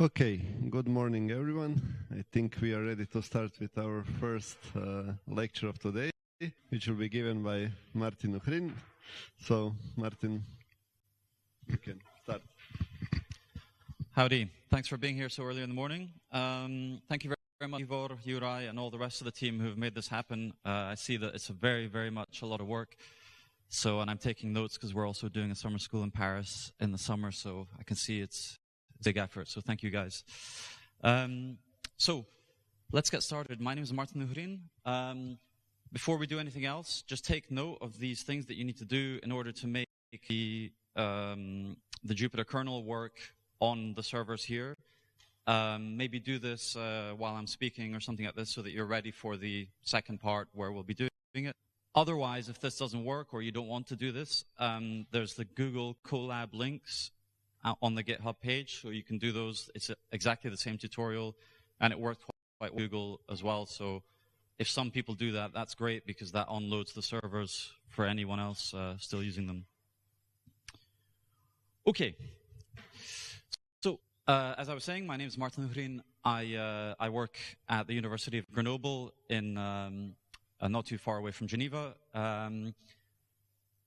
Okay, good morning everyone. I think we are ready to start with our first lecture of today, which will be given by Martin Uhrin. So, Martin, you can start. Howdy. Thanks for being here so early in the morning. Thank you very much, Ivor, Juraj, and all the rest of the team who have made this happen. I see that it's very much a lot of work. And I'm taking notes because we're also doing a summer school in Paris in the summer, so I can see it's a big effort. So thank you guys. So let's get started. My name is Martin Uhrin. Before we do anything else, just take note of these things that you need to do in order to make the Jupyter kernel work on the servers here. Maybe do this while I'm speaking or something like this so that you're ready for the second part where we'll be doing it. Otherwise, if this doesn't work or you don't want to do this, there's the Google Colab links on the GitHub page, so you can do those. It's exactly the same tutorial, and it worked quite well with Google as well. So if some people do that, that's great because that unloads the servers for anyone else still using them. Okay. So as I was saying, my name is Martin Uhrin. I work at the University of Grenoble in not too far away from Geneva.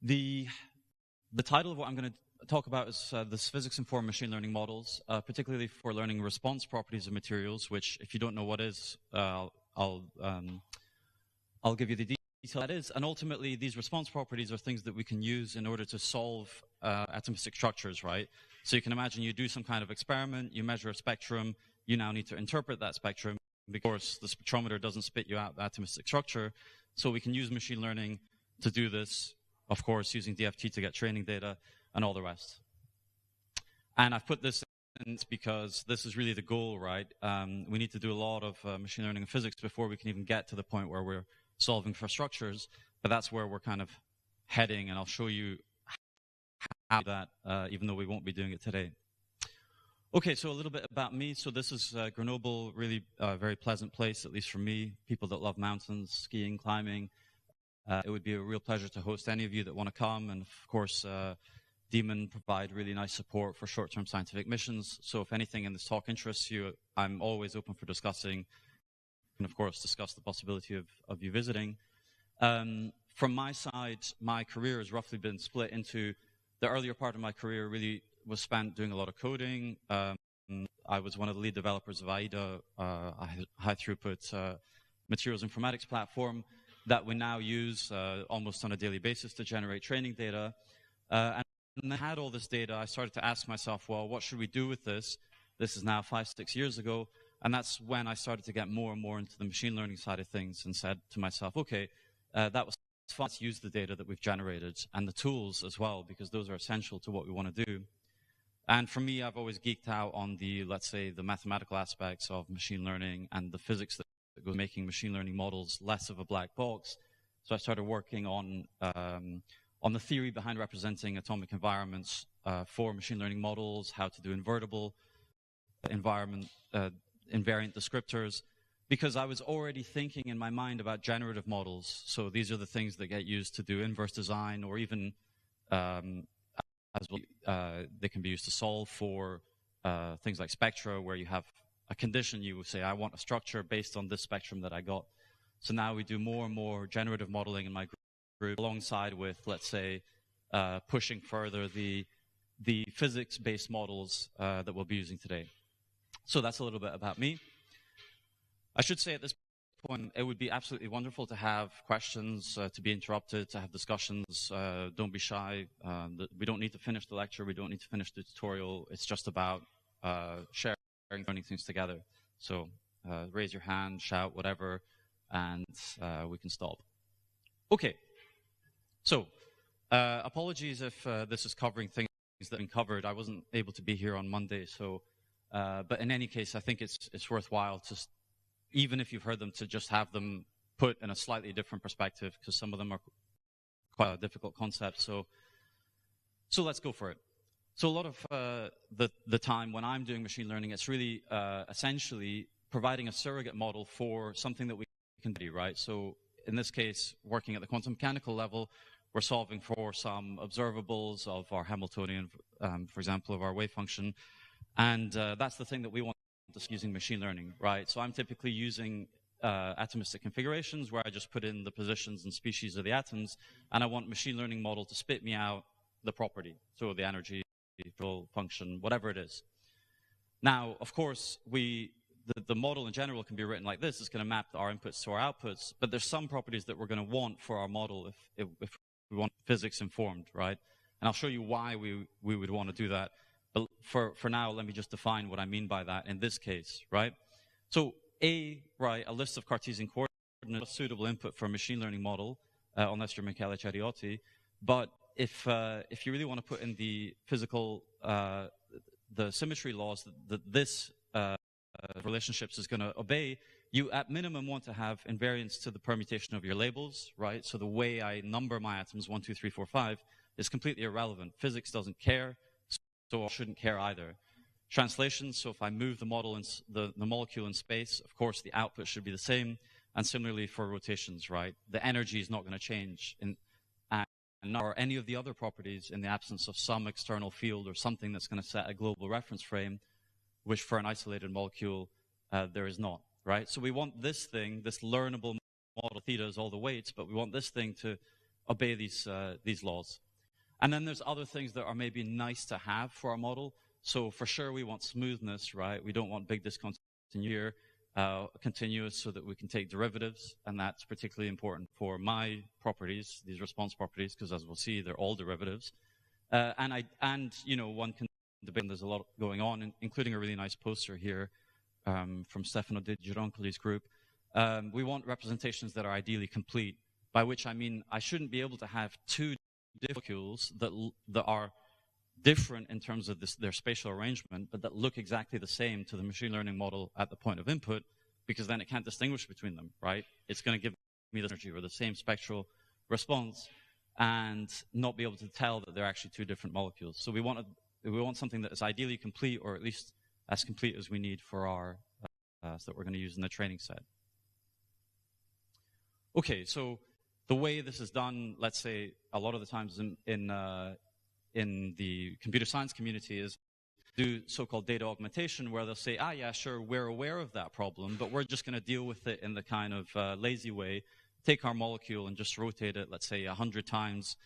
The title of what I'm going to talk about is this physics-informed machine learning models, particularly for learning response properties of materials, which, if you don't know what is, I'll give you the detail that is. And ultimately, these response properties are things that we can use in order to solve atomistic structures, right? So you can imagine you do some kind of experiment, you measure a spectrum, you now need to interpret that spectrum. Because the spectrometer doesn't spit you out the atomistic structure. So we can use machine learning to do this, of course, using DFT to get training data and all the rest. And I've put this in because this is really the goal, right? We need to do a lot of machine learning and physics before we can even get to the point where we're solving for structures. But that's where we're kind of heading, and I'll show you how that, even though we won't be doing it today. Okay, so a little bit about me. So this is Grenoble, really a very pleasant place, at least for me. People that love mountains, skiing, climbing. It would be a real pleasure to host any of you that want to come. And of course, Demon provide really nice support for short-term scientific missions. So if anything in this talk interests you, I'm always open for discussing, and of course, discuss the possibility of you visiting. From my side, my career has roughly been split into the earlier part of my career really was spent doing a lot of coding. I was one of the lead developers of AIDA, a high-throughput materials informatics platform that we now use almost on a daily basis to generate training data. And when I had all this data, I started to ask myself, well, what should we do with this? This is now 5-6 years ago. And that's when I started to get more and more into the machine learning side of things and said to myself, okay, that was fun. Let's use the data that we've generated and the tools as well, because those are essential to what we want to do. And for me, I've always geeked out on the, let's say, the mathematical aspects of machine learning and the physics that goes making machine learning models less of a black box. So I started working on the theory behind representing atomic environments for machine learning models, how to do invertible environment, invariant descriptors, because I was already thinking in my mind about generative models. So these are the things that get used to do inverse design, or even as well, they can be used to solve for things like spectra, where you have a condition. You would say, I want a structure based on this spectrum that I got. So now we do more and more generative modeling in my group, alongside with, let's say, pushing further the physics-based models that we'll be using today. So that's a little bit about me. I should say at this point, it would be absolutely wonderful to have questions, to be interrupted, to have discussions. Don't be shy. We don't need to finish the lecture. We don't need to finish the tutorial. It's just about sharing, learning things together. So raise your hand, shout, whatever, and we can stop. Okay. So apologies if this is covering things that have been covered. I wasn't able to be here on Monday, so but in any case, I think it's worthwhile to, even if you've heard them, to just have them put in a slightly different perspective, because some of them are quite a difficult concept. So let's go for it. So a lot of the time when I'm doing machine learning, it's really essentially providing a surrogate model for something that we can do, right? So in this case, working at the quantum mechanical level, we're solving for some observables of our Hamiltonian, for example, of our wave function. And that's the thing that we want using machine learning, right? So I'm typically using atomistic configurations where I just put in the positions and species of the atoms, and I want machine learning model to spit me out the property, so the energy, function, whatever it is. Now, of course, the model in general can be written like this. It's going to map our inputs to our outputs, but there's some properties that we're going to want for our model if we want physics informed, right? And I'll show you why we would want to do that. But for now, let me just define what I mean by that in this case, right? So a list of Cartesian coordinates, a suitable input for a machine learning model, unless you're Michele Ceriotti. But if you really want to put in the physical, the symmetry laws that this relationships is going to obey, you at minimum want to have invariance to the permutation of your labels, right? So the way I number my atoms, 1, 2, 3, 4, 5, is completely irrelevant. Physics doesn't care, so I shouldn't care either. Translations, so if I move the model in the molecule in space, of course the output should be the same. And similarly for rotations, right? The energy is not going to change, or any of the other properties in the absence of some external field or something that's going to set a global reference frame, which for an isolated molecule, there is not, right? So we want this thing, this learnable model, theta is all the weights, but we want this thing to obey these laws. And then there's other things that are maybe nice to have for our model. So for sure, we want smoothness, right? We don't want big discontinuity, continuous so that we can take derivatives. And that's particularly important for my properties, these response properties, because as we'll see, they're all derivatives. And you know, one can debate, and there's a lot going on, including a really nice poster here from Stefano De Gironcoli's group. We want representations that are ideally complete, by which I mean I shouldn't be able to have two molecules that are different in terms of their spatial arrangement, but that look exactly the same to the machine learning model at the point of input, because then it can't distinguish between them, right? It's going to give me the energy or the same spectral response and not be able to tell that they're actually two different molecules. So we want something that is ideally complete, or at least as complete as we need for our that we're going to use in the training set. Okay, so the way this is done, let's say a lot of the times in the computer science community, is do so-called data augmentation, where they'll say, yeah, sure, we're aware of that problem, but we're just going to deal with it in the kind of lazy way, take our molecule and just rotate it, let's say 100 times,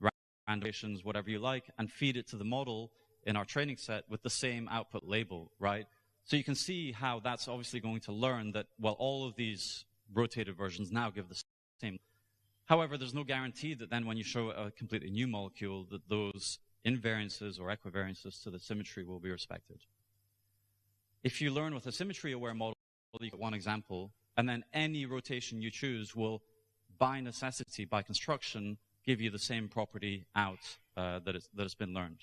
randomizations, whatever you like, and feed it to the model in our training set with the same output label, right? So you can see how that's obviously going to learn that, well, all of these rotated versions now give the same. However, there's no guarantee that then when you show a completely new molecule that those invariances or equivariances to the symmetry will be respected. If you learn with a symmetry-aware model, you get one example, and then any rotation you choose will, by necessity, by construction, give you the same property out that has been learned.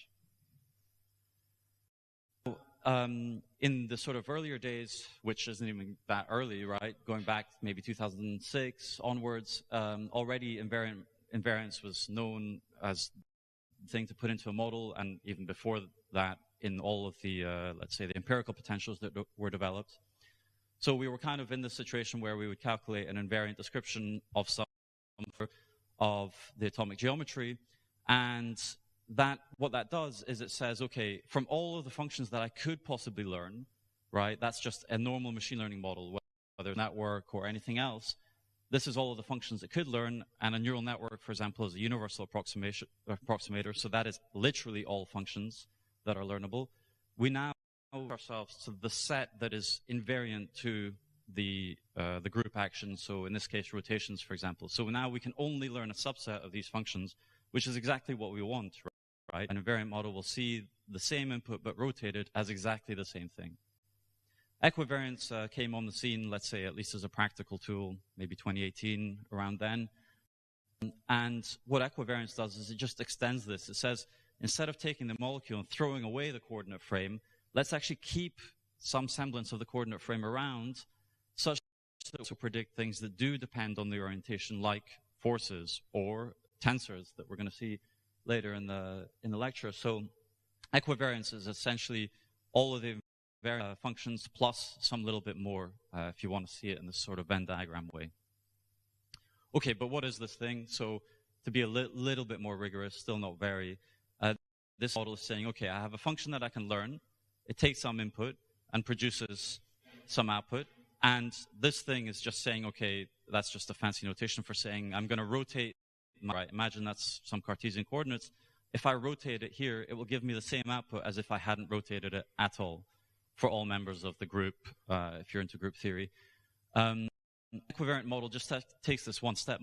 In the sort of earlier days, which isn't even that early, right? Going back maybe 2006 onwards, already invariance was known as the thing to put into a model, and even before that, in all of the, let's say, the empirical potentials that were developed. So we were kind of in this situation where we would calculate an invariant description of some of the atomic geometry, and what that does is it says, okay, from all of the functions that I could possibly learn, right, that's just a normal machine learning model, whether network or anything else, this is all of the functions it could learn, and a neural network, for example, is a universal approximator, so that is literally all functions that are learnable. We now move ourselves to the set that is invariant to the group action, so in this case, rotations, for example. So now we can only learn a subset of these functions, which is exactly what we want, right? An invariant model will see the same input but rotated as exactly the same thing. Equivariance came on the scene, let's say, at least as a practical tool, maybe 2018, around then. And what equivariance does is it just extends this. It says, instead of taking the molecule and throwing away the coordinate frame, let's actually keep some semblance of the coordinate frame around, such that we predict things that do depend on the orientation, like forces or tensors that we're going to see later in the lecture. So equivariance is essentially all of the functions plus some little bit more, if you want to see it in this sort of Venn diagram way. Okay, but what is this thing? So to be a little bit more rigorous, still not very, this model is saying, okay, I have a function that I can learn, it takes some input and produces some output. And this thing is just saying, okay, that's just a fancy notation for saying I'm going to rotate. Right, imagine that's some Cartesian coordinates. If I rotate it here, it will give me the same output as if I hadn't rotated it at all for all members of the group, if you're into group theory. Equivariant model just takes this one step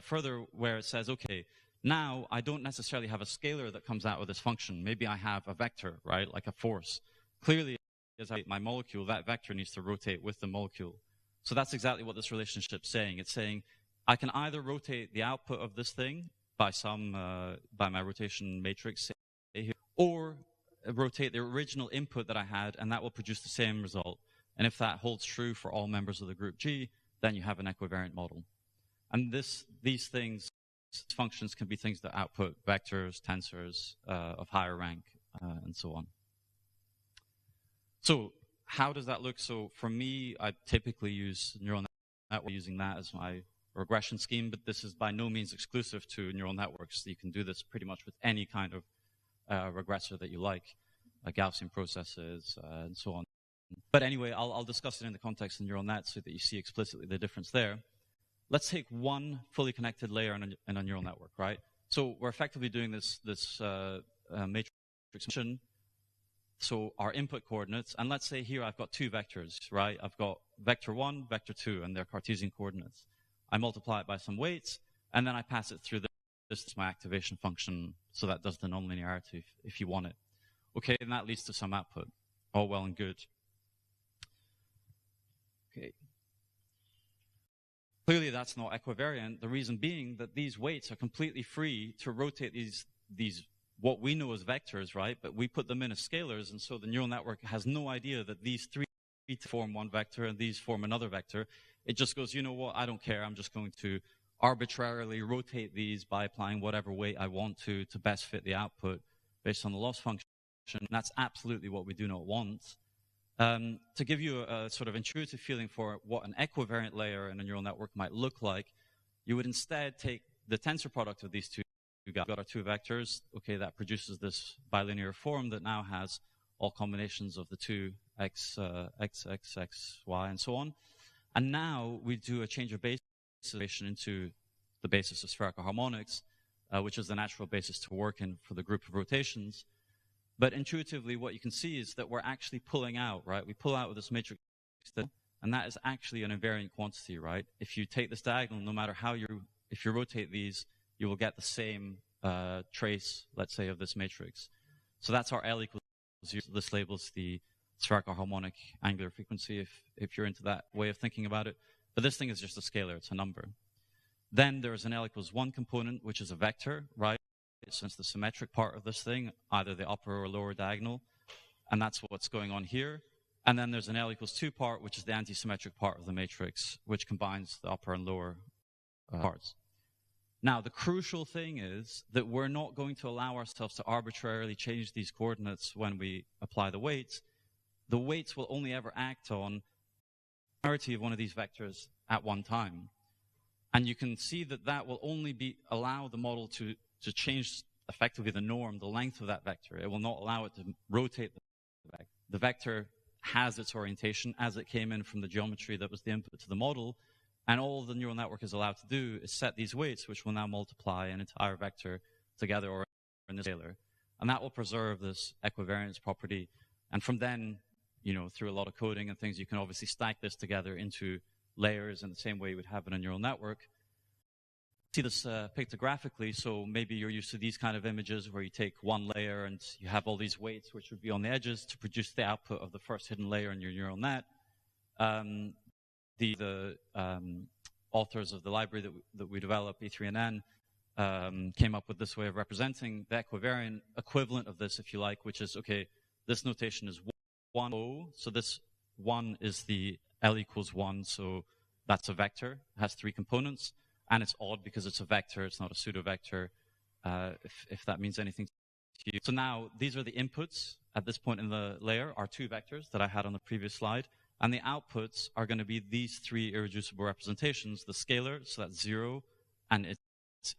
further, where it says, okay, now I don't necessarily have a scalar that comes out of this function. Maybe I have a vector, right, like a force. Clearly, as I rotate my molecule, that vector needs to rotate with the molecule. So that's exactly what this relationship's saying. It's saying I can either rotate the output of this thing by my rotation matrix, or rotate the original input that I had, and that will produce the same result. And if that holds true for all members of the group G, then you have an equivariant model. And these functions can be things that output vectors, tensors of higher rank, and so on. So how does that look? So for me, I typically use neural network, using that as my regression scheme, but this is by no means exclusive to neural networks. You can do this pretty much with any kind of regressor that you like Gaussian processes, and so on. But anyway, I'll discuss it in the context of neural net so that you see explicitly the difference there. Let's take one fully connected layer in a neural network, right? So we're effectively doing this matrix function. So our input coordinates, and let's say here I've got two vectors, right? I've got vector 1, vector 2, and they're Cartesian coordinates. I multiply it by some weights, and then I pass it through this is my activation function, so that does the nonlinearity if you want it. Okay, and that leads to some output. All well and good. Okay. Clearly that's not equivariant, the reason being that these weights are completely free to rotate these what we know as vectors, right? But we put them in as scalars, and so the neural network has no idea that these three form one vector and these form another vector. It just goes, you know what, I don't care, I'm just going to arbitrarily rotate these by applying whatever weight I want to best fit the output based on the loss function. And that's absolutely what we do not want. To give you a sort of intuitive feeling for what an equivariant layer in a neural network might look like, you would instead take the tensor product of these two. You've got our two vectors, okay, that produces this bilinear form that now has all combinations of the two x, y, and so on. And now we do a change of basis into the basis of spherical harmonics, which is the natural basis to work in for the group of rotations. But intuitively, what you can see is that we're actually pulling out, right? We pull out with this matrix, and that is actually an invariant quantity, right? If you take this diagonal, no matter how if you rotate these, you will get the same trace, let's say, of this matrix. So that's our L equals 0. This labels the spherical harmonic angular frequency, if you're into that way of thinking about it. But this thing is just a scalar, it's a number. Then there's an L equals 1 component, which is a vector, right? Since the symmetric part of this thing, either the upper or lower diagonal, and that's what's going on here. And then there's an L equals 2 part, which is the antisymmetric part of the matrix, which combines the upper and lower parts. Now, the crucial thing is that we're not going to allow ourselves to arbitrarily change these coordinates when we apply the weights. The weights will only ever act on the polarity of one of these vectors at one time. And you can see that that will only allow the model to change effectively the norm, the length of that vector. It will not allow it to rotate the vector. The vector has its orientation as it came in from the geometry that was the input to the model, and all the neural network is allowed to do is set these weights, which will now multiply an entire vector together or in this scalar. And that will preserve this equivariance property. And from then, you know, through a lot of coding and things, you can obviously stack this together into layers in the same way you would have in a neural network. See this pictographically, so maybe you're used to these kind of images where you take one layer and you have all these weights which would be on the edges to produce the output of the first hidden layer in your neural net. The authors of the library that we developed, E3NN, came up with this way of representing the equivariant equivalent of this, if you like, which is, okay, this notation is 1, O, so this 1 is the L equals 1, so that's a vector, it has 3 components. And it's odd because it's a vector, it's not a pseudo-vector, if that means anything to you. So now, these are the inputs at this point in the layer, our 2 vectors that I had on the previous slide. And the outputs are going to be these 3 irreducible representations, the scalar, so that's 0, and it's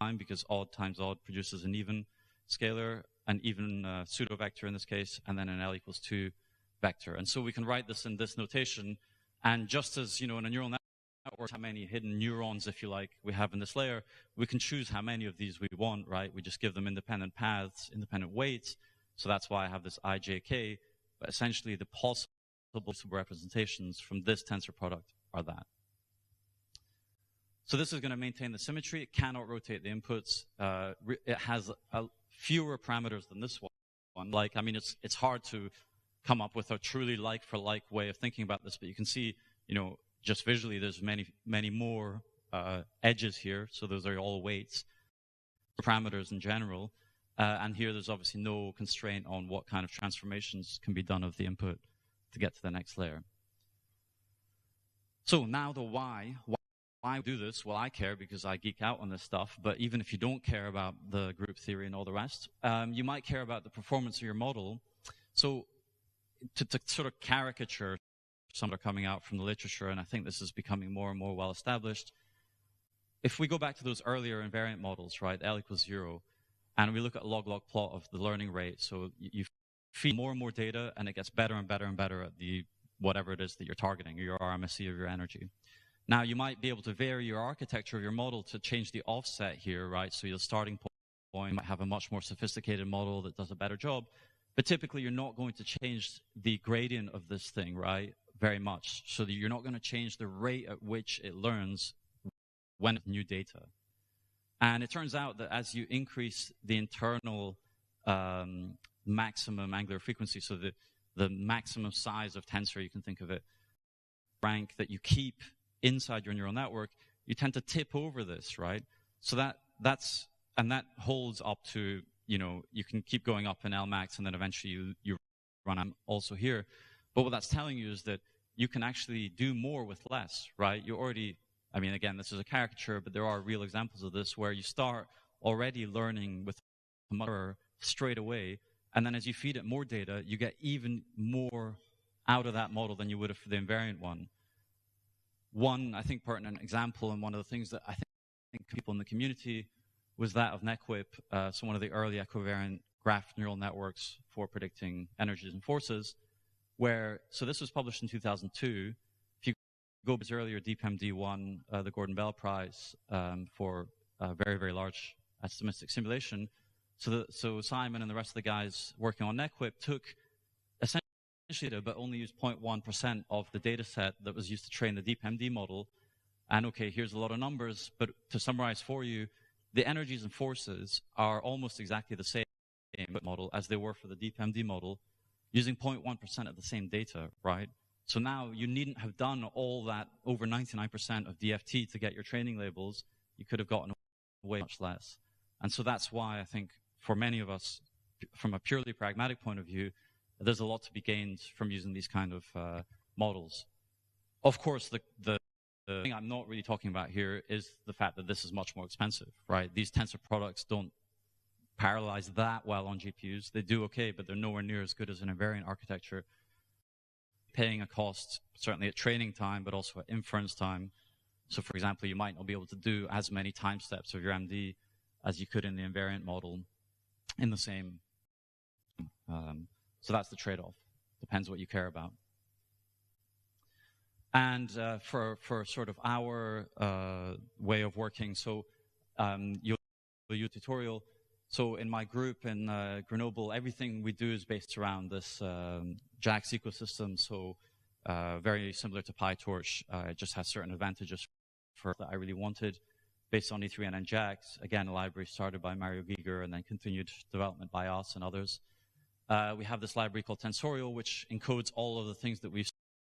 time because odd times odd produces an even. scalar, and even pseudo vector in this case, and then an L equals 2 vector. And so we can write this in this notation. And just as, in a neural network, how many hidden neurons, if you like, we have in this layer, we can choose how many of these we want, right? We just give them independent paths, independent weights. So that's why I have this ijk. But essentially, the possible representations from this tensor product are that. So this is going to maintain the symmetry. It cannot rotate the inputs. It has fewer parameters than this one. It's hard to come up with a truly like-for-like way of thinking about this, but you can see, just visually, there's many more edges here. So those are all weights, parameters in general. And here there's obviously no constraint on what kind of transformations can be done of the input to get to the next layer. So now the why. Why do this? Well, I care because I geek out on this stuff, but even if you don't care about the group theory and all the rest, you might care about the performance of your model. So to sort of caricature some that are coming out from the literature, and I think this is becoming more and more well established, if we go back to those earlier invariant models, right, L equals 0, and we look at a log-log plot of the learning rate, so you feed more and more data, and it gets better and better and better at the whatever it is that you're targeting, or your RMSE of your energy. Now, you might be able to vary your architecture of your model to change the offset here, right? So your starting point might have a much more sophisticated model that does a better job, but typically you're not going to change the gradient of this thing, right, very much. So that you're not going to change the rate at which it learns when it's new data. And it turns out that as you increase the internal maximum angular frequency, so the maximum size of tensor, you can think of it, rank that you keep inside your neural network, you tend to tip over this, right? So that holds up to, you can keep going up in Lmax, and then eventually you run also here. But what that's telling you is that you can actually do more with less, right? You already, again, this is a caricature, but there are real examples of this where you start already learning with a model straight away, and then as you feed it more data, you get even more out of that model than you would have for the invariant one. One, I think, pertinent example, and one of the things that I think people in the community was that of NeckWhip, so one of the early equivariant graph neural networks for predicting energies and forces, so this was published in 2002. If you go back earlier, DeepMD won the Gordon Bell Prize for a very, very large atomistic simulation. So Simon and the rest of the guys working on NeckWhip took essentially, but only used 0.1% of the data set that was used to train the DeepMD model. And okay, here's a lot of numbers, but to summarize for you, the energies and forces are almost exactly the same model as they were for the DeepMD model, using 0.1% of the same data, right? So now you needn't have done all that over 99% of DFT to get your training labels. You could have gotten way much less. And so that's why I think for many of us, from a purely pragmatic point of view, there's a lot to be gained from using these kind of models. Of course, the thing I'm not really talking about here is the fact that this is much more expensive, right? These tensor products don't parallelize that well on GPUs. They do okay, but they're nowhere near as good as an invariant architecture. Paying a cost, certainly at training time, but also at inference time. So, for example, you might not be able to do as many time steps of your MD as you could in the invariant model in the same. So that's the trade-off. Depends what you care about. And for sort of our way of working, so you'll do a tutorial. So in my group in Grenoble, everything we do is based around this JAX ecosystem. So very similar to PyTorch. It just has certain advantages that I really wanted based on E3N and JAX. Again, a library started by Mario Giger and then continued development by us and others. We have this library called Tensorial, which encodes all of the things that we've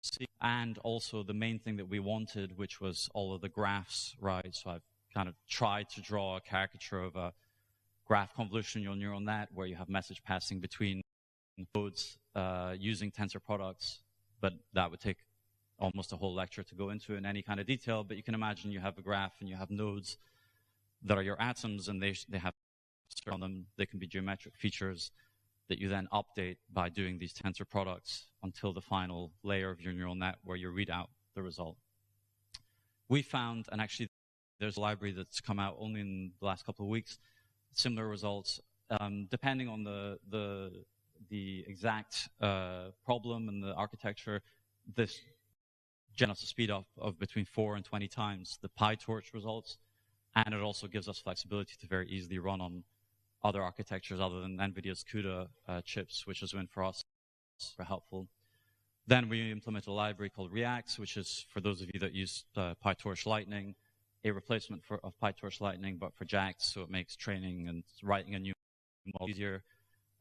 seen, and also the main thing that we wanted, which was all of the graphs, right? So I've kind of tried to draw a caricature of a graph convolutional neural net where you have message passing between nodes using tensor products, but that would take almost a whole lecture to go into in any kind of detail. But you can imagine you have a graph and you have nodes that are your atoms, and they have on them. They can be geometric features that you then update by doing these tensor products until the final layer of your neural net where you read out the result. We found, and actually there's a library that's come out only in the last couple of weeks, similar results depending on the exact problem and the architecture, this generates a speed up of between 4 and 20 times the PyTorch results, and it also gives us flexibility to very easily run on other architectures other than NVIDIA's CUDA chips, which has been for us very helpful. Then we implement a library called React, which is, for those of you that use PyTorch Lightning, a replacement of PyTorch Lightning, but for JAX, so it makes training and writing a new model easier.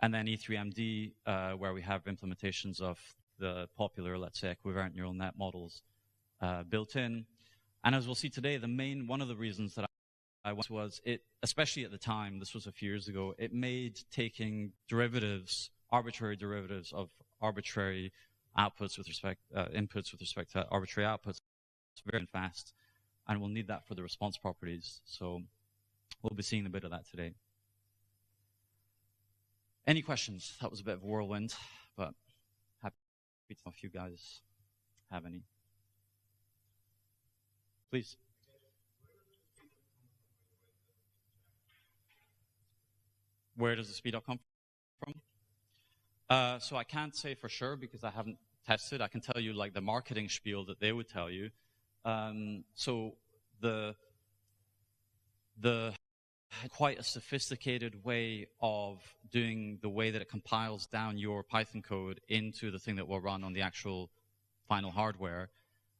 And then E3MD, where we have implementations of the popular, let's say, equivalent neural net models built in. And as we'll see today, one of the reasons that I went was it, especially at the time, this was a few years ago, it made taking derivatives, arbitrary derivatives of arbitrary outputs with respect, inputs with respect to arbitrary outputs very fast. And we'll need that for the response properties. So we'll be seeing a bit of that today. Any questions? That was a bit of a whirlwind, but happy to know if you guys have any. Please. Where does the speed up come from? So I can't say for sure because I haven't tested. I can tell you like the marketing spiel that they would tell you. So the quite a sophisticated way of doing the way that it compiles down your Python code into the thing that will run on the actual final hardware.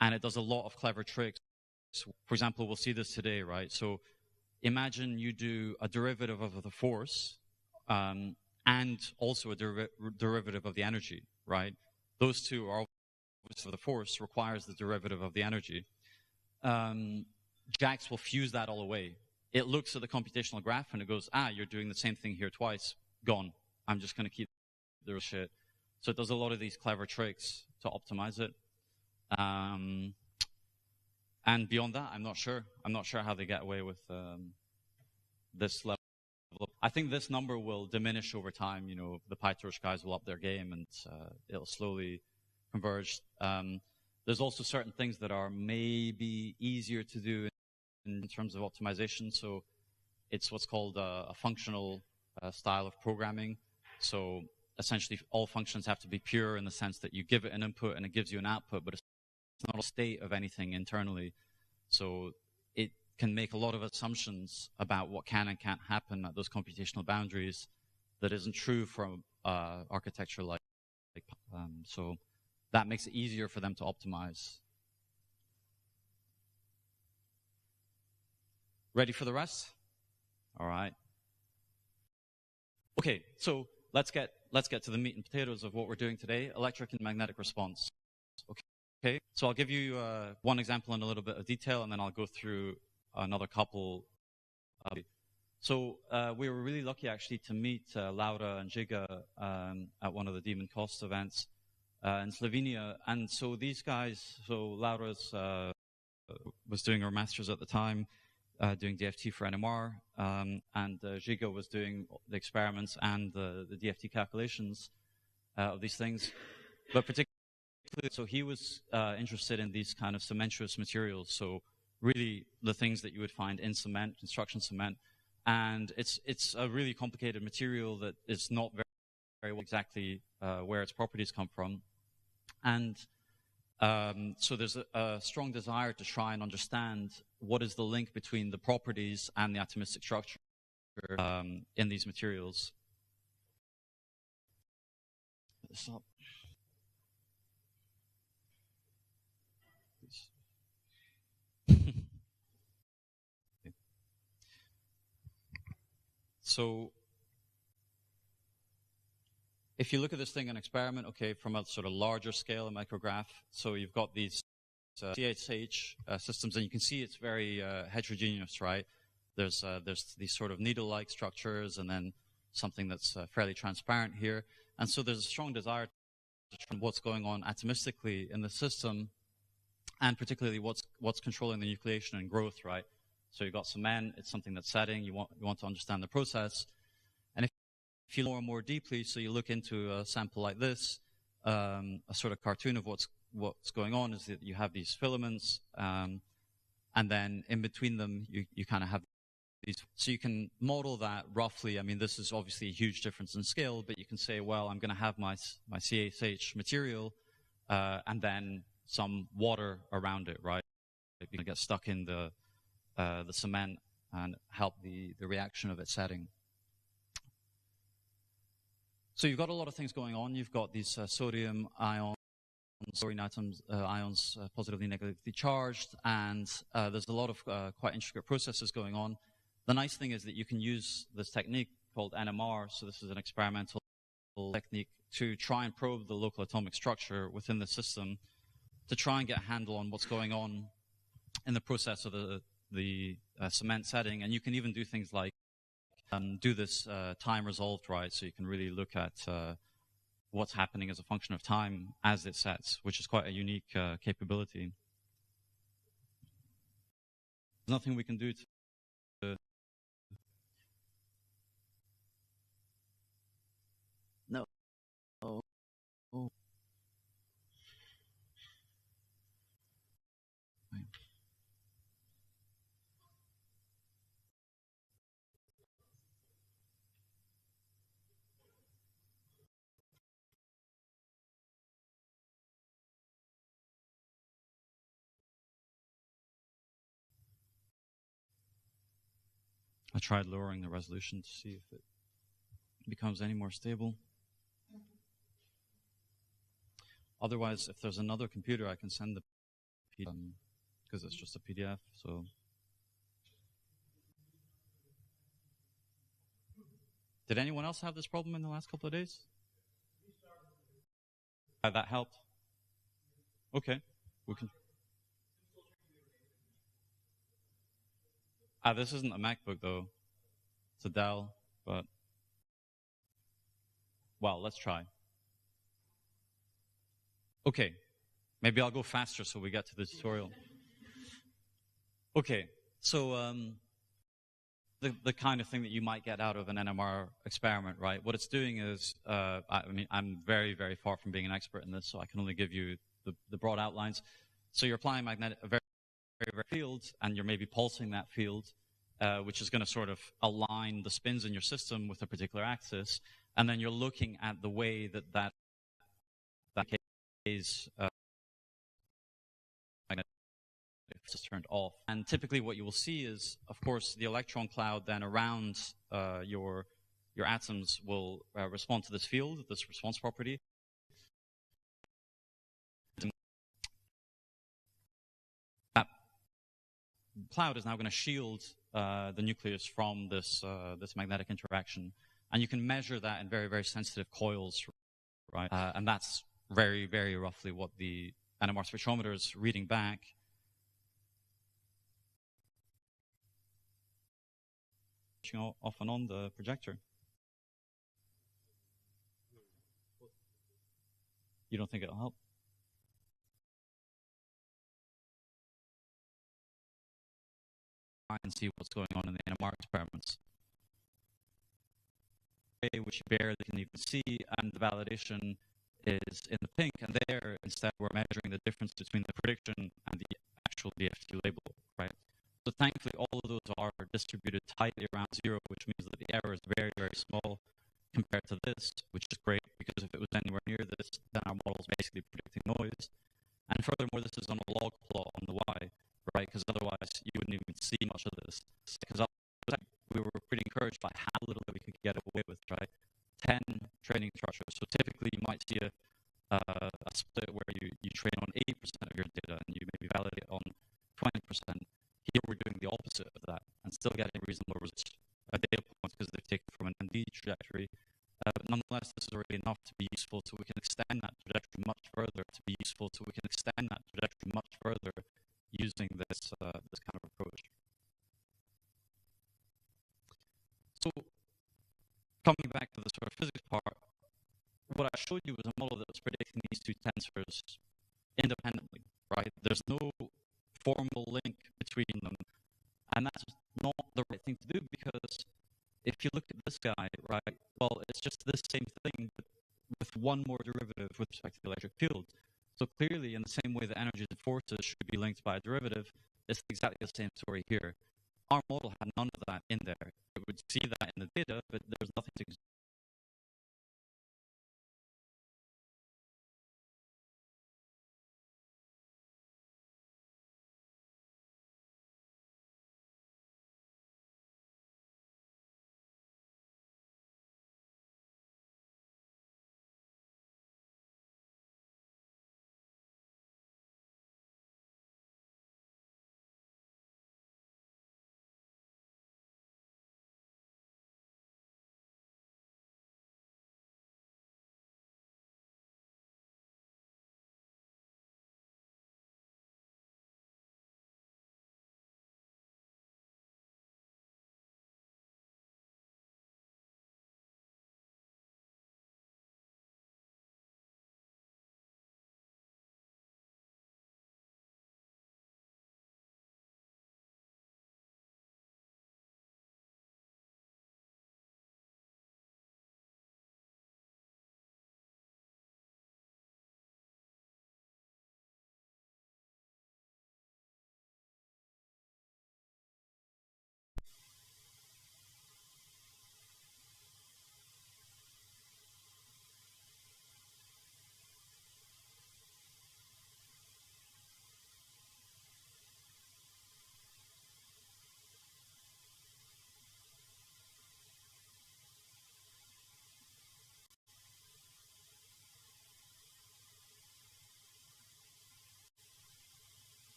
And it does a lot of clever tricks. For example, we'll see this today, right? So imagine you do a derivative of the force and also a derivative of the energy, right? Those two are for the force requires the derivative of the energy. JAX will fuse that all away. It looks at the computational graph and it goes, you're doing the same thing here twice. Gone. I'm just going to keep the shit. So it does a lot of these clever tricks to optimize it. And beyond that, I'm not sure. I'm not sure how they get away with this level. I think this number will diminish over time. You know, the PyTorch guys will up their game and it'll slowly converge. There's also certain things that are maybe easier to do in terms of optimization. So it's what's called a functional style of programming. So essentially all functions have to be pure in the sense that you give it an input and it gives you an output, but it's not a state of anything internally. So it can make a lot of assumptions about what can and can't happen at those computational boundaries that isn't true for architecture like so that makes it easier for them to optimize. Ready for the rest? All right. Okay, so let's get to the meat and potatoes of what we're doing today, electric and magnetic response. Okay, so I'll give you one example in a little bit of detail, and then I'll go through another couple. So we were really lucky actually to meet Laura and Giga at one of the Demon Cost events in Slovenia. And so these guys, so Laura's was doing her master's at the time, doing DFT for NMR, and Giga was doing the experiments and the DFT calculations of these things. But particularly, so he was interested in these kind of cementitious materials, so really the things that you would find in cement, construction cement. And it's a really complicated material that is not very well exactly where its properties come from. And so there's a strong desire to try and understand what is the link between the properties and the atomistic structure in these materials. Stop. So if you look at this thing in experiment, okay, from a sort of larger scale, a micrograph, so you've got these CHH systems, and you can see it's very heterogeneous, right? There's these sort of needle-like structures, and then something that's fairly transparent here. And so there's a strong desire to understand what's going on atomistically in the system, and particularly what's controlling the nucleation and growth, right? So you've got cement, it's something that's setting, you want to understand the process. And if you look more deeply, so you look into a sample like this, a sort of cartoon of what's going on is that you have these filaments, and then in between them, you kind of have So you can model that roughly. I mean, this is obviously a huge difference in scale, but you can say, well, I'm going to have my CSH material and then some water around it, right? You're going to get stuck in the cement and help the reaction of it setting. So you've got a lot of things going on. You've got these sodium ions, chlorine atoms, ions positively, negatively charged, and there's a lot of quite intricate processes going on. The nice thing is that you can use this technique called NMR, so this is an experimental technique, to try and probe the local atomic structure within the system to try and get a handle on what's going on in the process of the cement setting. And you can even do things like do this time resolved, right? So you can really look at what's happening as a function of time as it sets, which is quite a unique capability. There's nothing we can do to no. Oh. I tried lowering the resolution to see if it becomes any more stable. Otherwise, if there's another computer, I can send the PDF because it's just a PDF. So, did anyone else have this problem in the last couple of days? That helped. Okay, we can. This isn't a MacBook though; it's a Dell. But well, let's try. Okay, maybe I'll go faster so we get to the tutorial. Okay, so the kind of thing that you might get out of an NMR experiment, right? What it's doing is, I mean, I'm very, very far from being an expert in this, so I can only give you the broad outlines. So you're applying a very, very field, and you're maybe pulsing that field, which is going to sort of align the spins in your system with a particular axis, and then you're looking at the way that is is turned off. And typically what you will see is, of course, the electron cloud then around your atoms will respond to this field, this response property. That cloud is now going to shield the nucleus from this magnetic interaction. And you can measure that in very, very sensitive coils, right? And that's very, very roughly what the NMR spectrometer is reading back. Off and on the projector. You don't think it'll help? And see what's going on in the NMR experiments, which you barely can even see, and the validation is in the pink, and there instead we're measuring the difference between the prediction and the actual DFT label, right? So thankfully all of those are distributed tightly around zero, which means that the error is very, very small compared to this, which is great, because if it was anywhere near this, then our model is basically predicting noise. And furthermore, this is on a log plot on the Y, right? Because otherwise you wouldn't even see much of this. Because we were pretty encouraged by how little that we could get away with, right? 10 training structures. So typically you might see a split where you train on 80% of your data and you maybe validate on 20%. Here we're doing the opposite of that and still getting reasonable results, data points, because they've taken from an ND trajectory. But nonetheless, this is already enough to be useful, so we can extend that trajectory much further, using this this kind of approach. So coming back to the sort of physics part, what I showed you was a model that was predicting these two tensors independently, right? There's no formal link between them, and that's not the right thing to do, because if you look at this guy, right, well, it's just this same thing, but with one more derivative with respect to the electric field. So clearly, in the same way that energies and forces should be linked by a derivative, it's exactly the same story here. Our model had none of that in there. It would see that in the data, but there's nothing to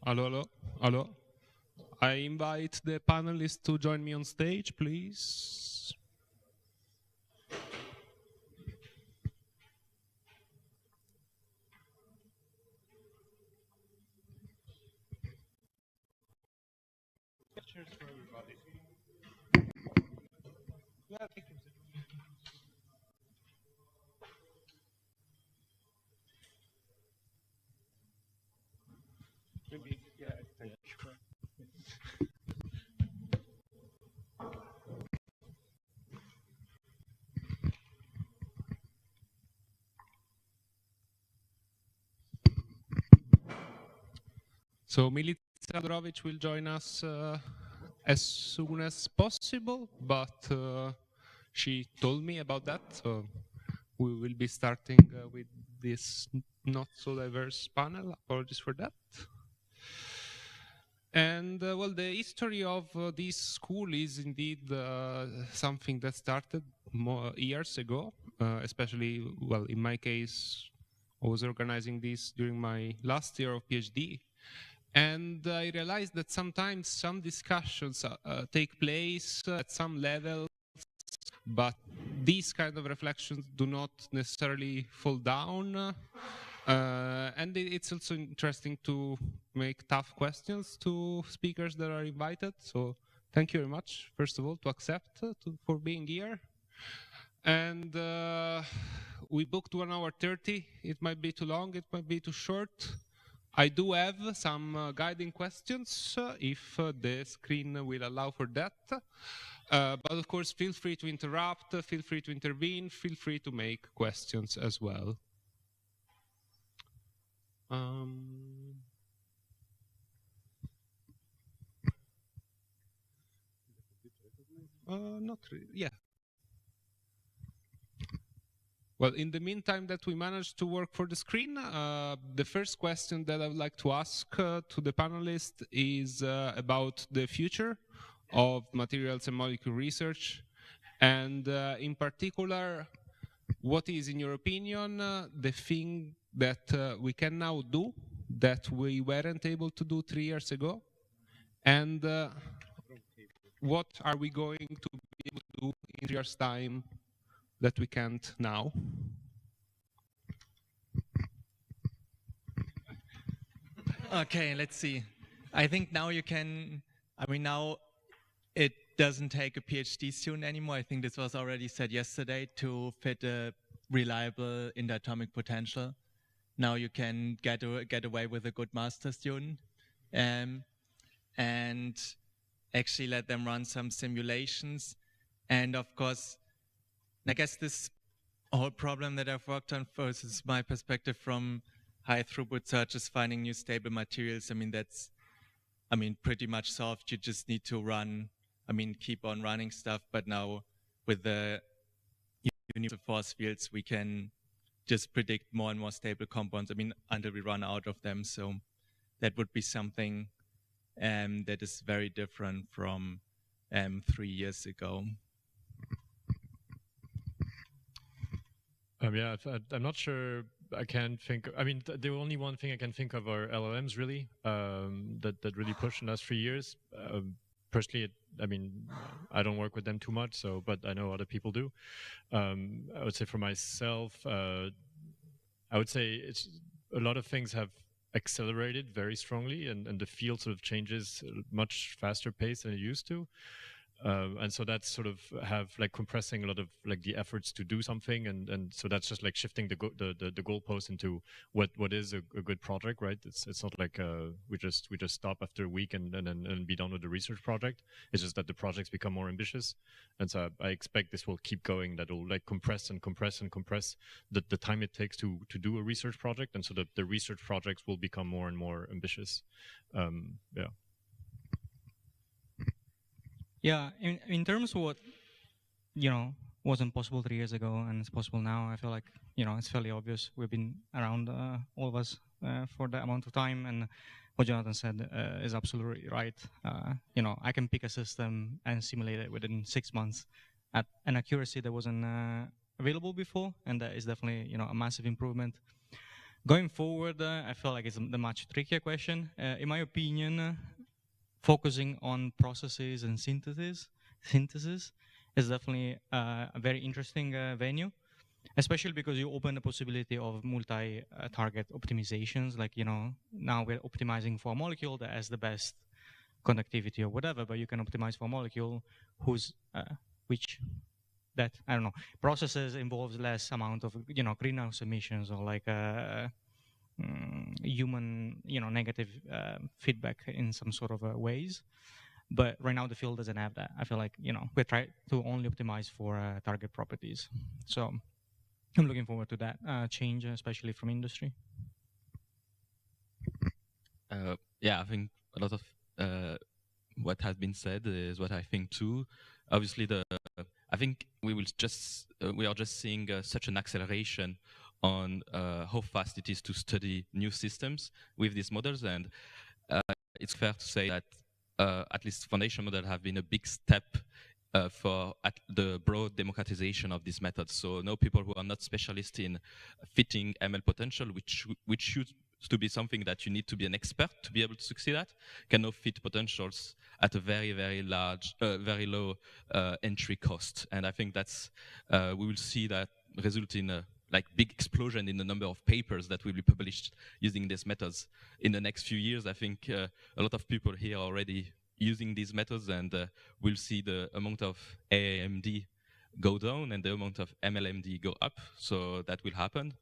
Hello, hello, hello. I invite the panelists to join me on stage, please. Pictures for everybody. Yeah, thank you. Maybe, yeah, thank you. So Milica Androvic will join us as soon as possible, but she told me about that. So we will be starting with this not so diverse panel. Apologies for that. And well, the history of this school is indeed something that started more years ago, especially, well, in my case, I was organizing this during my last year of PhD. And I realized that sometimes some discussions take place at some level, but these kind of reflections do not necessarily fall down. And it's also interesting to make tough questions to speakers that are invited. So thank you very much, first of all, to accept for being here. And we booked 1 hour 30. It might be too long, it might be too short. I do have some guiding questions if the screen will allow for that. But of course, feel free to interrupt, feel free to intervene, feel free to make questions as well. Not really, yeah. Well, in the meantime that we managed to work for the screen, the first question that I would like to ask to the panelists is about the future of materials and molecule research. And in particular, what is, in your opinion, the thing that we can now do that we weren't able to do 3 years ago? And what are we going to be able to do in 3 years' time that we can't now? Okay, let's see. I think now you can, now it doesn't take a PhD student anymore. I think this was already said yesterday to fit a reliable interatomic potential. Now you can get away with a good master student and actually let them run some simulations. And of course, I guess this whole problem that I've worked on first is my perspective from high throughput searches, finding new stable materials. That's pretty much solved. You just need to keep on running stuff. But now with the universal force fields, we can just predict more and more stable compounds, until we run out of them. So that would be something that is very different from 3 years ago. Yeah, I'm not sure. I can't think. The only one thing I can think of are LLMs, really, that really pushed in the last 3 years. Personally, I don't work with them too much, but I know other people do. I would say for myself, I would say it's a lot of things have accelerated very strongly, and the field sort of changes at a much faster pace than it used to. And so that's sort of compressing a lot of the efforts to do something, and so that's just shifting the goalpost into what is a good project, right? It's not like we just stop after a week and be done with the research project. It's just that the projects become more ambitious, and so I expect this will keep going. That will compress and compress and compress the time it takes to do a research project, and so the research projects will become more and more ambitious. Yeah. Yeah, in terms of what, wasn't possible 3 years ago and it's possible now, I feel like, it's fairly obvious. We've been around, all of us, for that amount of time, and what Jonathan said is absolutely right. I can pick a system and simulate it within 6 months at an accuracy that wasn't available before, and that is definitely, a massive improvement. Going forward, I feel like it's a much trickier question. In my opinion, focusing on processes and synthesis is definitely a very interesting venue, especially because you open the possibility of multi-target optimizations. Like, you know, now we're optimizing for a molecule that has the best conductivity or whatever, but you can optimize for a molecule whose that, I don't know, processes involves less amount of, you know, greenhouse emissions or like human, you know, negative feedback in some sort of ways. But right now the field doesn't have that. I feel like, you know, we try to only optimize for target properties. So I'm looking forward to that change, especially from industry. Yeah, I think a lot of what has been said is what I think too. Obviously, I think we are just seeing such an acceleration on how fast it is to study new systems with these models, and it's fair to say that at least foundation models have been a big step for the broad democratization of these methods. So now people who are not specialists in fitting ML potential, which should to be something that you need to be an expert to be able to succeed at, can now fit potentials at a very, very large, very low entry cost. And I think that's, we will see that result in a like big explosion in the number of papers that will be published using these methods in the next few years. I think a lot of people here are already using these methods, and we'll see the amount of AAMD go down and the amount of MLMD go up. So that will happen.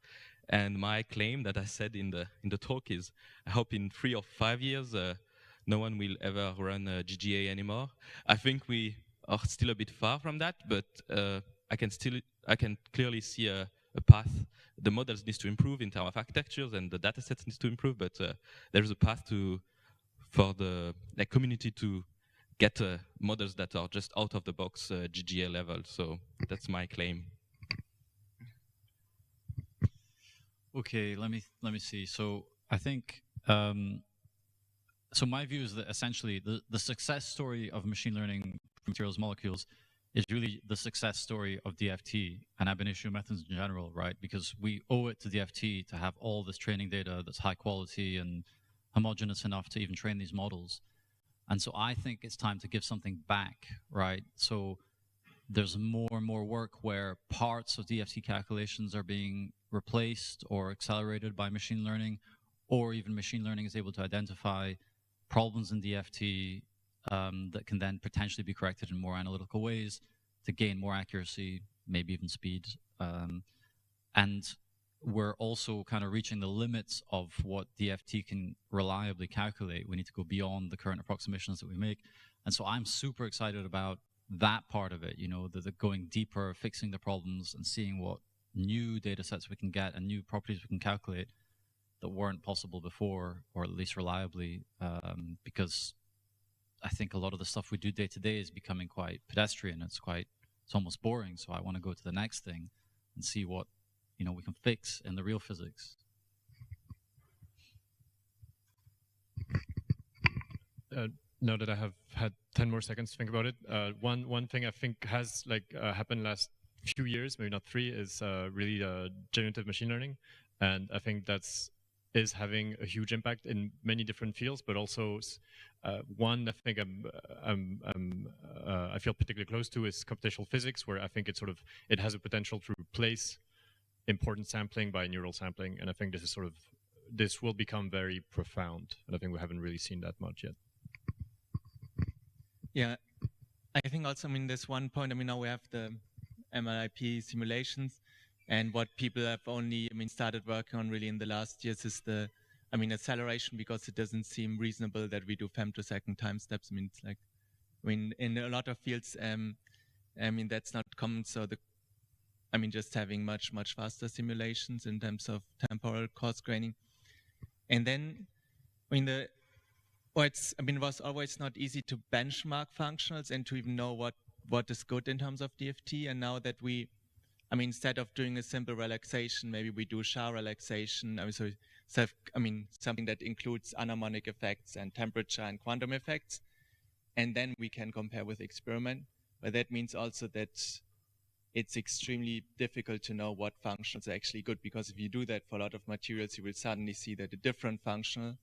And my claim that I said in the talk is, I hope in 3 or 5 years, no one will ever run GGA anymore. I think we are still a bit far from that, but I can clearly see a path. The models need to improve in terms of architectures, and the data sets need to improve, but there's a path for the community to get models that are just out of the box GGA level. So that's my claim. Okay, let me see. So I think so my view is that essentially the success story of machine learning materials molecules is really the success story of DFT and ab initio methods in general, right? Because we owe it to DFT to have all this training data that's high quality and homogeneous enough to even train these models. And so I think it's time to give something back, right? So there's more and more work where parts of DFT calculations are being replaced or accelerated by machine learning, or even machine learning is able to identify problems in DFT that can then potentially be corrected in more analytical ways to gain more accuracy, maybe even speed. And we're also kind of reaching the limits of what DFT can reliably calculate. We need to go beyond the current approximations that we make. And so I'm super excited about that part of it, you know, the going deeper, fixing the problems and seeing what new data sets we can get and new properties we can calculate that weren't possible before, or at least reliably, because I think a lot of the stuff we do day to day is becoming quite pedestrian. It's almost boring. So I want to go to the next thing and see what, you know, we can fix in the real physics. Now that I have had 10 more seconds to think about it, one thing I think has happened last few years, maybe not 3, is really generative machine learning, and I think is having a huge impact in many different fields, but also one I think I feel particularly close to is computational physics, where I think it has a potential to replace important sampling by neural sampling, and I think this will become very profound, and I think we haven't really seen that much yet. Yeah, I think also, I mean, there's one point, I mean, now we have the MLIP simulations, and what people have only, I mean, started working on really in the last years is the, I mean, acceleration, because it doesn't seem reasonable that we do femtosecond time steps. I mean, it's like, I mean, in a lot of fields, I mean, that's not common. So I mean, just having much faster simulations in terms of temporal coarse graining. And then, I mean, it was always not easy to benchmark functionals and to even know what is good in terms of DFT. And now that I mean, instead of doing a simple relaxation, maybe we do SHA relaxation. I mean, something that includes anharmonic effects and temperature and quantum effects. And then we can compare with experiment. But that means also that it's extremely difficult to know what functions are actually good, because if you do that for a lot of materials, you will suddenly see that a different functional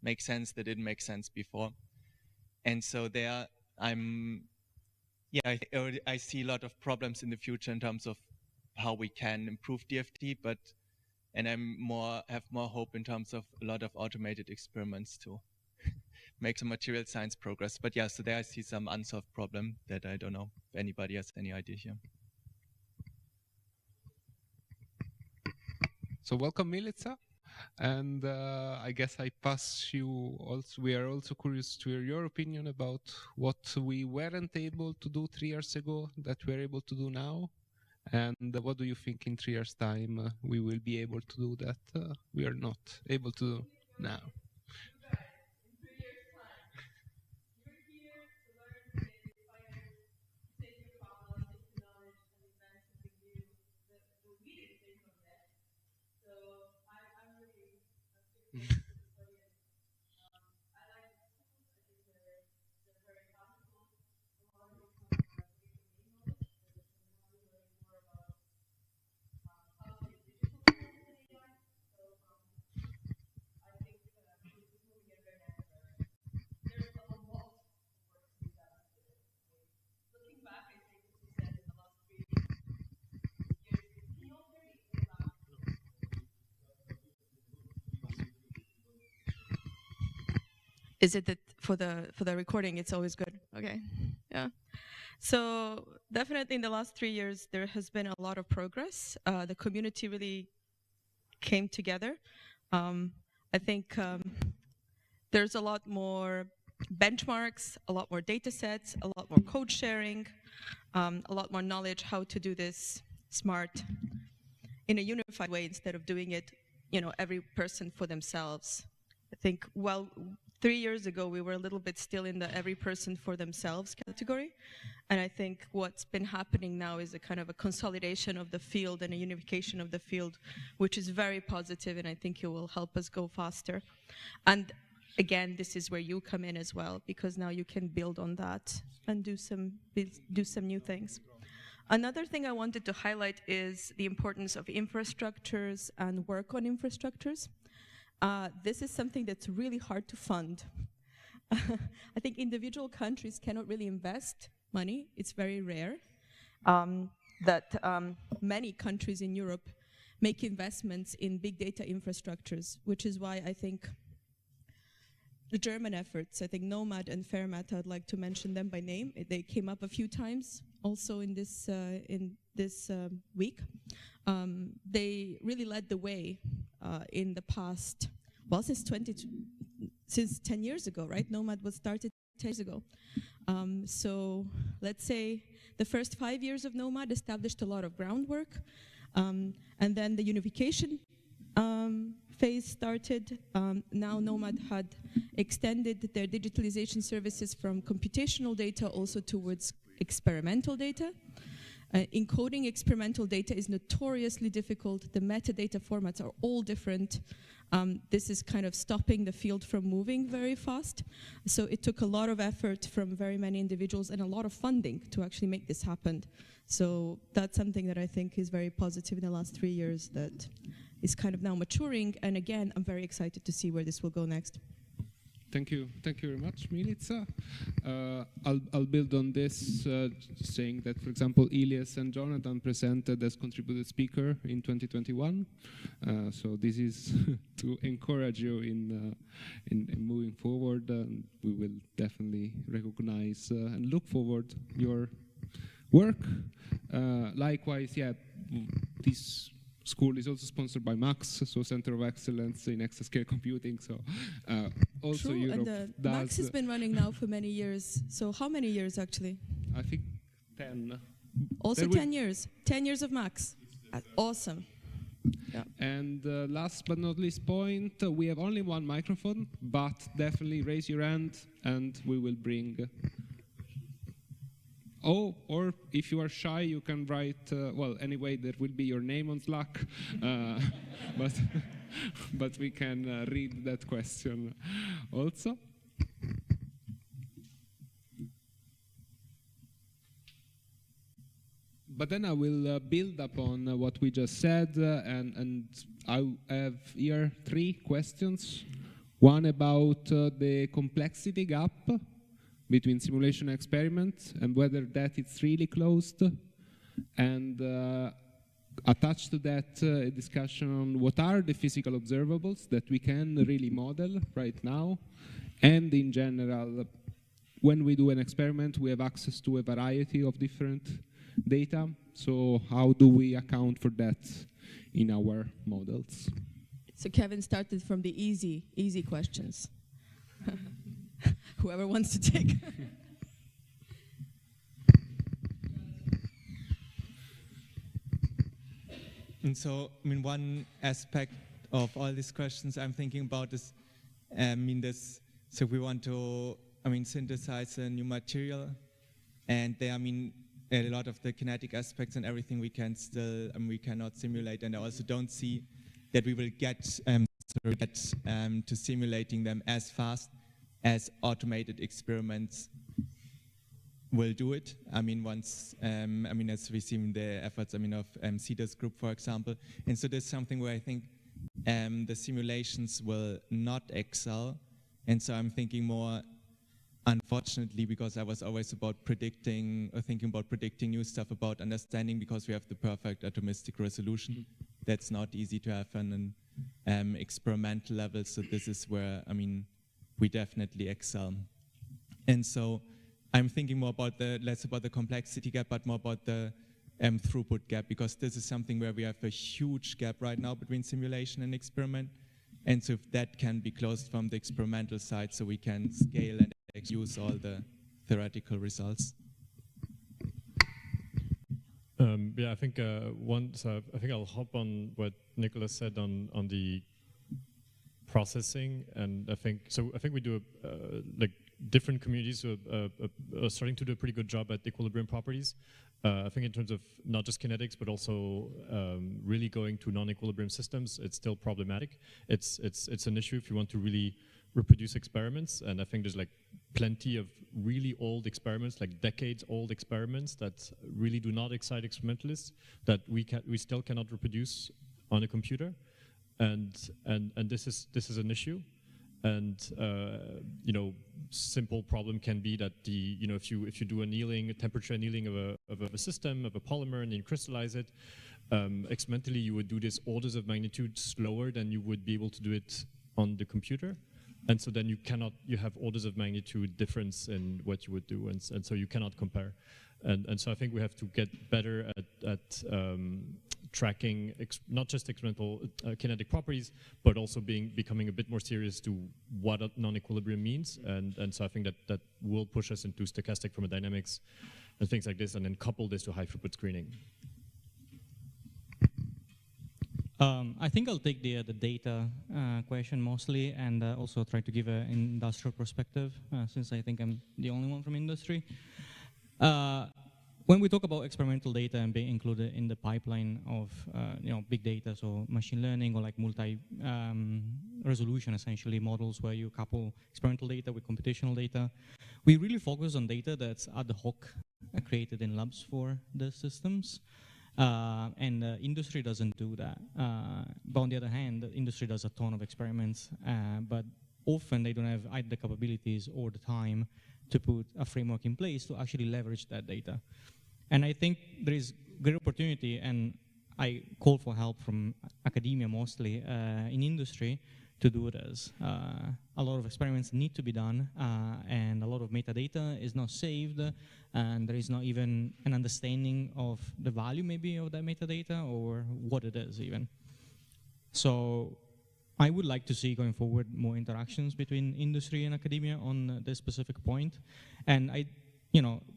makes sense that didn't make sense before. And so there I see a lot of problems in the future in terms of how we can improve DFT, and have more hope in terms of a lot of automated experiments to make some material science progress. But yeah, so there I see some unsolved problem that I don't know if anybody has any idea here. So welcome, Milica. And I guess I pass you also. We are also curious to hear your opinion about what we weren't able to do 3 years ago that we're able to do now. And what do you think in 3 years' time we will be able to do that we are not able to do now? Is it that for the recording it's always good? Okay, yeah. So definitely in the last 3 years there has been a lot of progress. The community really came together. I think there's a lot more benchmarks, a lot more data sets, a lot more code sharing, a lot more knowledge how to do this smart in a unified way instead of doing it, every person for themselves. I think, 3 years ago, we were a little bit still in the every person for themselves category. And I think what's been happening now is a kind of a consolidation of the field and a unification of the field, which is very positive, and I think it will help us go faster. And again, this is where you come in as well, because now you can build on that and do some new things. Another thing I wanted to highlight is the importance of infrastructures and work on infrastructures. This is something that's really hard to fund. I think individual countries cannot really invest money. It's very rare that many countries in Europe make investments in big data infrastructures, which is why I think the German efforts, I think Nomad and Fermat, I'd like to mention them by name. They came up a few times also in this week. They really led the way in the past, since 10 years ago, right? Nomad was started 10 years ago. So let's say the first 5 years of Nomad established a lot of groundwork, and then the unification phase started. Now Nomad had extended their digitalization services from computational data also towards experimental data. Encoding experimental data is notoriously difficult. The metadata formats are all different. This is kind of stopping the field from moving very fast. So it took a lot of effort from very many individuals and a lot of funding to actually make this happen. So that's something that I think is very positive in the last 3 years that is kind of now maturing. And again, I'm very excited to see where this will go next. Thank you very much, Milica. I'll build on this, saying that, for example, Elias and Jonathan presented as contributed speaker in 2021. So this is to encourage you in moving forward. We will definitely recognize and look forward your work. Likewise, this school is also sponsored by Max, so Center of Excellence in Exascale Computing. So also True, Europe and does. Max has been running now for many years. So how many years actually? I think 10. Also 10 years. 10 years of Max. Awesome. Yeah. And last but not least point, we have only one microphone, but definitely raise your hand and we will bring. Or if you are shy, you can write, anyway, there will be your name on Slack, but we can read that question also. but then I will build upon what we just said, and I have here 3 questions. One about the complexity gap between simulation and experiment, and whether that it's really closed, and attached to that a discussion on what are the physical observables that we can really model right now, and in general, when we do an experiment, we have access to a variety of different data, so how do we account for that in our models? So Kevin started from the easy questions. Whoever wants to take. And so, I mean, one aspect of all these questions I'm thinking about is, so we want to, synthesize a new material, and there, a lot of the kinetic aspects and everything we can still, we cannot simulate, and I also don't see that we will get to simulating them as fast as automated experiments will do it. Once, as we see in the efforts, of CEDAR's group, for example. And so there's something where I think the simulations will not excel. And so I'm thinking more, unfortunately, because I was always about predicting, or thinking about predicting new stuff, about understanding, because we have the perfect atomistic resolution. That's not easy to have on an experimental level. So this is where, we definitely excel. And so I'm thinking more about less about the complexity gap, but more about the throughput gap, because this is something where we have a huge gap right now between simulation and experiment. And so if that can be closed from the experimental side, so we can scale and use all the theoretical results. Yeah, I think I think I'll hop on what Nicholas said on the processing, and I think we do like different communities are starting to do a pretty good job at equilibrium properties. I think in terms of not just kinetics, but also really going to non-equilibrium systems, it's still problematic. It's an issue if you want to really reproduce experiments, and I think there's like plenty of really old experiments, like decades-old experiments that really do not excite experimentalists, that we still cannot reproduce on a computer, and this is an issue. And simple problem can be that if you do a temperature annealing of a system, of a polymer, and then you crystallize it, experimentally you would do this orders of magnitude slower than you would be able to do it on the computer. And so then you have orders of magnitude difference in what you would do, and so you cannot compare. And so I think we have to get better at tracking not just experimental kinetic properties, but also becoming a bit more serious to what non-equilibrium means. And so I think that will push us into stochastic thermodynamics and things like this, and then couple this to high throughput screening. I think I'll take the data question mostly, and also try to give an industrial perspective, since I think I'm the only one from industry. When we talk about experimental data and being included in the pipeline of big data, so machine learning or like multi-resolution essentially models where you couple experimental data with computational data, we really focus on data that's ad hoc created in labs for the systems. And the industry doesn't do that. But on the other hand, the industry does a ton of experiments, but often they don't have either the capabilities or the time to put a framework in place to actually leverage that data. And I think there is great opportunity, and I call for help from academia mostly, in industry, to do this. A lot of experiments need to be done, and a lot of metadata is not saved, and there is not even an understanding of the value maybe of that metadata or what it is even. So I would like to see going forward more interactions between industry and academia on this specific point. And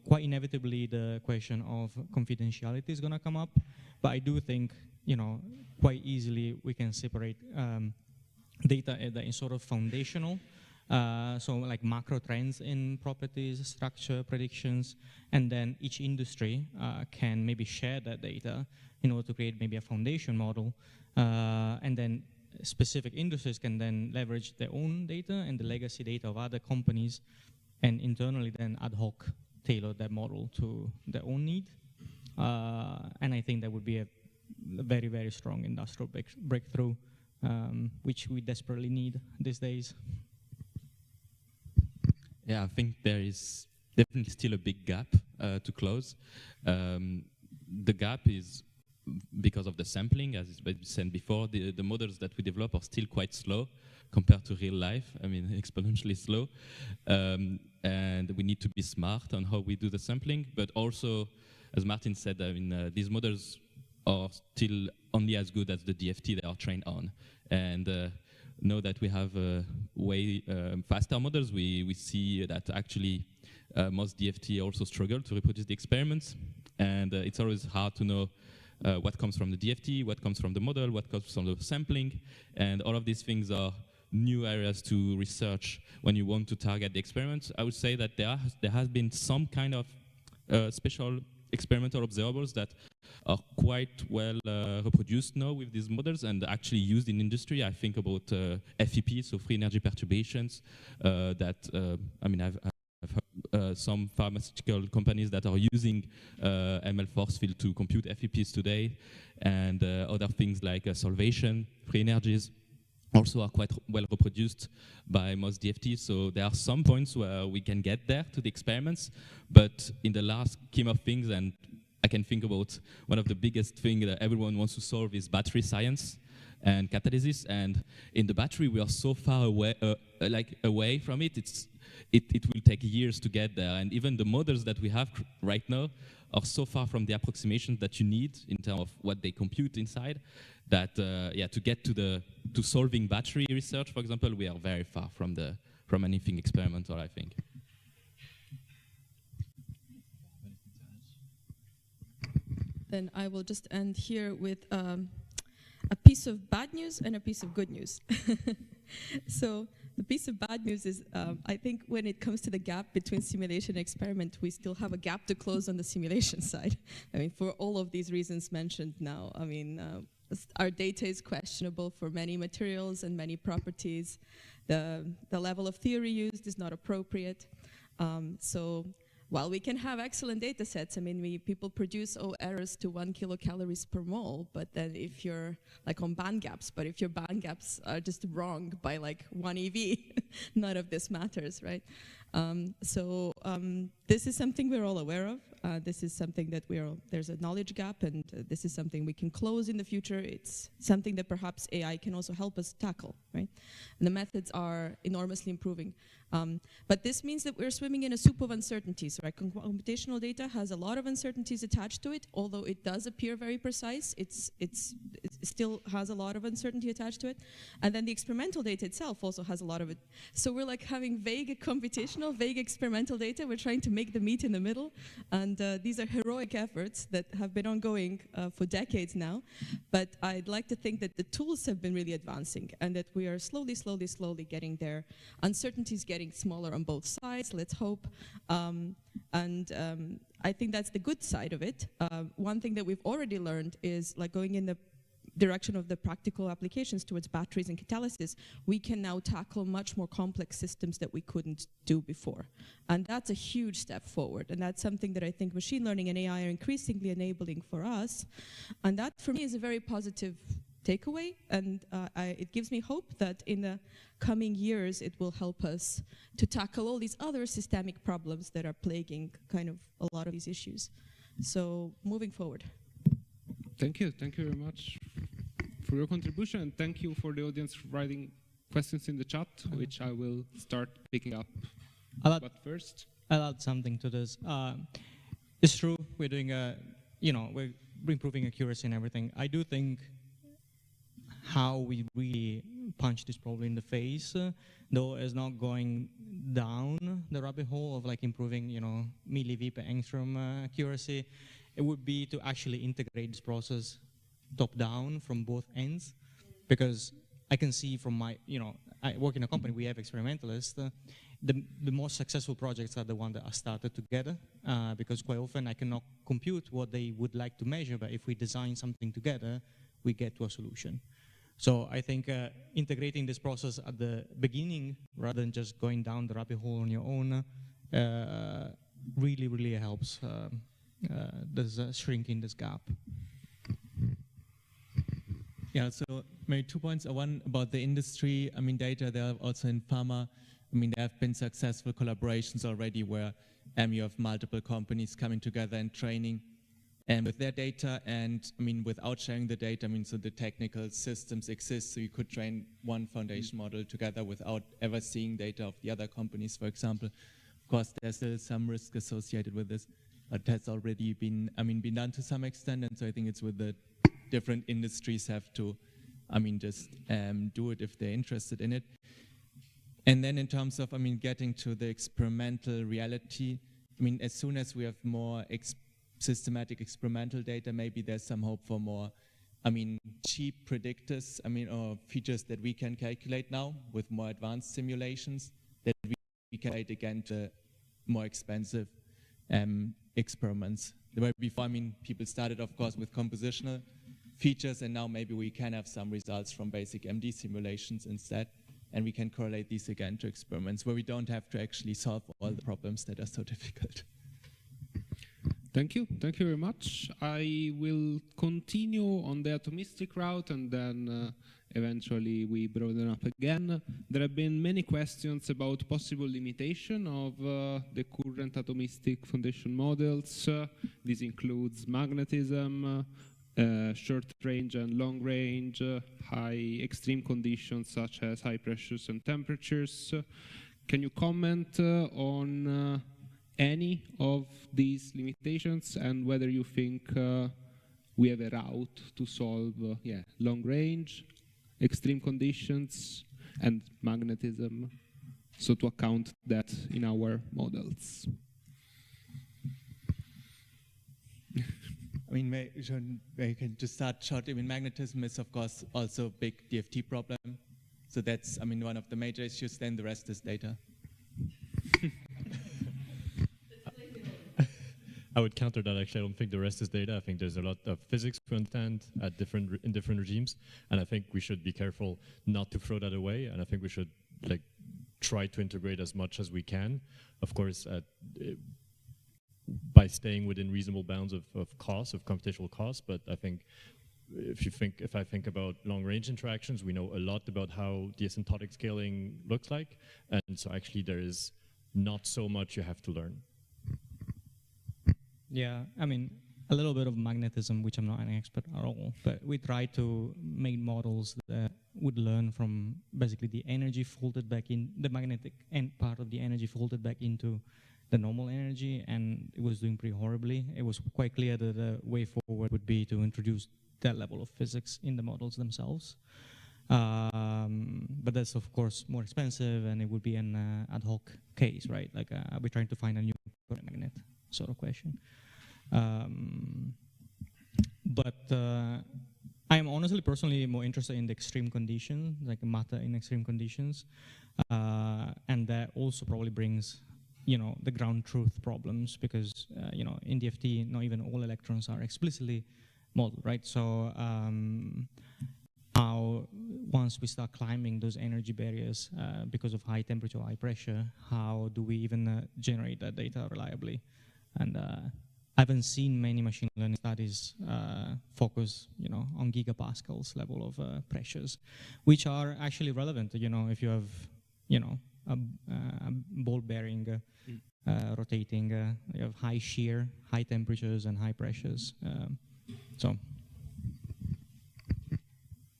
quite inevitably the question of confidentiality is gonna come up, but I do think, quite easily we can separate data that is sort of foundational, so like macro trends in properties, structure, predictions, and then each industry can maybe share that data in order to create maybe a foundation model, and then specific industries can then leverage their own data and the legacy data of other companies, and internally then ad hoc tailor that model to their own need. And I think that would be a very, very strong industrial breakthrough, which we desperately need these days. Yeah, I think there is definitely still a big gap to close. The gap is because of the sampling, as I said before. The models that we develop are still quite slow compared to real life. I mean, exponentially slow. And we need to be smart on how we do the sampling. But also, as Martin said, I mean, these models are still only as good as the DFT they are trained on. And now that we have way faster models, we see that actually most DFT also struggle to reproduce the experiments. And it's always hard to know what comes from the DFT, what comes from the model, what comes from the sampling. And all of these things are new areas to research when you want to target the experiments. I would say that there has been some kind of special experimental observables that are quite well reproduced now with these models and actually used in industry. I think about FEP, so free energy perturbations, that, I mean, I've heard some pharmaceutical companies that are using ML force field to compute FEPs today, and other things like solvation, free energies, also are quite well reproduced by most DFTs. So there are some points where we can get there to the experiments, but in the last scheme of things, and I can think about one of the biggest things that everyone wants to solve is battery science and catalysis. And in the battery, we are so far away, away from it. It will take years to get there. And even the models that we have right now are so far from the approximations that you need in terms of what they compute inside, that yeah, to get to solving battery research, for example, we are very far from anything experimental, I think. Then I will just end here with a piece of bad news and a piece of good news. So the piece of bad news is, I think when it comes to the gap between simulation and experiment, we still have a gap to close on the simulation side. I mean, for all of these reasons mentioned now, I mean, our data is questionable for many materials and many properties. The level of theory used is not appropriate. So while we can have excellent data sets, I mean, people produce errors to 1 kilocalories per mole, but then if you're like on band gaps, but if your band gaps are just wrong by like 1 EV, none of this matters, right? This is something we're all aware of. This is something that there's a knowledge gap, and this is something we can close in the future. It's something that perhaps AI can also help us tackle, right? And the methods are enormously improving. But this means that we're swimming in a soup of uncertainties, right? Computational data has a lot of uncertainties attached to it, although it does appear very precise, it still has a lot of uncertainty attached to it. And then the experimental data itself also has a lot of it. So we're like having vague computational, vague experimental data. We're trying to make the meat in the middle. And these are heroic efforts that have been ongoing for decades now. But I'd like to think that the tools have been really advancing and that we are slowly getting there. Uncertainties getting smaller on both sides, let's hope. I think that's the good side of it. One thing that we've already learned is like going in the direction of the practical applications towards batteries and catalysis, we can now tackle much more complex systems that we couldn't do before. And that's a huge step forward. And that's something that I think machine learning and AI are increasingly enabling for us. And that for me is a very positive takeaway, and it gives me hope that in the coming years it will help us to tackle all these other systemic problems that are plaguing kind of a lot of these issues. So moving forward. Thank you very much for your contribution, and thank you for the audience writing questions in the chat, which I will start picking up. But first, I'll add something to this. It's true, we're doing we're improving accuracy and everything. I do think how we really punch this problem in the face, though, is not going down the rabbit hole of like improving, milli-V per angstrom accuracy. It would be to actually integrate this process top-down from both ends, because I can see from my, I work in a company, we have experimentalists. The most successful projects are the ones that are started together, because quite often I cannot compute what they would like to measure, but if we design something together, we get to a solution. So I think integrating this process at the beginning, rather than just going down the rabbit hole on your own, really, really helps there's a shrink in this gap. Yeah, so maybe 2 points. One about the industry. I mean, data, there are also in pharma. I mean, there have been successful collaborations already where you have multiple companies coming together and training and with their data. And I mean, without sharing the data, I mean, so the technical systems exist. So you could train one foundation model together without ever seeing data of the other companies, for example. Of course, there's still some risk associated with this, but that's already been done to some extent. And so I think it's with the different industries have to, just do it if they're interested in it. And then in terms of, getting to the experimental reality, as soon as we have more systematic experimental data, maybe there's some hope for more, cheap predictors, or features that we can calculate now with more advanced simulations that we can calculate again to more expensive experiments. Where before, people started, of course, with compositional features, and now maybe we can have some results from basic MD simulations instead, and we can correlate these again to experiments where we don't have to actually solve all the problems that are so difficult. Thank you very much. I will continue on the atomistic route, and then eventually we broaden up again. There have been many questions about possible limitation of the current atomistic foundation models. This includes magnetism, short range and long range, high extreme conditions such as high pressures and temperatures. Can you comment on any of these limitations and whether you think we have a route to solve long range, extreme conditions, and magnetism, so to account that in our models? Maybe you can just start short. Magnetism is, of course, also a big DFT problem. So that's, one of the major issues. Then the rest is data. I would counter that. Actually, I don't think the rest is data. I think there's a lot of physics to understand at in different regimes, and I think we should be careful not to throw that away. And I think we should try to integrate as much as we can. Of course, by staying within reasonable bounds of cost, of computational cost. But I think if I think about long-range interactions, we know a lot about how the asymptotic scaling looks like, and so actually there is not so much you have to learn. Yeah, a little bit of magnetism, which I'm not an expert at all, but we try to make models that would learn from basically the energy folded back in, the magnetic end part of the energy folded back into the normal energy, and it was doing pretty horribly. It was quite clear that the way forward would be to introduce that level of physics in the models themselves. But that's, of course, more expensive, and it would be an ad hoc case, right? Are we trying to find a new magnet sort of question? But I'm honestly, personally, more interested in the extreme conditions, like matter in extreme conditions. And that also probably brings the ground truth problems, because in DFT, not even all electrons are explicitly modeled, right? So how, once we start climbing those energy barriers because of high temperature, high pressure, how do we even generate that data reliably? And I haven't seen many machine learning studies focus, on gigapascals level of pressures, which are actually relevant. If you have, a ball bearing rotating, you have high shear, high temperatures, and high pressures.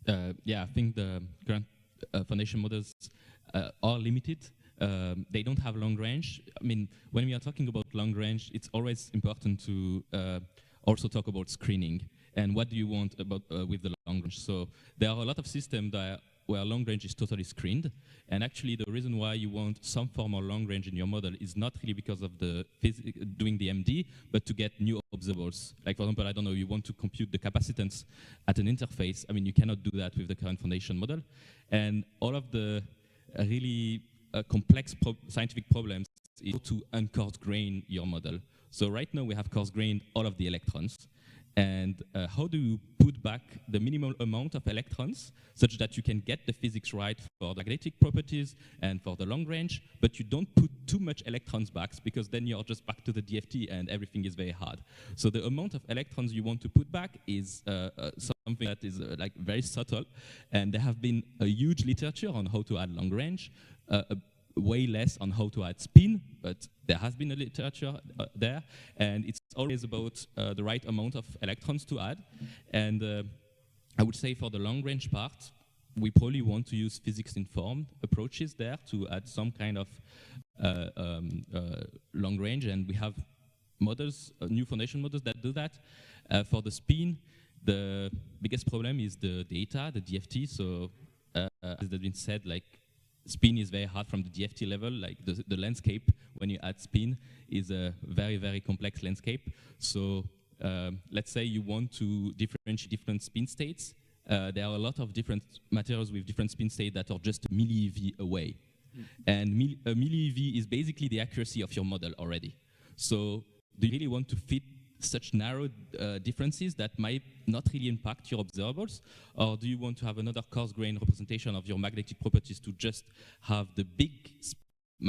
I think the current foundation models are limited. They don't have long range. When we are talking about long range, it's always important to also talk about screening and what do you want about with the long range. So there are a lot of systems where long range is totally screened, and actually the reason why you want some form of long range in your model is not really because of the doing the MD, but to get new observables. Like, for example, I don't know, you want to compute the capacitance at an interface. You cannot do that with the current foundation model, and all of the really complex scientific problems is to uncoarse grain your model. So right now we have coarse grained all of the electrons, And how do you put back the minimal amount of electrons such that you can get the physics right for the magnetic properties and for the long range, but you don't put too much electrons back, because then you're just back to the DFT and everything is very hard. So the amount of electrons you want to put back is something that is like very subtle, and there have been a huge literature on how to add long range, way less on how to add spin, but there has been a literature there, and it's always about the right amount of electrons to add. And I would say for the long range part, we probably want to use physics-informed approaches there to add some kind of long range, and we have models, new foundation models that do that. For the spin, the biggest problem is the data, the DFT. So as has been said, like, spin is very hard from the DFT level. Like the landscape, when you add spin, is a very, very complex landscape. So let's say you want to differentiate different spin states. There are a lot of different materials with different spin states that are just a milli-eV away. And a milli-eV is basically the accuracy of your model already. So do you really want to fit such narrow differences that might not really impact your observables? Or do you want to have another coarse-grained representation of your magnetic properties to just have the big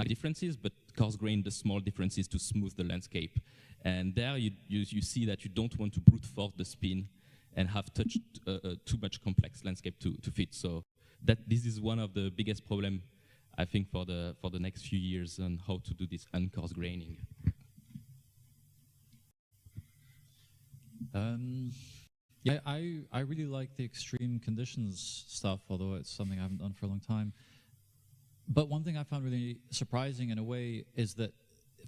differences, but coarse-grained the small differences to smooth the landscape? And there you see that you don't want to brute force the spin and have touched too much complex landscape to fit. So this is one of the biggest problems, I think, for the next few years on how to do this uncoarse graining. Yeah, I really like the extreme conditions stuff, although it's something I haven't done for a long time. But one thing I found really surprising in a way is that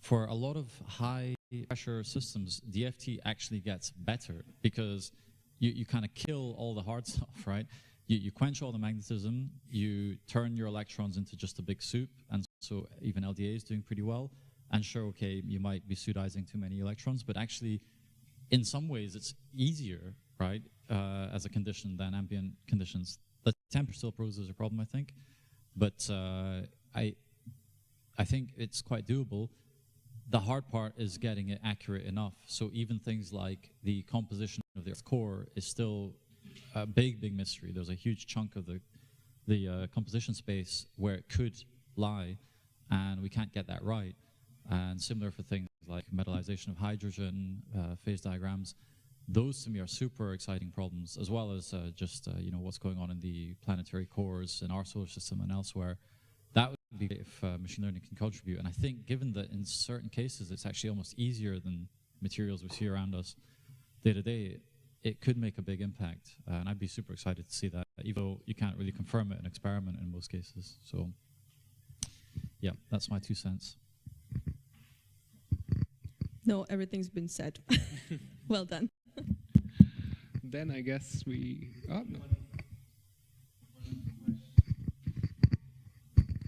for a lot of high pressure systems, DFT actually gets better, because you kind of kill all the hard stuff, right? You quench all the magnetism, you turn your electrons into just a big soup, and so even LDA is doing pretty well. And sure, okay, you might be pseudizing too many electrons, but actually, in some ways, it's easier, right, as a condition than ambient conditions. The temperature still poses a problem, I think, but I think it's quite doable. The hard part is getting it accurate enough. So even things like the composition of the Earth core is still a big, big mystery. There's a huge chunk of the composition space where it could lie, and we can't get that right. And similar for things like metallization of hydrogen, phase diagrams. Those to me are super exciting problems, as well as just you know, what's going on in the planetary cores in our solar system and elsewhere. That would be great if machine learning can contribute. And I think, given that in certain cases it's actually almost easier than materials we see around us day to day, it could make a big impact. And I'd be super excited to see that, even though you can't really confirm it in experiment in most cases. So yeah, that's my 2 cents. No, everything's been said. Well done. Then I guess we... Oh, no.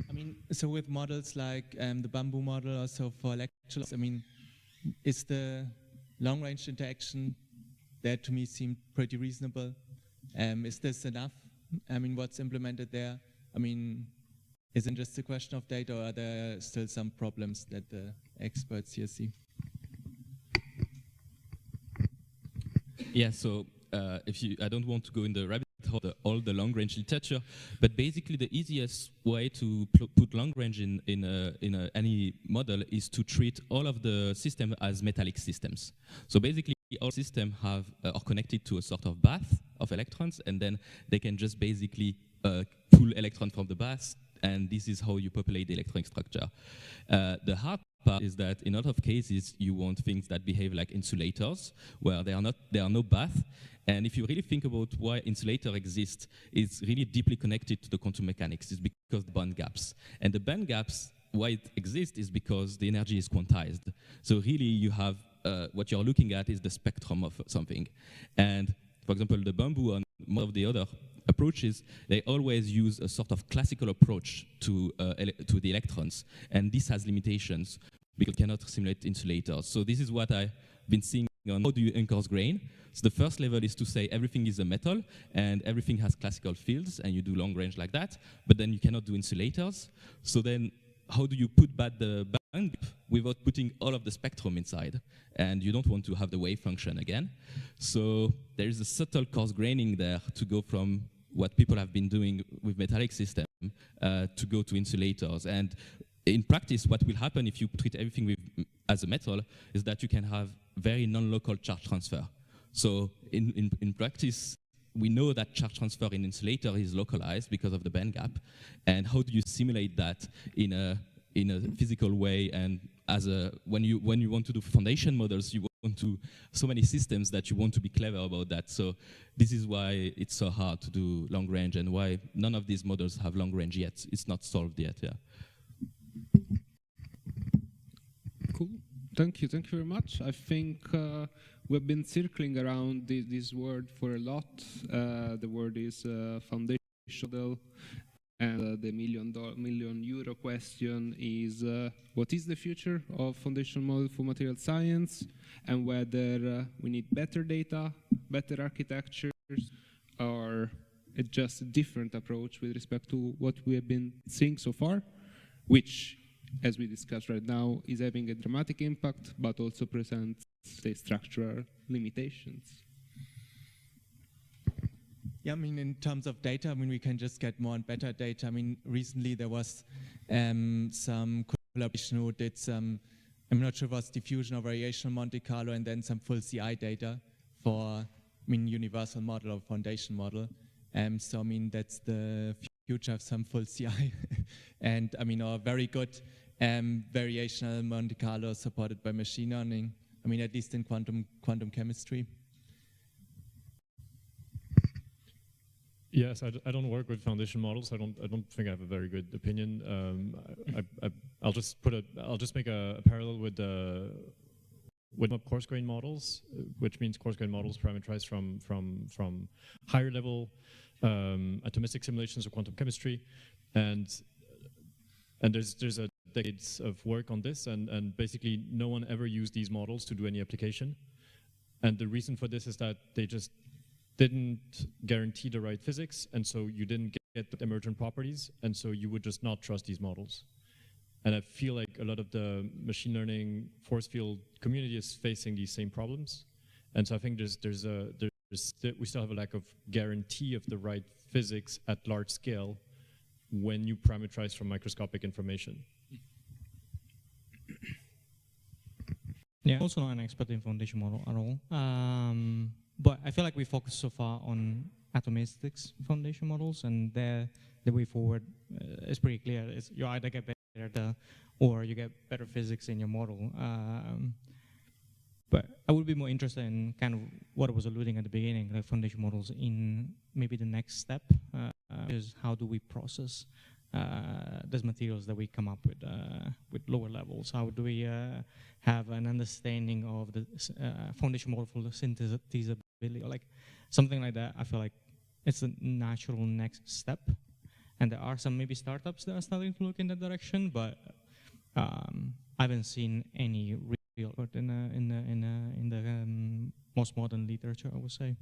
I mean, so with models like the Bamboo model, also for electrolytes, I mean, is the long-range interaction, that to me seemed pretty reasonable. Is this enough? I mean, what's implemented there? I mean, is it just a question of data, or are there still some problems that the experts here see? Yeah, so I don't want to go in the rabbit hole of all the long-range literature, but basically the easiest way to put long-range in any model is to treat all of the systems as metallic systems. So basically, all systems are connected to a sort of bath of electrons, and then they can just basically pull electrons from the bath, and this is how you populate the electronic structure. The hard part is that in a lot of cases you want things that behave like insulators, where there are no bath. And if you really think about why insulator exists, it's really deeply connected to the quantum mechanics. It's because of band gaps. And the band gaps, why it exists is because the energy is quantized. So really you have, what you're looking at is the spectrum of something. And for example, the Bamboo and most of the other approaches, they always use a sort of classical approach to the electrons. And this has limitations because you cannot simulate insulators. So this is what I've been seeing on how do you uncoarse grain. So the first level is to say everything is a metal and everything has classical fields, and you do long range like that, but then you cannot do insulators. So then how do you put back the band without putting all of the spectrum inside? And you don't want to have the wave function again. So there is a subtle coarse graining there to go from what people have been doing with metallic system to go to insulators. And in practice, what will happen if you treat everything as a metal is that you can have very non-local charge transfer. So in practice, we know that charge transfer in insulator is localized because of the band gap. And how do you simulate that in a physical way? And when you want to do foundation models, you want to so many systems that you want to be clever about that. So this is why it's so hard to do long range and why none of these models have long range yet. It's not solved yet. Yeah. Cool. Thank you very much. I think we've been circling around this word for a lot. The word is foundation model, and the million euro question is what is the future of foundation model for material science, and whether we need better data, better architectures, or it's just a different approach with respect to what we have been seeing so far, which, as we discussed right now, is having a dramatic impact, but also presents, say, structural limitations. Yeah, I mean, in terms of data, I mean, we can just get more and better data. I mean, recently there was some collaboration who did some, I'm not sure if it was diffusion or variational Monte Carlo, and then some full CI data for, I mean, universal model or foundation model. So, I mean, that's the future of some full CI. And, I mean, a very good variational Monte Carlo supported by machine learning. I mean, at least in quantum chemistry. Yes, I don't work with foundation models. I don't think I have a very good opinion. I'll just make a parallel with coarse grain models, which means coarse grain models parameterized from higher level atomistic simulations of quantum chemistry, and there's a decades of work on this, and basically no one ever used these models to do any application. And the reason for this is that they just didn't guarantee the right physics, and so you didn't get the emergent properties, and so you would just not trust these models. And I feel like a lot of the machine learning force field community is facing these same problems. And so I think we still have a lack of guarantee of the right physics at large scale when you parameterize from microscopic information. Yeah, also not an expert in foundation model at all. But I feel like we focus so far on atomistics foundation models, and the way forward is pretty clear. You either get better data or you get better physics in your model. But I would be more interested in kind of what I was alluding at the beginning, like foundation models in maybe the next step, is how do we process those materials that we come up with lower levels? How do we have an understanding of the foundation model for the synthesizability, or like something like that? I feel like it's a natural next step, and there are some maybe startups that are starting to look in that direction, but I haven't seen any real in the most modern literature, I would say.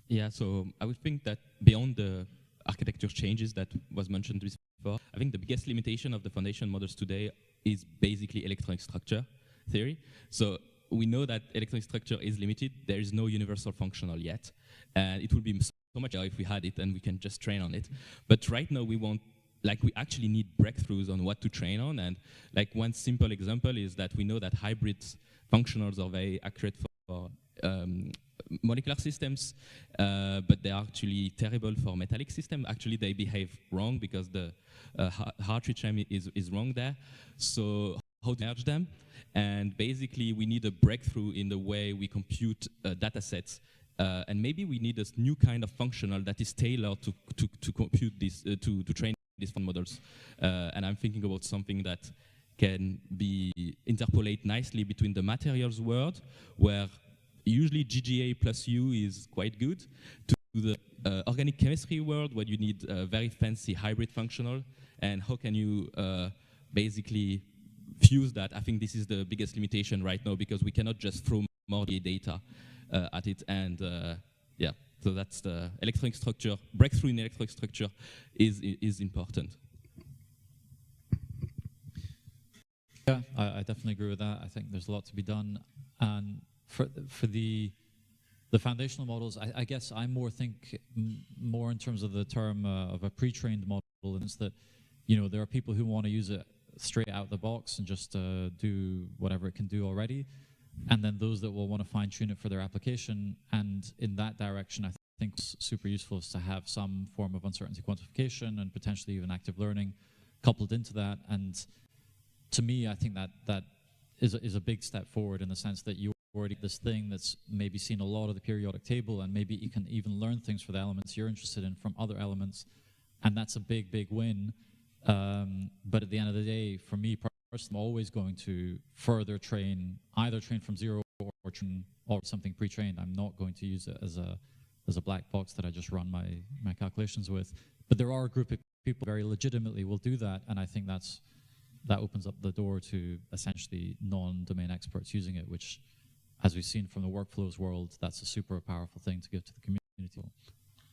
Yeah, so I would think that beyond the architecture changes that was mentioned before, I think the biggest limitation of the foundation models today is basically electronic structure theory. So we know that electronic structure is limited. There is no universal functional yet. And it would be so much better if we had it and we can just train on it. But right now we actually need breakthroughs on what to train on. And like one simple example is that we know that hybrid functionals are very accurate for molecular systems, but they are actually terrible for metallic systems. Actually, they behave wrong because the Hartree chain is wrong there. So how to merge them? And basically, we need a breakthrough in the way we compute data sets. And maybe we need a new kind of functional that is tailored to compute this, to train these fund models. And I'm thinking about something that can be interpolate nicely between the materials world, where usually GGA plus U is quite good, to the organic chemistry world, where you need a very fancy hybrid functional. And how can you basically fuse that? I think this is the biggest limitation right now, because we cannot just throw more data at it. And yeah, so that's the electronic structure. Breakthrough in electronic structure is important. Yeah, I definitely agree with that. I think there's a lot to be done, and for the foundational models, I guess I think more in terms of the term of a pre-trained model, in the sense that, you know, there are people who want to use it straight out the box and just do whatever it can do already, and then those that will want to fine-tune it for their application. And in that direction, I think it's super useful is to have some form of uncertainty quantification and potentially even active learning coupled into that. And to me, I think that is a big step forward, in the sense that you already this thing that's maybe seen a lot of the periodic table, and maybe you can even learn things for the elements you're interested in from other elements, and that's a big win. But at the end of the day, for me personally, I'm always going to further train, either train from zero or something pre-trained. I'm not going to use it as a black box that I just run my calculations with. But there are a group of people very legitimately will do that, and I think that opens up the door to essentially non-domain experts using it, which, as we've seen from the workflows world, that's a super powerful thing to give to the community.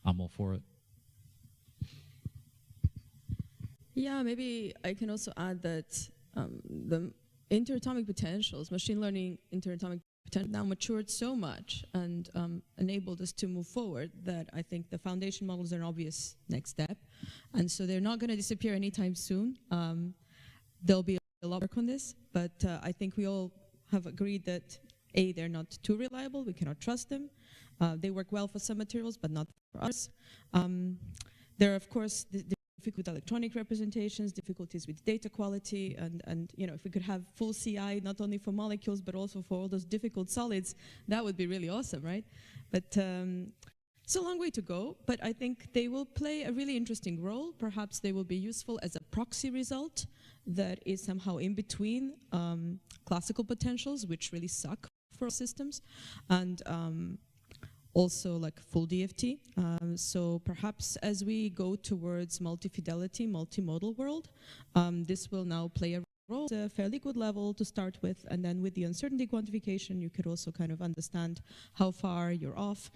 I'm all for it. Yeah, maybe I can also add that the interatomic potentials, machine learning interatomic potential, now matured so much and enabled us to move forward that I think the foundation models are an obvious next step. And so they're not going to disappear anytime soon. There'll be a lot of work on this, but I think we all have agreed that they're not too reliable, we cannot trust them. They work well for some materials, but not for others. There are, of course, difficulties with electronic representations, difficulties with data quality, and you know, if we could have full CI, not only for molecules, but also for all those difficult solids, that would be really awesome, right? But it's a long way to go, but I think they will play a really interesting role. Perhaps they will be useful as a proxy result that is somehow in between classical potentials, which really suck for systems, and also like full DFT. So perhaps as we go towards multi-fidelity, multimodal world, this will now play a role at a fairly good level to start with, and then with the uncertainty quantification, you could also kind of understand how far you're off.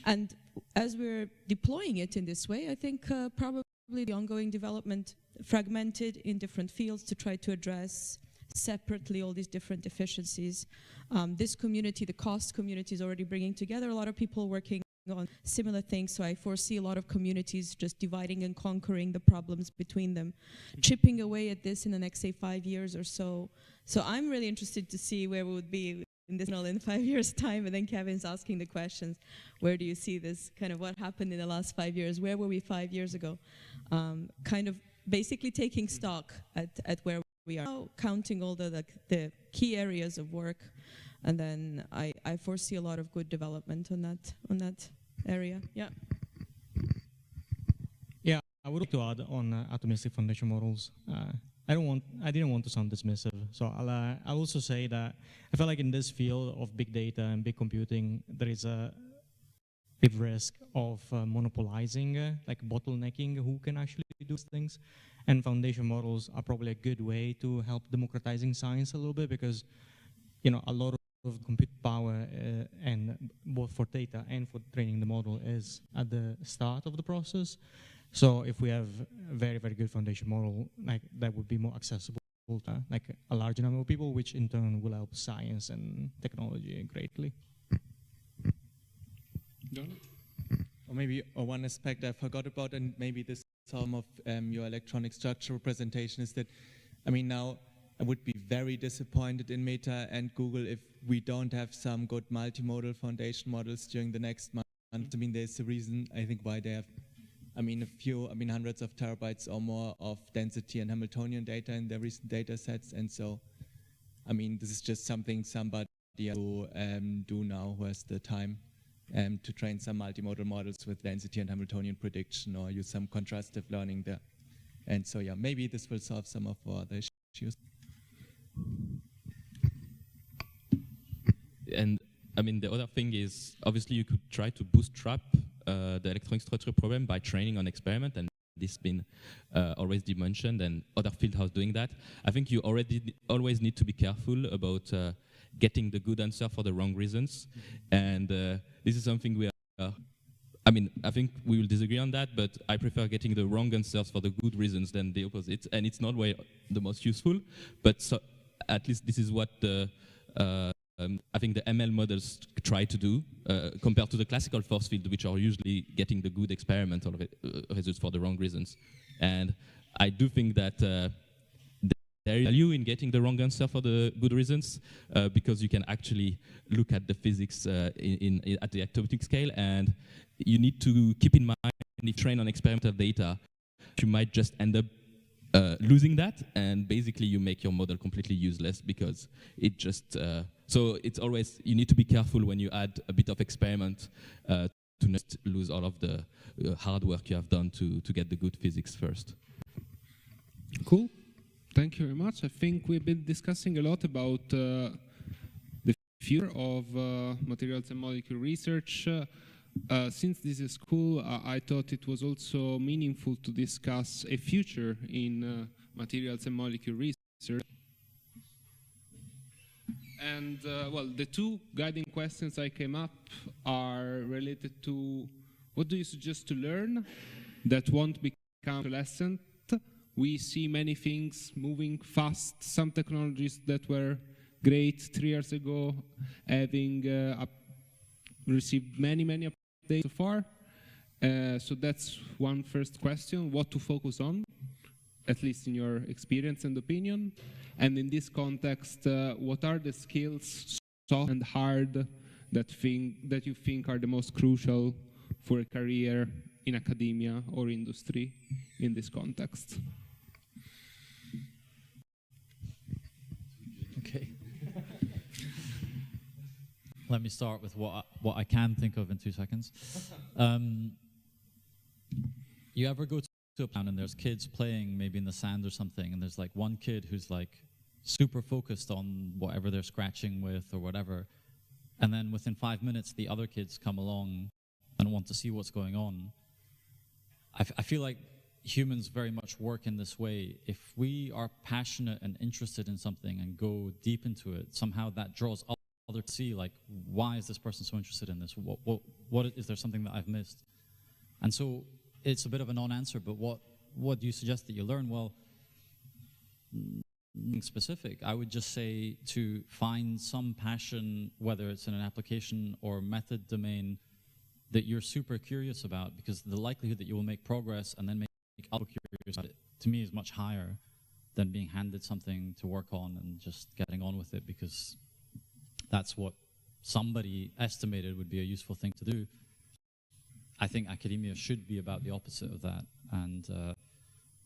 And as we're deploying it in this way, I think probably the ongoing development fragmented in different fields to try to address separately all these different deficiencies. This community, the cost community, is already bringing together a lot of people working on similar things, so I foresee a lot of communities just dividing and conquering the problems between them, chipping away at this in the next, say, 5 years or so. So I'm really interested to see where we would be in this in 5 years' time, and then Kevin's asking the questions, where do you see this, kind of what happened in the last 5 years, where were we 5 years ago? Kind of basically taking stock at where we are now, counting all the key areas of work, and then I foresee a lot of good development on that area. Yeah. Yeah, I would like to add on atomistic foundation models. I didn't want to sound dismissive, so I'll also say that I feel like in this field of big data and big computing, there is a big risk of monopolizing, like bottlenecking who can actually do things. And foundation models are probably a good way to help democratizing science a little bit, because, you know, a lot of compute power and both for data and for training the model is at the start of the process. So if we have a very, very good foundation model, like that would be more accessible to like a large number of people, which in turn will help science and technology greatly. Or maybe one aspect I forgot about, and maybe this some of your electronic structure representation, is that, I mean, now I would be very disappointed in Meta and Google if we don't have some good multimodal foundation models during the next month. I mean, there's a reason, I think, why they have, I mean, hundreds of terabytes or more of density and Hamiltonian data in their recent data sets. And so, I mean, this is just something somebody will do now who has the time to train some multimodal models with density and Hamiltonian prediction, or use some contrastive learning there. And so, yeah, maybe this will solve some of our other issues. And I mean, the other thing is, obviously, you could try to bootstrap the electronic structure problem by training on experiment, and this has been already mentioned, and other fields are doing that. I think you always need to be careful about getting the good answer for the wrong reasons, and this is something we are. I mean, I think we will disagree on that, but I prefer getting the wrong answers for the good reasons than the opposite, and it's not the most useful. But so, at least this is what I think the ML models try to do compared to the classical force field, which are usually getting the good experimental results for the wrong reasons. And I do think that there is value in getting the wrong answer for the good reasons, because you can actually look at the physics at the atomic scale, and you need to keep in mind if you train on experimental data, you might just end up losing that, and basically you make your model completely useless because it just, so it's always, you need to be careful when you add a bit of experiment to not lose all of the hard work you have done to get the good physics first. Cool. Thank you very much. I think we've been discussing a lot about the future of materials and molecule research. Since this is cool, I thought it was also meaningful to discuss a future in materials and molecule research. And well, the two guiding questions I came up are related to what do you suggest to learn that won't become obsolescent? We see many things moving fast. Some technologies that were great 3 years ago having received many updates so far. So that's one first question, what to focus on, at least in your experience and opinion. And in this context, what are the skills, soft and hard, that you think are the most crucial for a career in academia or industry in this context? Okay. Let me start with what I can think of in 2 seconds. You ever go to a playground and there's kids playing maybe in the sand or something, and there's like one kid who's like super focused on whatever they're scratching with or whatever, and then within 5 minutes the other kids come along and want to see what's going on. I feel like humans very much work in this way. If we are passionate and interested in something and go deep into it, somehow that draws others to see, like, why is this person so interested in this? What is there something that I've missed? And so it's a bit of a non-answer, but what do you suggest that you learn? Well, nothing specific. I would just say to find some passion, whether it's in an application or method domain, that you're super curious about, because the likelihood that you will make progress and then make other curious about it, to me, is much higher than being handed something to work on and just getting on with it, because that's what somebody estimated would be a useful thing to do. I think academia should be about the opposite of that, and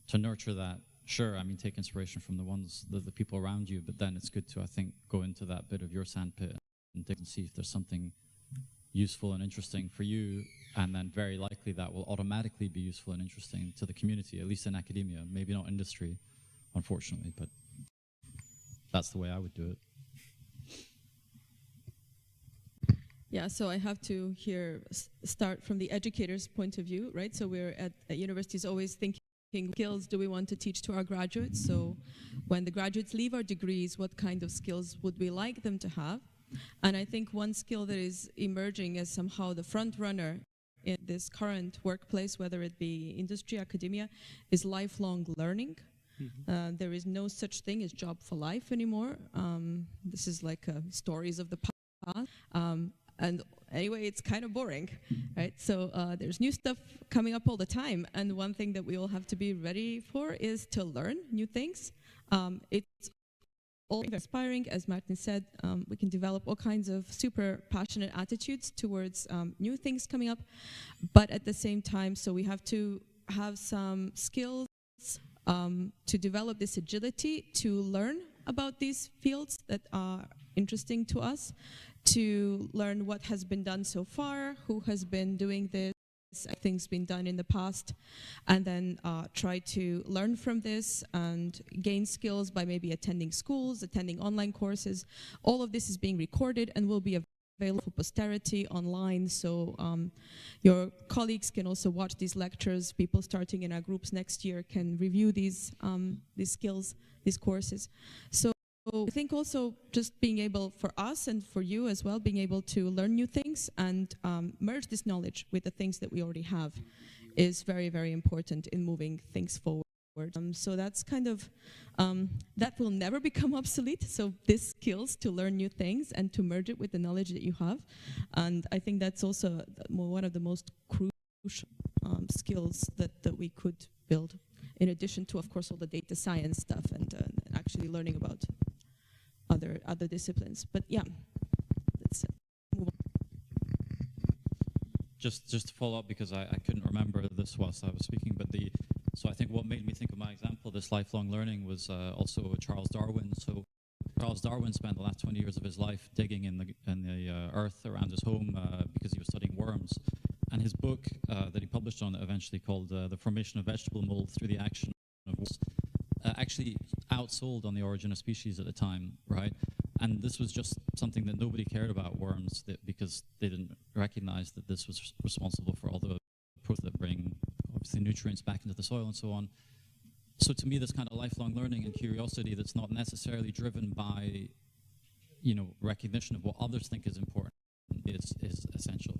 to nurture that, sure, I mean, take inspiration from the people around you, but then it's good to, I think, go into that bit of your sandpit and dig and see if there's something useful and interesting for you, and then very likely that will automatically be useful and interesting to the community, at least in academia, maybe not industry, unfortunately, but that's the way I would do it. Yeah, so I have to here start from the educator's point of view, right? So we're at universities always thinking, skills do we want to teach to our graduates? So when the graduates leave our degrees, what kind of skills would we like them to have? And I think one skill that is emerging as somehow the front runner in this current workplace, whether it be industry, academia, is lifelong learning. Mm-hmm. There is no such thing as job for life anymore. This is like stories of the past. And anyway, it's kind of boring, right? So there's new stuff coming up all the time. And one thing that we all have to be ready for is to learn new things. It's all inspiring, as Martin said. We can develop all kinds of super passionate attitudes towards new things coming up. But at the same time, so we have to have some skills to develop this agility to learn about these fields that are interesting to us, to learn what has been done so far, who has been doing this, things been done in the past, and then try to learn from this and gain skills by maybe attending schools, attending online courses. All of this is being recorded and will be available for posterity online, so your colleagues can also watch these lectures. People starting in our groups next year can review these skills, these courses. So I think also just being able, for us and for you as well, being able to learn new things and merge this knowledge with the things that we already have is very, very important in moving things forward. So that's kind of, that will never become obsolete. So these skills to learn new things and to merge it with the knowledge that you have. And I think that's also one of the most crucial skills that we could build, in addition to, of course, all the data science stuff and actually learning about other disciplines. But yeah, let's move on. Just to follow up, because I couldn't remember this whilst I was speaking, but so I think what made me think of my example, this lifelong learning, was also Charles Darwin. So Charles Darwin spent the last 20 years of his life digging in the earth around his home because he was studying worms. And his book that he published on it eventually, called The Formation of Vegetable Mold Through the Action of Worms, actually outsold On the Origin of Species at the time, right? And this was just something that nobody cared about, worms, because they didn't recognize that this was responsible for all the processes that bring, obviously, nutrients back into the soil and so on. So to me, this kind of lifelong learning and curiosity that's not necessarily driven by, recognition of what others think is important is essential.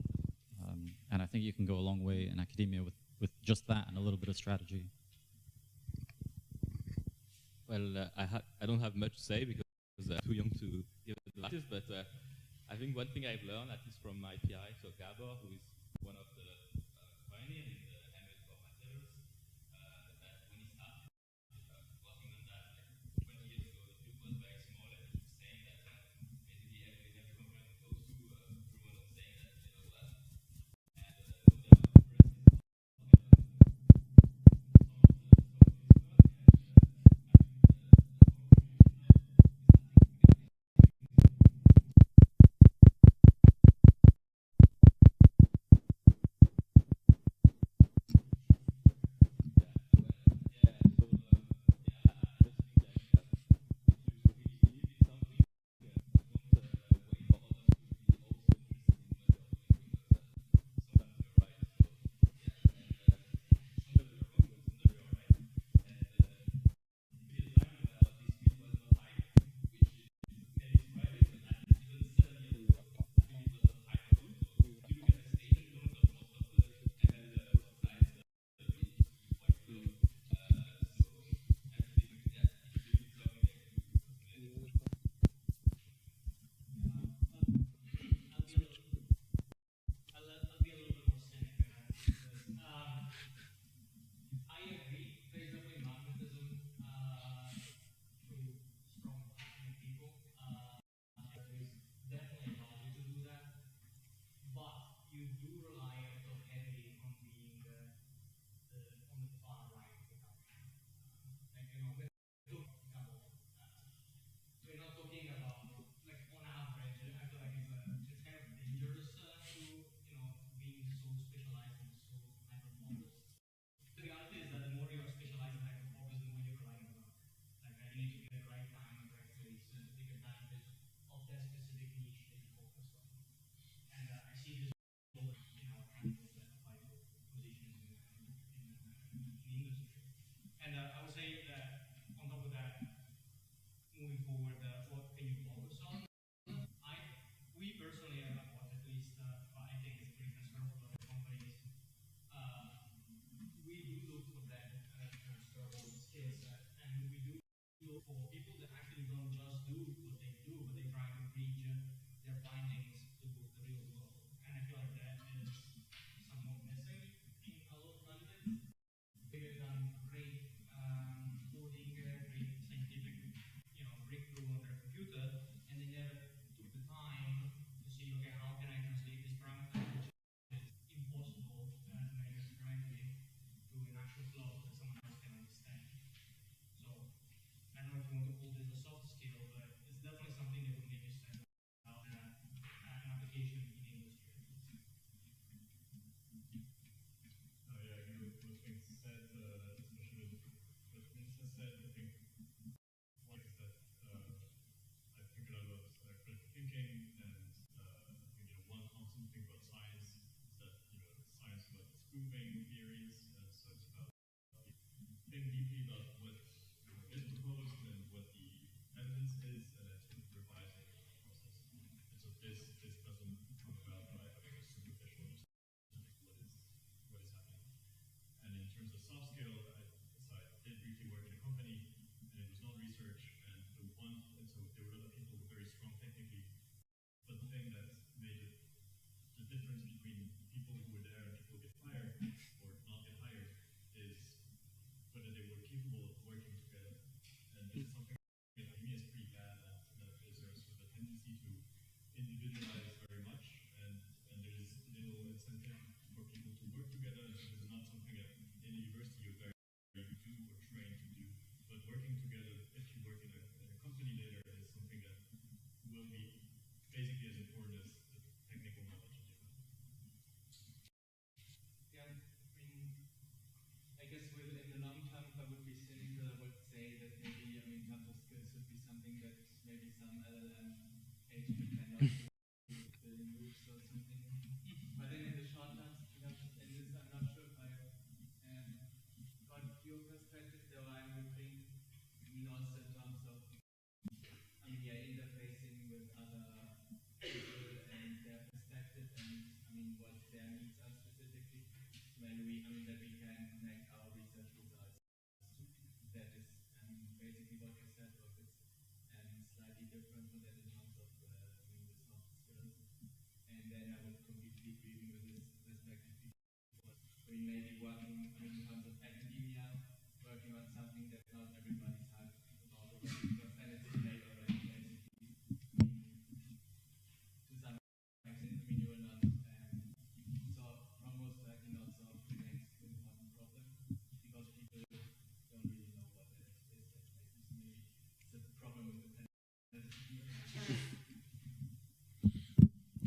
And I think you can go a long way in academia with just that and a little bit of strategy. Well, I don't have much to say because I'm too young to give advice, but I think one thing I've learned, at least from my PI, so Gabor, who is one of the pioneers in the ML for materials, that when he started working on that, like 20 years ago, the group was very small, and he was saying that basically every company goes to, everyone was saying that,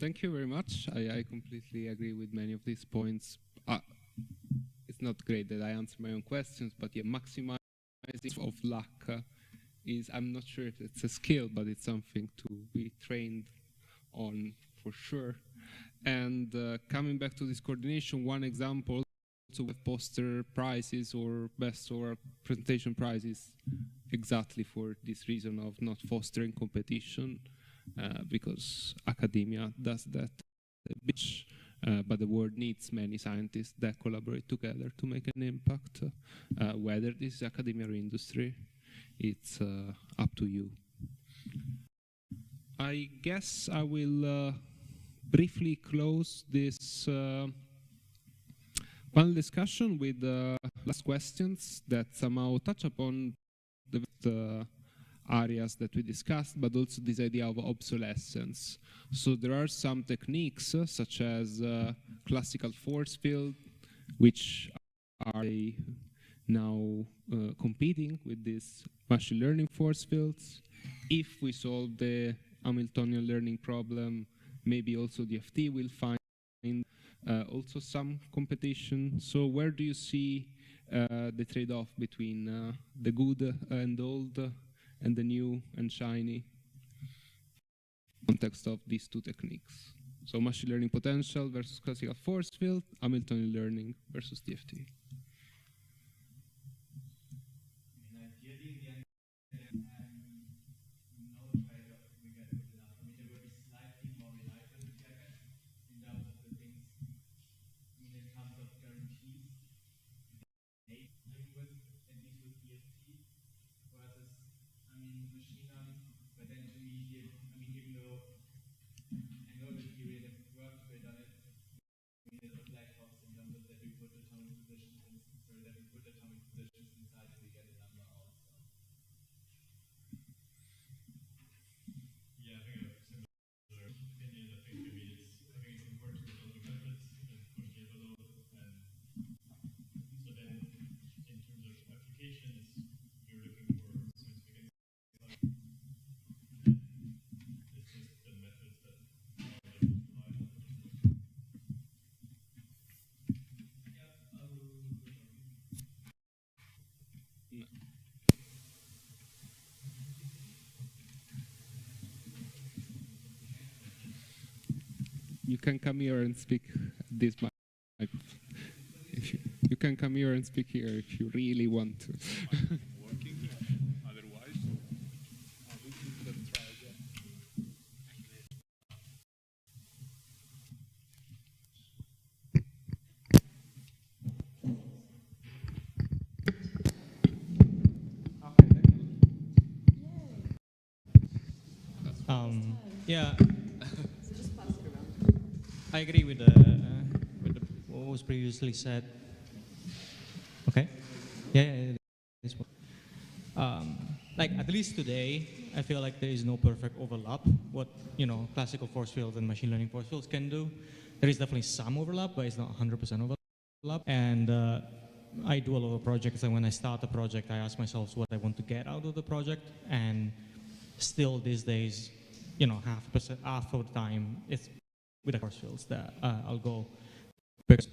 Thank you very much. I completely agree with many of these points. It's not great that I answer my own questions, but yeah, maximizing of luck is, I'm not sure if it's a skill, but it's something to be trained on for sure. And coming back to this coordination, one example, so with poster prizes or best oral presentation prizes, exactly for this reason of not fostering competition, because academia does that but the world needs many scientists that collaborate together to make an impact. Whether this is academia or industry, it's up to you. I guess I will briefly close this panel discussion with last questions that somehow touch upon the areas that we discussed, but also this idea of obsolescence. So there are some techniques such as classical force field, which are now competing with these machine learning force fields. If we solve the Hamiltonian learning problem, maybe also DFT will find also some competition. So where do you see the trade-off between the good and old and the new and shiny context of these two techniques? So machine learning potential versus classical force field, Hamiltonian learning versus DFT. You can come here and speak at this mic. If you can come here and speak here if you really want to. Working, otherwise, let's try again. Yeah. I agree with what was previously said. Okay. Yeah. This one. Like at least today, I feel like there is no perfect overlap. What classical force fields and machine learning force fields can do. There is definitely some overlap, but it's not 100% overlap. And I do a lot of projects, and when I start a project, I ask myself what I want to get out of the project. And still these days, half of the time, it's with the force fields that I'll go, because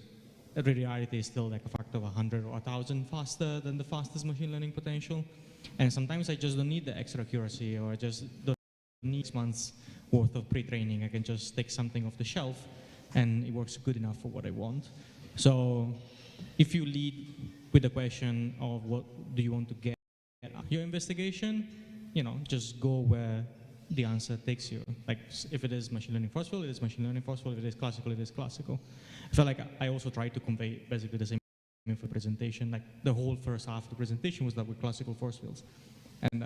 the reality is still like a factor of 100 or 1,000 faster than the fastest machine learning potential. And sometimes I just don't need the extra accuracy, or I just don't need 6 months worth of pre-training. I can just take something off the shelf and it works good enough for what I want. So if you lead with the question of what do you want to get out of your investigation, just go where the answer takes you. Like if it is machine learning force field, it is machine learning force field. If it is classical, it is classical. I feel like I also tried to convey basically the same for presentation. Like the whole first half of the presentation was like with classical force fields, and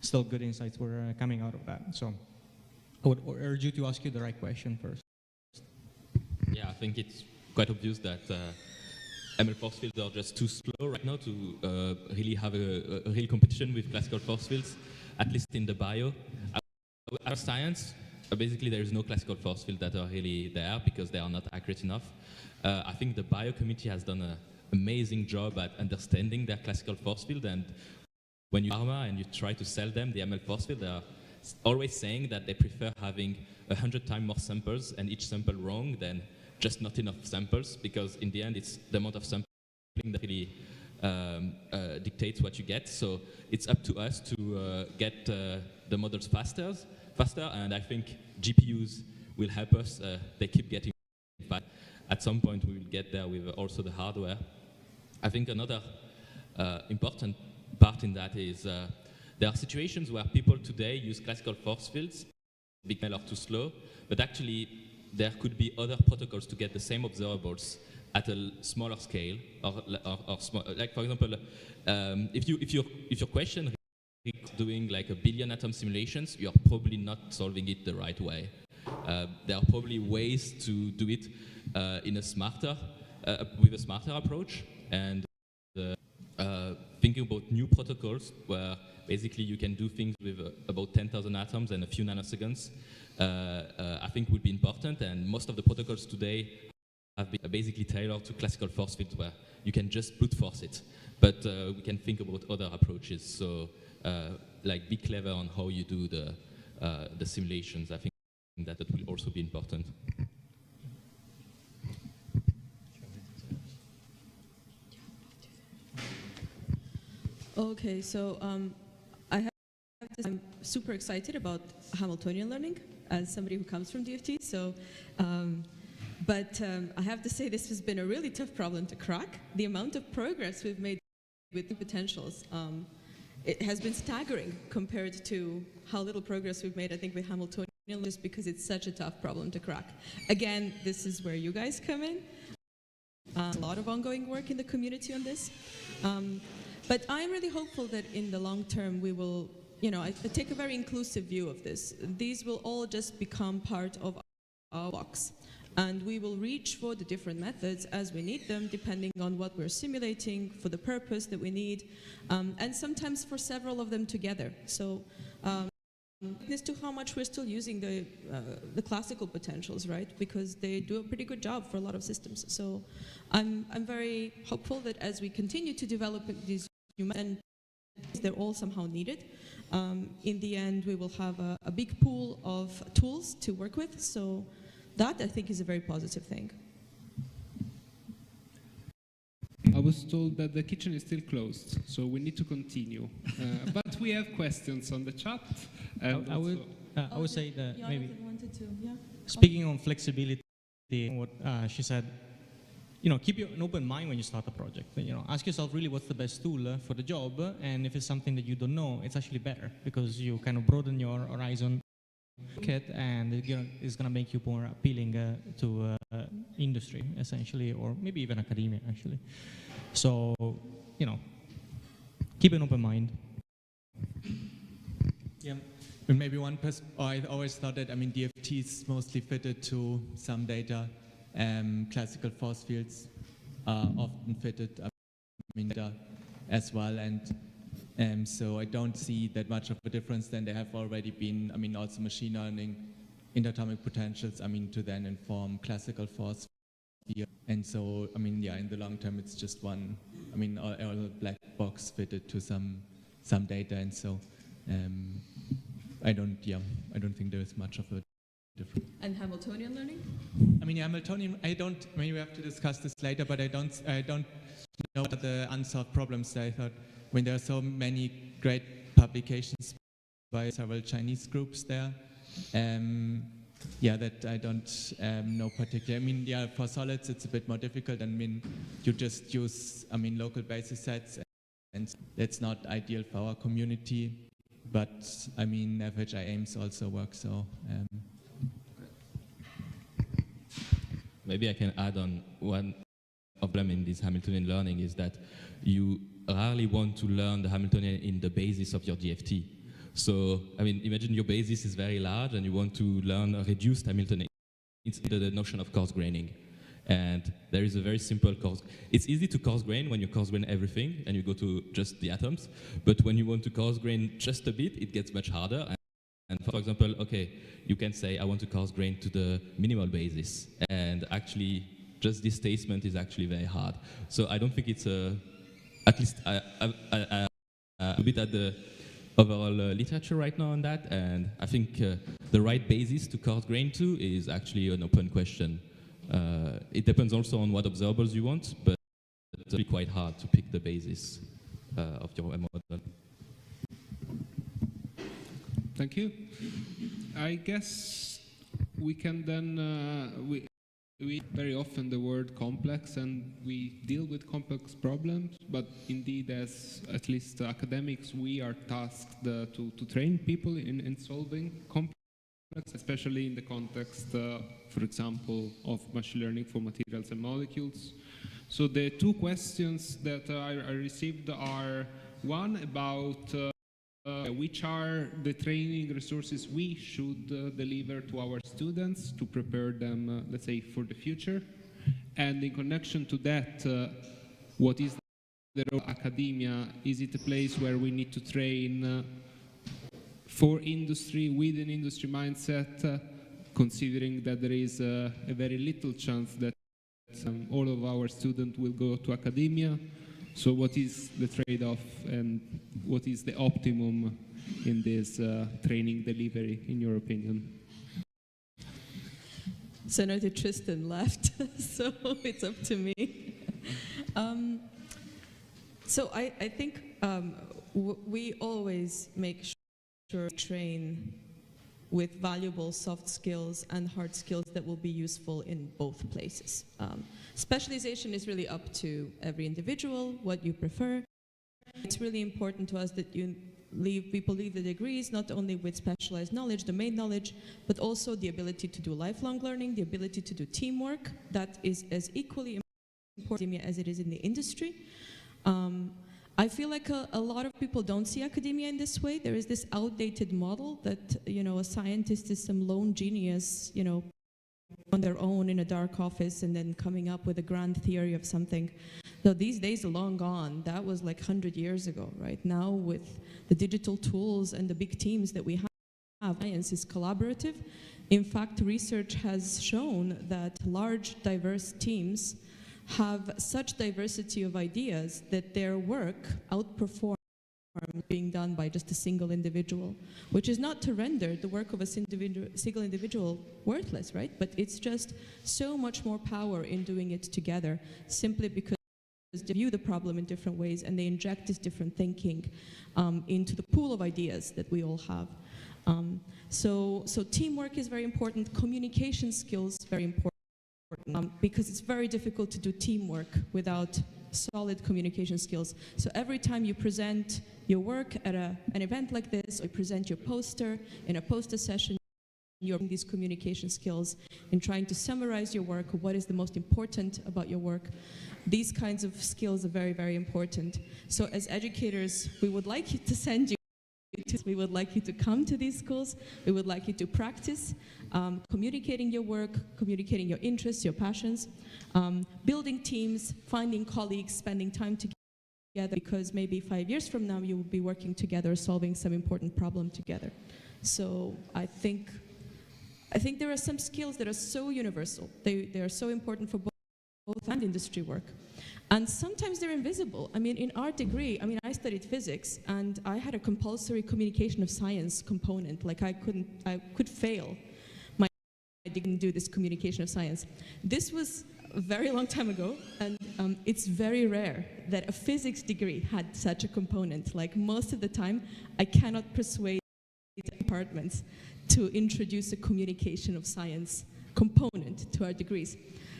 still good insights were coming out of that. So I would urge you to ask you the right question first. Yeah, I think it's quite obvious that ML force fields are just too slow right now to really have a real competition with classical force fields, at least in the bio. Our science, basically there is no classical force field that are really there because they are not accurate enough. I think the bio community has done an amazing job at understanding their classical force field, and when you pharma and you try to sell them the ML force field, they are always saying that they prefer having 100 times more samples and each sample wrong than just not enough samples, because in the end it's the amount of sampling that really dictates what you get. So it's up to us to get the models faster, and I think GPUs will help us. They keep getting fast. At some point we will get there with also the hardware. I think another important part in that is there are situations where people today use classical force fields, big or too slow, but actually there could be other protocols to get the same observables at a smaller scale, or small, like for example, if your question is doing like 1 billion atom simulations, you're probably not solving it the right way. There are probably ways to do it in a smarter, with a smarter approach, and thinking about new protocols where basically you can do things with about 10,000 atoms and a few nanoseconds, I think would be important. And most of the protocols today have been basically tailored to classical force fields where you can just brute force it. But we can think about other approaches. So like be clever on how you do the simulations. I think that will also be important. Okay, so I'm super excited about Hamiltonian learning as somebody who comes from DFT. So, but I have to say this has been a really tough problem to crack. The amount of progress we've made with the potentials, it has been staggering compared to how little progress we've made, I think, with Hamiltonian, just because it's such a tough problem to crack. Again, this is where you guys come in. A lot of ongoing work in the community on this. But I'm really hopeful that in the long term we will, I take a very inclusive view of this. These will all just become part of our box. And we will reach for the different methods as we need them, depending on what we're simulating, for the purpose that we need, and sometimes for several of them together. So as to how much we're still using the classical potentials, right? Because they do a pretty good job for a lot of systems. So I'm very hopeful that as we continue to develop these new methods, they're all somehow needed. In the end, we will have a big pool of tools to work with. So that, I think, is a very positive thing. I was told that the kitchen is still closed, so we need to continue. But we have questions on the chat. And I would say that maybe wanted to, yeah. Speaking on flexibility, what she said, keep an open mind when you start a project. Ask yourself really what's the best tool for the job, and if it's something that you don't know, it's actually better because you kind of broaden your horizon, and it's going to make you more appealing to industry, essentially, or maybe even academia, actually. So, keep an open mind. Yeah. And maybe I always thought that, DFT is mostly fitted to some data. Classical force fields are often fitted data as well, and so I don't see that much of a difference. Then there have already been, also machine learning interatomic potentials, to then inform classical force field. And so, in the long term, it's just one, all black box fitted to some data, and so I don't think there is much of a difference. And Hamiltonian learning? Hamiltonian, we have to discuss this later, but I don't know what are the unsolved problems. I thought, there are so many great publications by several Chinese groups there. That I don't know particularly. For solids, it's a bit more difficult. You just use, local basis sets, and that's not ideal for our community. But, FHI aims also work, so. Maybe I can add on one problem in this Hamiltonian learning is that you rarely want to learn the Hamiltonian in the basis of your DFT. So, imagine your basis is very large and you want to learn a reduced Hamiltonian. It's the notion of coarse graining. And there is a very simple coarse. It's easy to coarse grain when you coarse grain everything and you go to just the atoms. But when you want to coarse grain just a bit, it gets much harder. And for example, you can say, I want to coarse grain to the minimal basis. And actually, just this statement is actually very hard. So I don't think it's at least a bit at the overall literature right now on that, and I think the right basis to coarse grain to is actually an open question. It depends also on what observables you want, but it's really quite hard to pick the basis of your model. Thank you. I guess we can then, we very often the word complex, and we deal with complex problems, but indeed as at least academics we are tasked to train people in solving complex, especially in the context, for example, of machine learning for materials and molecules. So the two questions that I received are, one about which are the training resources we should deliver to our students to prepare them, let's say, for the future. And in connection to that, what is the role of academia? Is it a place where we need to train for industry, with an industry mindset, considering that there is a very little chance that all of our students will go to academia? So what is the trade-off and what is the optimum in this training delivery, in your opinion? So now that Tristan left, so it's up to me. So I think we always make sure to train with valuable soft skills and hard skills that will be useful in both places. Specialization is really up to every individual, what you prefer. It's really important to us that people leave the degrees not only with specialized knowledge, domain knowledge, but also the ability to do lifelong learning, the ability to do teamwork. That is as equally important as it is in the industry. I feel like a lot of people don't see academia in this way. There is this outdated model that, a scientist is some lone genius, on their own in a dark office and then coming up with a grand theory of something. So these days are long gone. That was like 100 years ago, right? Now with the digital tools and the big teams that we have, science is collaborative. In fact, research has shown that large, diverse teams have such diversity of ideas that their work outperforms being done by just a single individual, which is not to render the work of a single individual worthless, right? But it's just so much more power in doing it together, simply because they view the problem in different ways and they inject this different thinking into the pool of ideas that we all have. So teamwork is very important. Communication skills very important. Because it's very difficult to do teamwork without solid communication skills. So every time you present your work at an event like this, or you present your poster in a poster session, you're these communication skills in trying to summarize your work, what is the most important about your work. These kinds of skills are very, very important. So as educators, we would like you to send you we would like you to come to these schools. We would like you to practice communicating your work, communicating your interests, your passions, building teams, finding colleagues, spending time together, because maybe 5 years from now you will be working together, solving some important problem together. So I think there are some skills that are so universal. They are so important for both and industry work. And sometimes they're invisible. I mean, in our degree, I studied physics, and I had a compulsory communication of science component. Like I could fail. I didn't do this communication of science. This was a very long time ago, and it's very rare that a physics degree had such a component. Like most of the time, I cannot persuade departments to introduce a communication of science component to our degrees.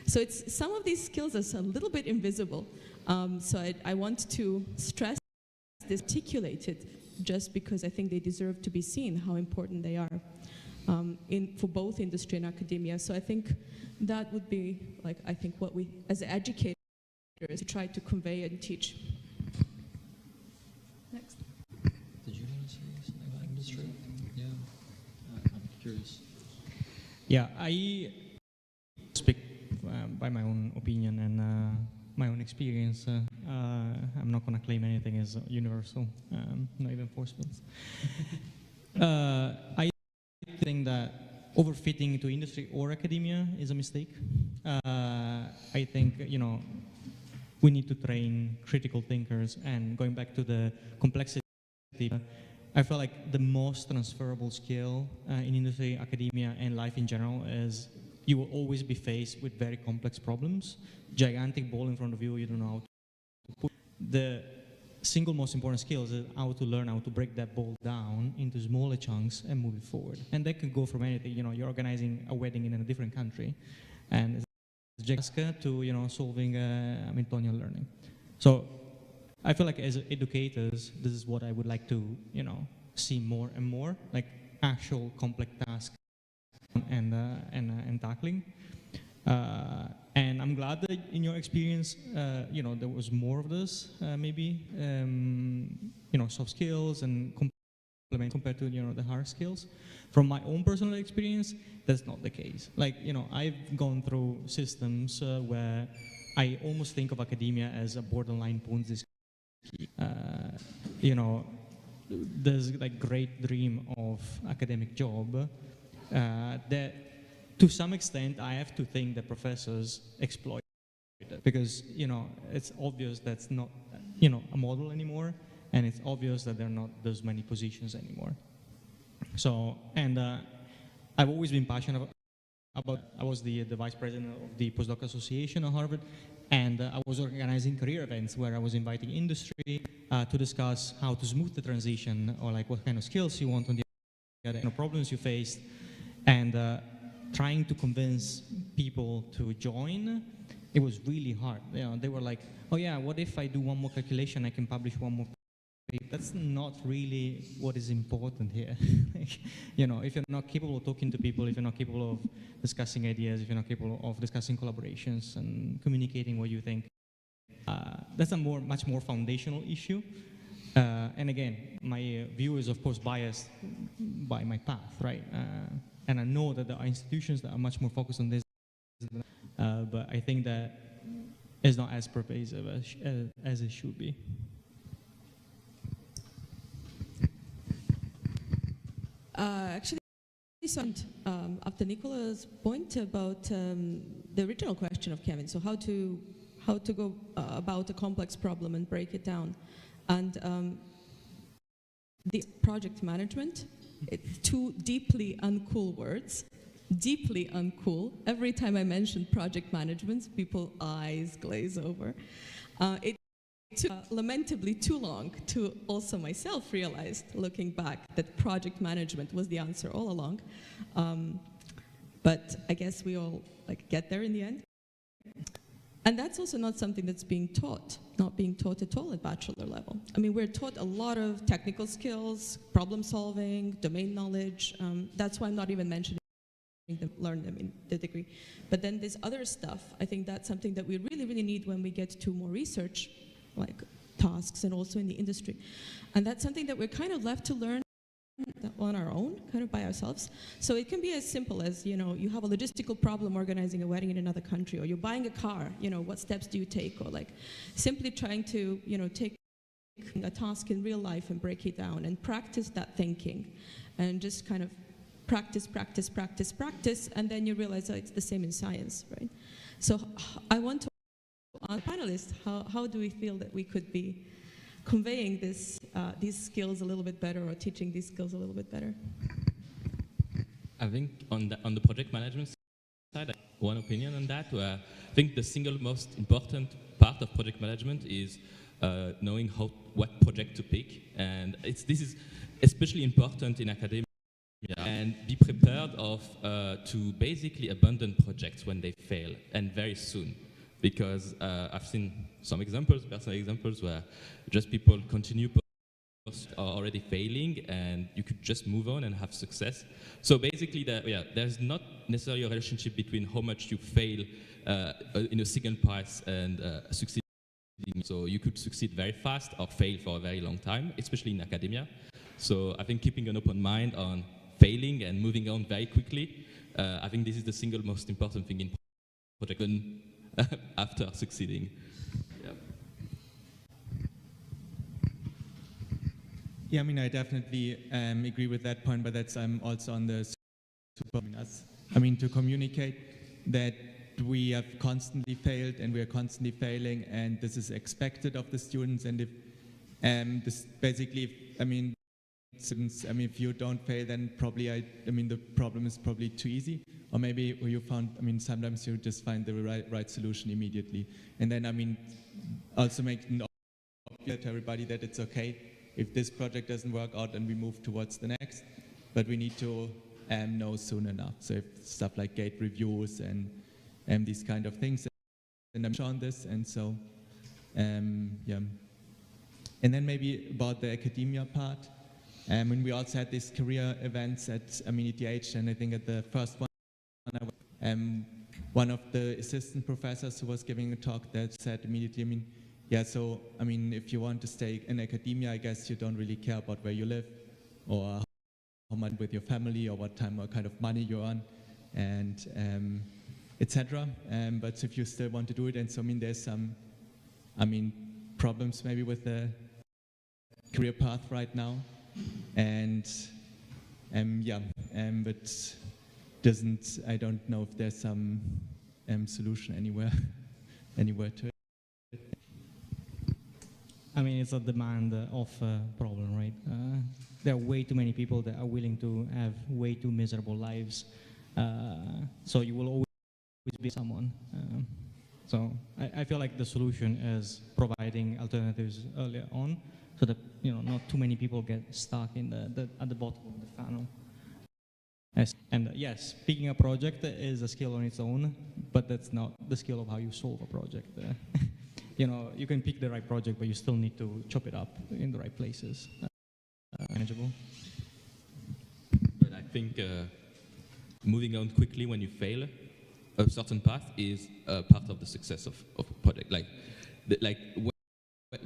So some of these skills are a little bit invisible. So I want to stress this, articulated, just because I think they deserve to be seen, how important they are for both industry and academia. So I think that would be, what we, as educators, try to convey and teach. Next. Did you want to say something about industry? Yeah, I'm curious. Yeah, I speak by my own opinion and my own experience. I'm not going to claim anything as universal, not even force fields. I think that overfitting into industry or academia is a mistake. I think, we need to train critical thinkers, and going back to the complexity, I feel like the most transferable skill in industry, academia, and life in general is you will always be faced with very complex problems. Gigantic ball in front of you, you don't know how to put. The single most important skill is how to learn how to break that ball down into smaller chunks and move it forward. And that could go from anything. You know, you're organizing a wedding in a different country, and it's just to solving Hamiltonian learning. So I feel like as educators, this is what I would like to see more and more, like actual complex tasks and tackling. And I'm glad that in your experience, there was more of this, maybe, soft skills and complement compared to, the hard skills. From my own personal experience, that's not the case. Like, I've gone through systems where I almost think of academia as a borderline Ponzi scheme. There's like great dream of academic job that to some extent, I have to think that professors exploit it because, it's obvious that's not, a model anymore, and it's obvious that there are not those many positions anymore. So, and I've always been passionate about I was the vice president of the Postdoc Association at Harvard, and I was organizing career events where I was inviting industry to discuss how to smooth the transition, or like what kind of skills you want on the other problems you faced, and trying to convince people to join, it was really hard. They were like, oh yeah, what if I do one more calculation, I can publish one more paper? That's not really what is important here. If you're not capable of talking to people, if you're not capable of discussing ideas, if you're not capable of discussing collaborations and communicating what you think, that's a much more foundational issue. And again, my view is of course biased by my path, right? And I know that there are institutions that are much more focused on this, but I think that it's not as pervasive as it should be. Actually, after Nicola's point about the original question of Kevin, so how to go about a complex problem and break it down, and the project management. Two deeply uncool words, deeply uncool. Every time I mention project management, people's eyes glaze over. It took lamentably too long to also myself realize, looking back, that project management was the answer all along. But I guess we all get there in the end. And that's also not something that's being taught, not being taught at all at bachelor level. I mean, we're taught a lot of technical skills, problem solving, domain knowledge. That's why I'm not even mentioning them, learn them in the degree. But then this other stuff, I think that's something that we really, really need when we get to more research, like tasks, and also in the industry. And that's something that we're kind of left to learn on our own, kind of by ourselves. So it can be as simple as, you have a logistical problem organizing a wedding in another country, or you're buying a car, what steps do you take? Or like simply trying to, take a task in real life and break it down and practice that thinking, and just kind of practice, and then you realize it's the same in science, right? So I want to ask panelists, how do we feel that we could be conveying these skills a little bit better, or teaching these skills a little bit better? I think on the project management side, one opinion on that, where I think the single most important part of project management is knowing what project to pick, and this is especially important in academia. And be prepared to basically abandon projects when they fail, and very soon. Because I've seen some personal examples, where just people continue are already failing, and you could just move on and have success. So basically, there's not necessarily a relationship between how much you fail in a second pass and succeeding. So you could succeed very fast or fail for a very long time, especially in academia. So I think keeping an open mind on failing and moving on very quickly, I think this is the single most important thing in project after succeeding. Yeah, I mean, I definitely agree with that point, but that's also on the to communicate that we have constantly failed and we are constantly failing, and this is expected of the students. And if this basically, since, I mean, if you don't fail, then probably, I mean, the problem is probably too easy. Or maybe you found, I mean, sometimes you just find the right solution immediately. And then, I mean, also make it obvious to everybody that it's okay if this project doesn't work out and we move towards the next. But we need to know soon enough. So if stuff like gate reviews and these kind of things, and I'm sure on this, and so, yeah. And then maybe about the academia part. When we also had these career events at, I mean, ETH, and I think at the first one, one of the assistant professors who was giving a talk that said immediately, I mean, yeah, so, I mean, if you want to stay in academia, I guess you don't really care about where you live or how much with your family or what time or kind of money you're on, and etc. But if you still want to do it, and so, I mean, there's some, I mean, problems maybe with the career path right now. And yeah, but I don't know if there's some solution anywhere to it. I mean, it's a demand of problem, right? There are way too many people that are willing to have way too miserable lives. So you will always be someone. So I feel like the solution is providing alternatives earlier on, so that not too many people get stuck in at the bottom of the funnel. Yes. And yes, picking a project is a skill on its own, but that's not the skill of how you solve a project. You can pick the right project, but you still need to chop it up in the right places. Manageable. But I think moving on quickly when you fail a certain path is part of the success of a project. Like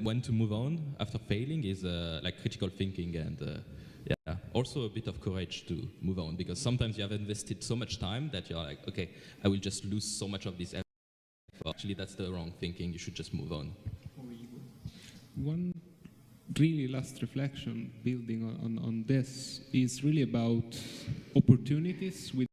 when to move on after failing is like critical thinking and yeah, also a bit of courage to move on, because sometimes you have invested so much time that you're like, okay, I will just lose so much of this effort. Actually, that's the wrong thinking. You should just move on. One really last reflection building on this is really about opportunities with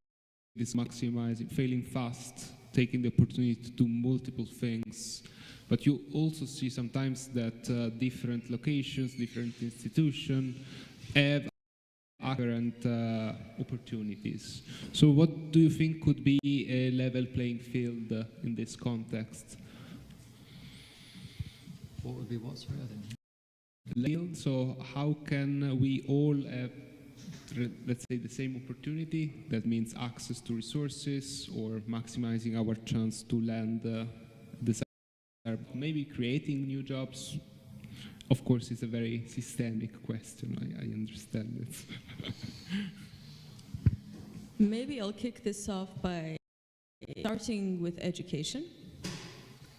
this maximizing, failing fast, taking the opportunity to do multiple things. But you also see sometimes that different locations, different institutions have different opportunities. So what do you think could be a level playing field in this context? What would be what, sorry, I didn't. So how can we all have, let's say, the same opportunity? That means access to resources or maximizing our chance to land maybe creating new jobs. Of course, it's a very systemic question. I understand it. Maybe I'll kick this off by starting with education.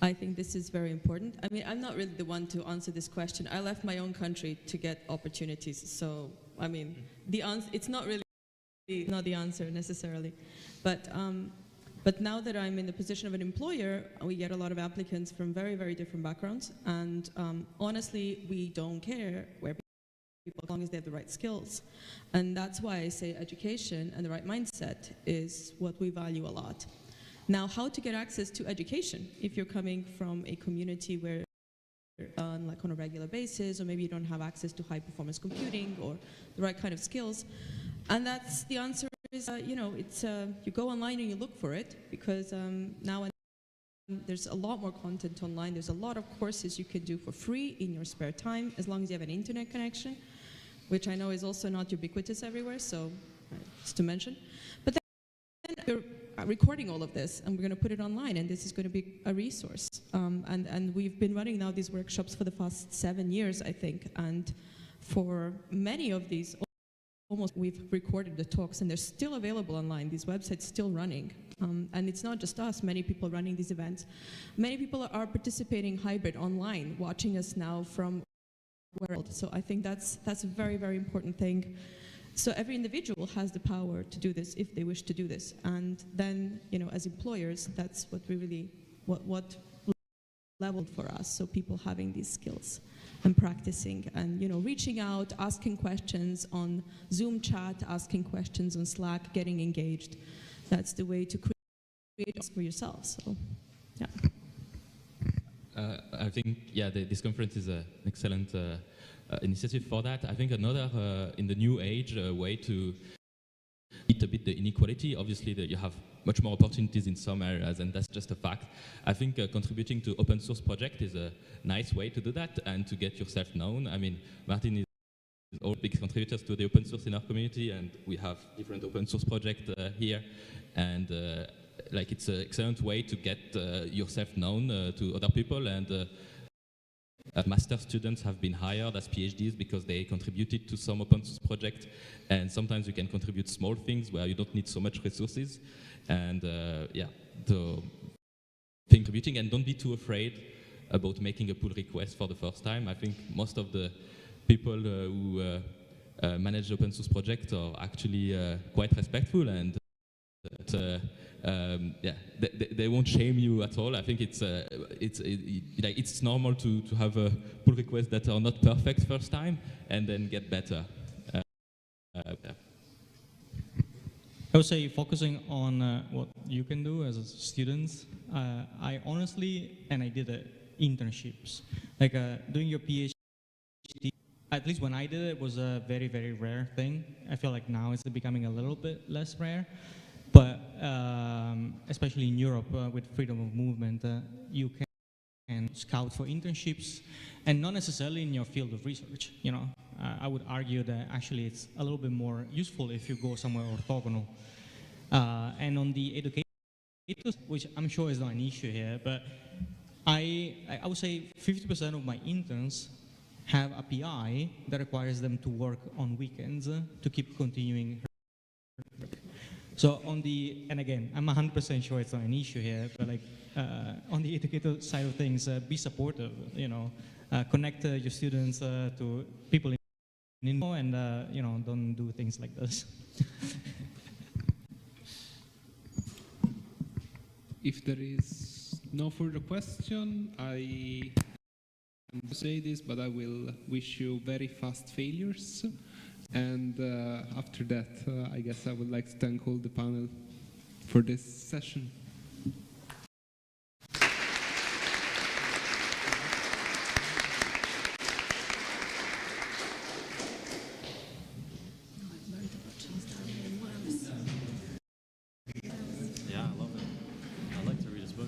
I think this is very important. I mean, I'm not really the one to answer this question. I left my own country to get opportunities. So, I mean, the answer, it's not really not the answer necessarily. But now that I'm in the position of an employer, we get a lot of applicants from very, very different backgrounds. And honestly, we don't care where people, as long as they have the right skills. And that's why I say education and the right mindset is what we value a lot. Now, how to get access to education if you're coming from a community where like on a regular basis, or maybe you don't have access to high performance computing or the right kind of skills. And that's the answer is, it's you go online and you look for it, because now there's a lot more content online. There's a lot of courses you can do for free in your spare time, as long as you have an internet connection, which I know is also not ubiquitous everywhere, so just to mention. But then you're recording all of this, and we're going to put it online, and this is going to be a resource. And we've been running now these workshops for the past 7 years, I think, and for many of these, almost we've recorded the talks, and they're still available online. These websites still running, and it's not just us. Many people running these events. Many people are participating hybrid online, watching us now from the world. So I think that's a very, very important thing. So every individual has the power to do this if they wish to do this, and then as employers, that's what we really what leveled for us. So people having these skills and practicing and reaching out, asking questions on Zoom chat, asking questions on Slack, getting engaged. That's the way to create for yourself. So, yeah. I think, yeah, this conference is an excellent initiative for that. I think another, in the new age, way to eat a bit the inequality. Obviously, you have much more opportunities in some areas, and that's just a fact. I think contributing to open source project is a nice way to do that and to get yourself known. I mean, Martin is all big contributors to the open source in our community, and we have different open source projects here, and like it's an excellent way to get yourself known to other people. And master students have been hired as PhDs because they contributed to some open source project, and sometimes you can contribute small things where you don't need so much resources. And yeah, so contributing, and don't be too afraid about making a pull request for the first time. I think most of the people who manage open source projects are actually quite respectful, and yeah, they won't shame you at all. I think it's normal to have a pull requests that are not perfect first time and then get better. Yeah. I would say focusing on what you can do as a student. I honestly, and I did internships, like doing your PhD. At least when I did it, was a very, very rare thing. I feel like now it's becoming a little bit less rare. But especially in Europe, with freedom of movement, you can scout for internships, and not necessarily in your field of research. You know, I would argue that actually it's a little bit more useful if you go somewhere orthogonal. And on the education, which I'm sure is not an issue here, but I would say 50% of my interns have a PI that requires them to work on weekends to keep continuing. So on the, and again, I'm 100% sure it's not an issue here, but like on the educator side of things, be supportive, you know, connect your students to people in and, you know, don't do things like this. If there is no further question, I am to say this, but I will wish you very fast failures. And after that, I guess I would like to thank all the panel for this session. Yeah, I love it. I'd like to read his book.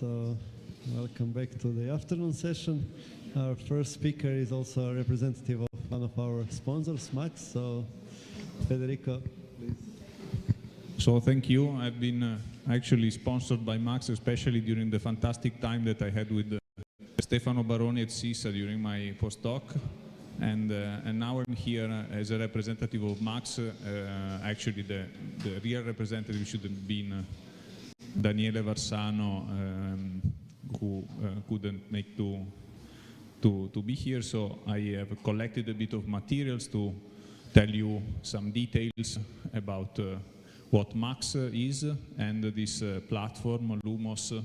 So welcome back to the afternoon session. Our first speaker is also a representative of one of our sponsors, Max. So Federico, please. So thank you. I've been actually sponsored by Max, especially during the fantastic time that I had with Stefano Baroni at SISA during my postdoc. And now I'm here as a representative of Max. Actually, the real representative should have been Daniele Varsano, who couldn't make to be here. So I have collected a bit of materials to tell you some details about what Max is and this platform, Lumos,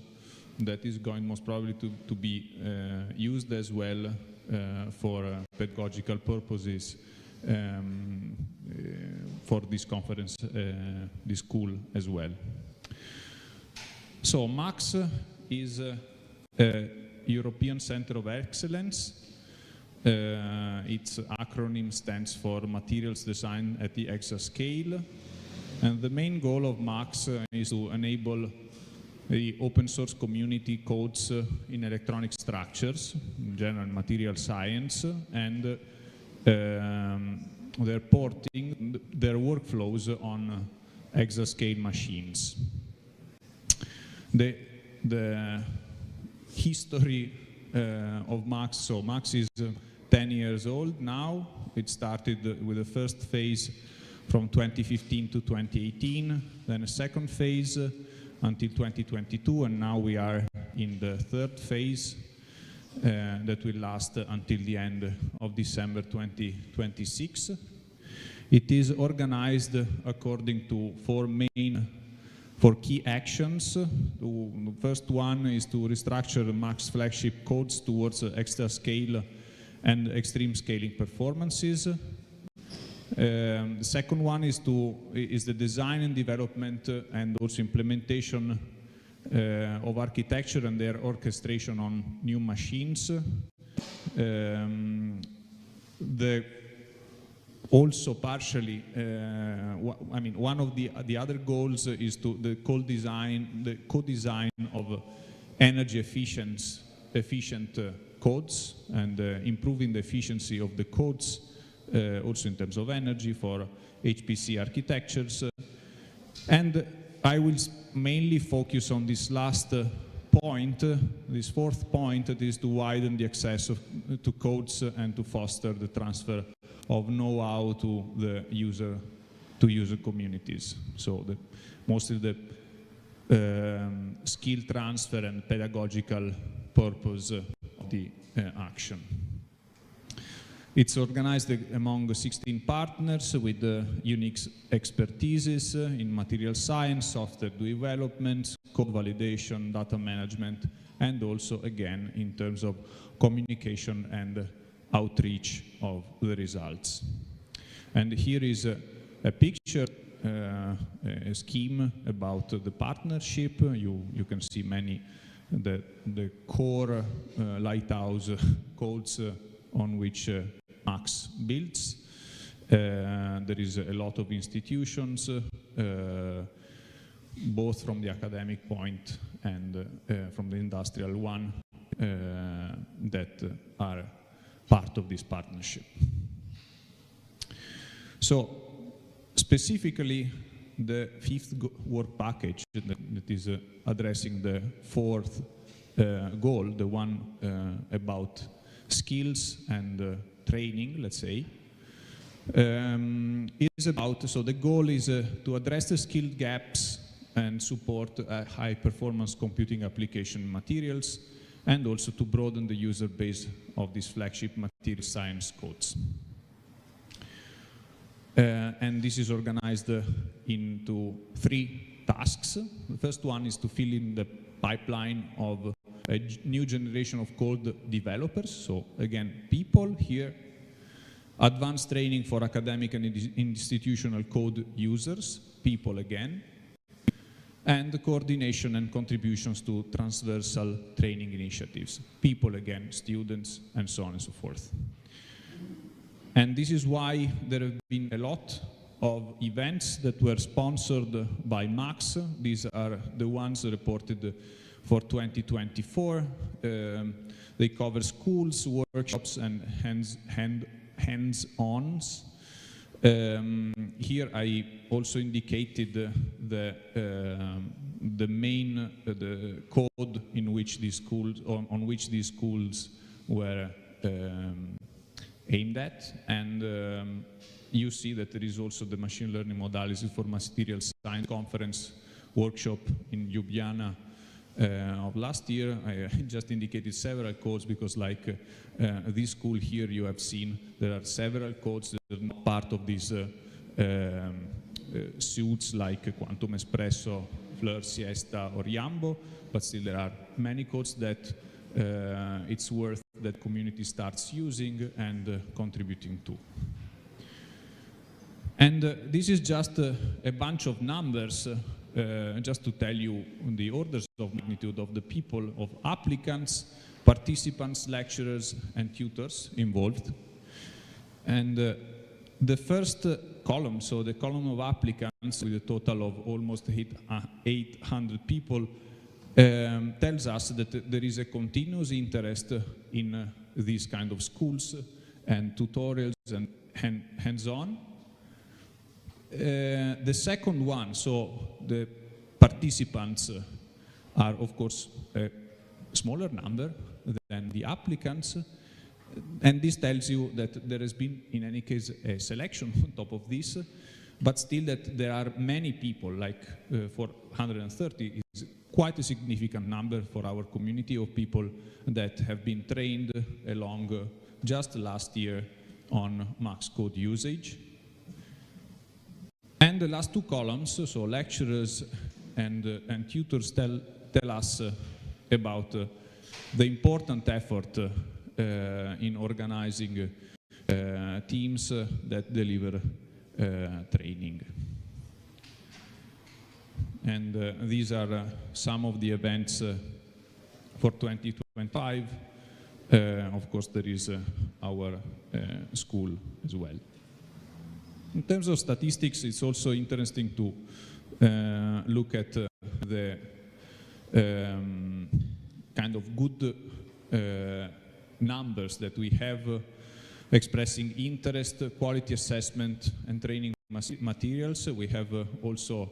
that is going most probably to be used as well for pedagogical purposes for this conference, this school as well. So Max is a European Center of Excellence. Its acronym stands for Materials Design at the Exascale. And the main goal of Max is to enable the open source community codes in electronic structures, in general material science, and they're porting their workflows on exascale machines. The history of Max, so Max is 10 years old now. It started with the first phase from 2015 to 2018, then a second phase until 2022, and now we are in the third phase that will last until the end of December 2026. It is organized according to four key actions. The first one is to restructure Max flagship codes towards extra scale and extreme scaling performances. The second one is the design and development and also implementation of architecture and their orchestration on new machines. Also partially, one of the other goals is the co-design of energy efficient codes and improving the efficiency of the codes, also in terms of energy for HPC architectures. And I will mainly focus on this last point, this fourth point, that is to widen the access to codes and to foster the transfer of know-how to the user communities. So mostly the skill transfer and pedagogical purpose of the action. It's organized among 16 partners with unique expertises in material science, software development, code validation, data management, and also, again, in terms of communication and outreach of the results. And here is a picture, a scheme about the partnership. You can see the core lighthouse codes on which Max builds. There is a lot of institutions, both from the academic point and from the industrial one, that are part of this partnership. So, specifically, the fifth work package that is addressing the fourth goal, the one about skills and training, let's say, is about, so the goal is to address the skill gaps and support high performance computing application materials, and also to broaden the user base of these flagship material science codes. And this is organized into three tasks. The first one is to fill in the pipeline of a new generation of code developers. So again, people here, advanced training for academic and institutional code users, people again, and the coordination and contributions to transversal training initiatives, people again, students, and so on and so forth. And this is why there have been a lot of events that were sponsored by Max. These are the ones reported for 2024. They cover schools, workshops, and hands-ons. Here I also indicated the main the code in which these schools on which these schools were aimed at, and you see that there is also the machine learning modalities for material science conference workshop in Ljubljana of last year. I just indicated several codes because, like this school here, you have seen there are several codes that are not part of these suits like Quantum Espresso, Fleur, Siesta, or Yambo, but still there are many codes that it's worth that community starts using and contributing to. And this is just a bunch of numbers just to tell you the orders of magnitude of the people, of applicants, participants, lecturers, and tutors involved. And the first column, so the column of applicants with a total of almost 800 people, tells us that there is a continuous interest in these kind of schools and tutorials and hands-on. The second one, so the participants are of course a smaller number than the applicants, and this tells you that there has been in any case a selection on top of this, but still that there are many people, like 430 is quite a significant number for our community of people that have been trained along just last year on Max Code usage. And the last two columns, so lecturers and tutors, tell us about the important effort in organizing teams that deliver training. And these are some of the events for 2025. Of course, there is our school as well. In terms of statistics, it's also interesting to look at the kind of good numbers that we have expressing interest, quality assessment, and training materials. We have also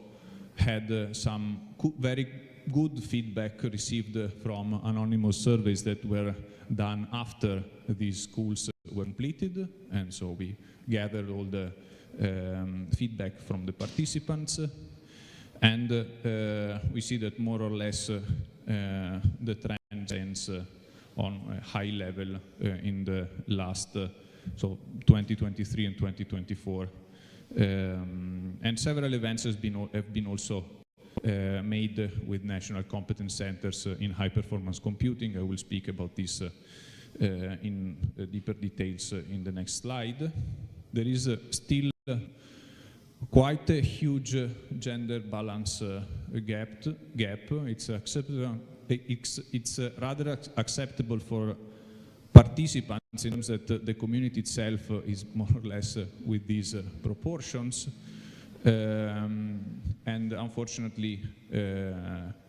had some very good feedback received from anonymous surveys that were done after these schools were completed, and so we gathered all the feedback from the participants, and we see that more or less the trend ends on a high level in the last, so 2023 and 2024. And several events have been also made with national competence centers in high performance computing. I will speak about this in deeper details in the next slide. There is still quite a huge gender balance gap. It's acceptable. It's rather acceptable for participants in terms that the community itself is more or less with these proportions, and unfortunately,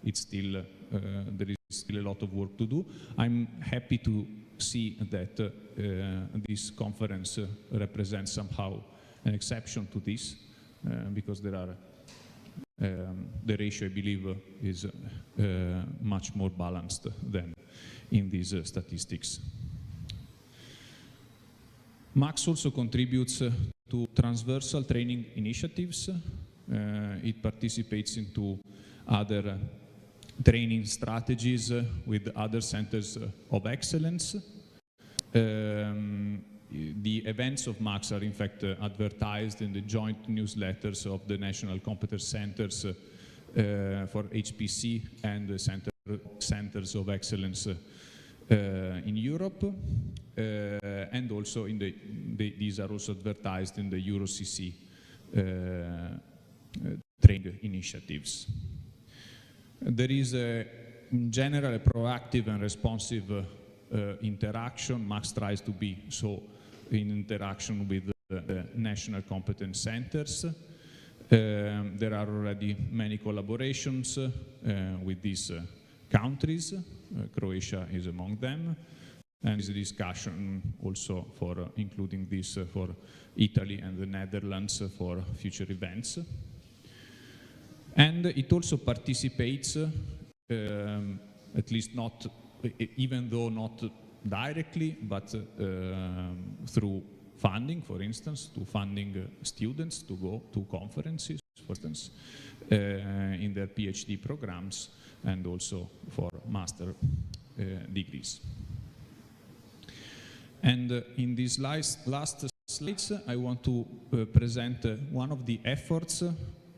it's still there is still a lot of work to do. I'm happy to see that this conference represents somehow an exception to this, because there are the ratio, I believe, is much more balanced than in these statistics. Max also contributes to transversal training initiatives. It participates into other training strategies with other centers of excellence. The events of Max are in fact advertised in the joint newsletters of the National Competence Centers for HPC and the Centers of Excellence in Europe, and also in these are also advertised in the EuroCC training initiatives. There is in general a proactive and responsive interaction. Max tries to be so in interaction with the national competence centers. There are already many collaborations with these countries. Croatia is among them. And there's a discussion also for including this for Italy and the Netherlands for future events. And it also participates, at least not, even though not directly, but through funding, for instance, to funding students to go to conferences, for instance, in their PhD programs, and also for master degrees. And in these last slides, I want to present one of the efforts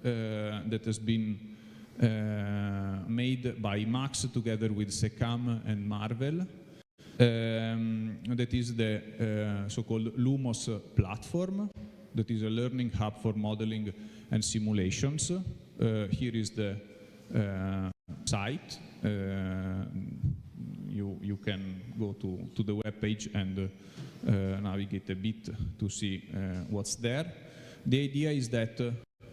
that has been made by Max together with SECAM and Marvel. That is the so-called Lumos platform, that is a learning hub for modeling and simulations. Here is the site. You can go to the web page and navigate a bit to see what's there. The idea is that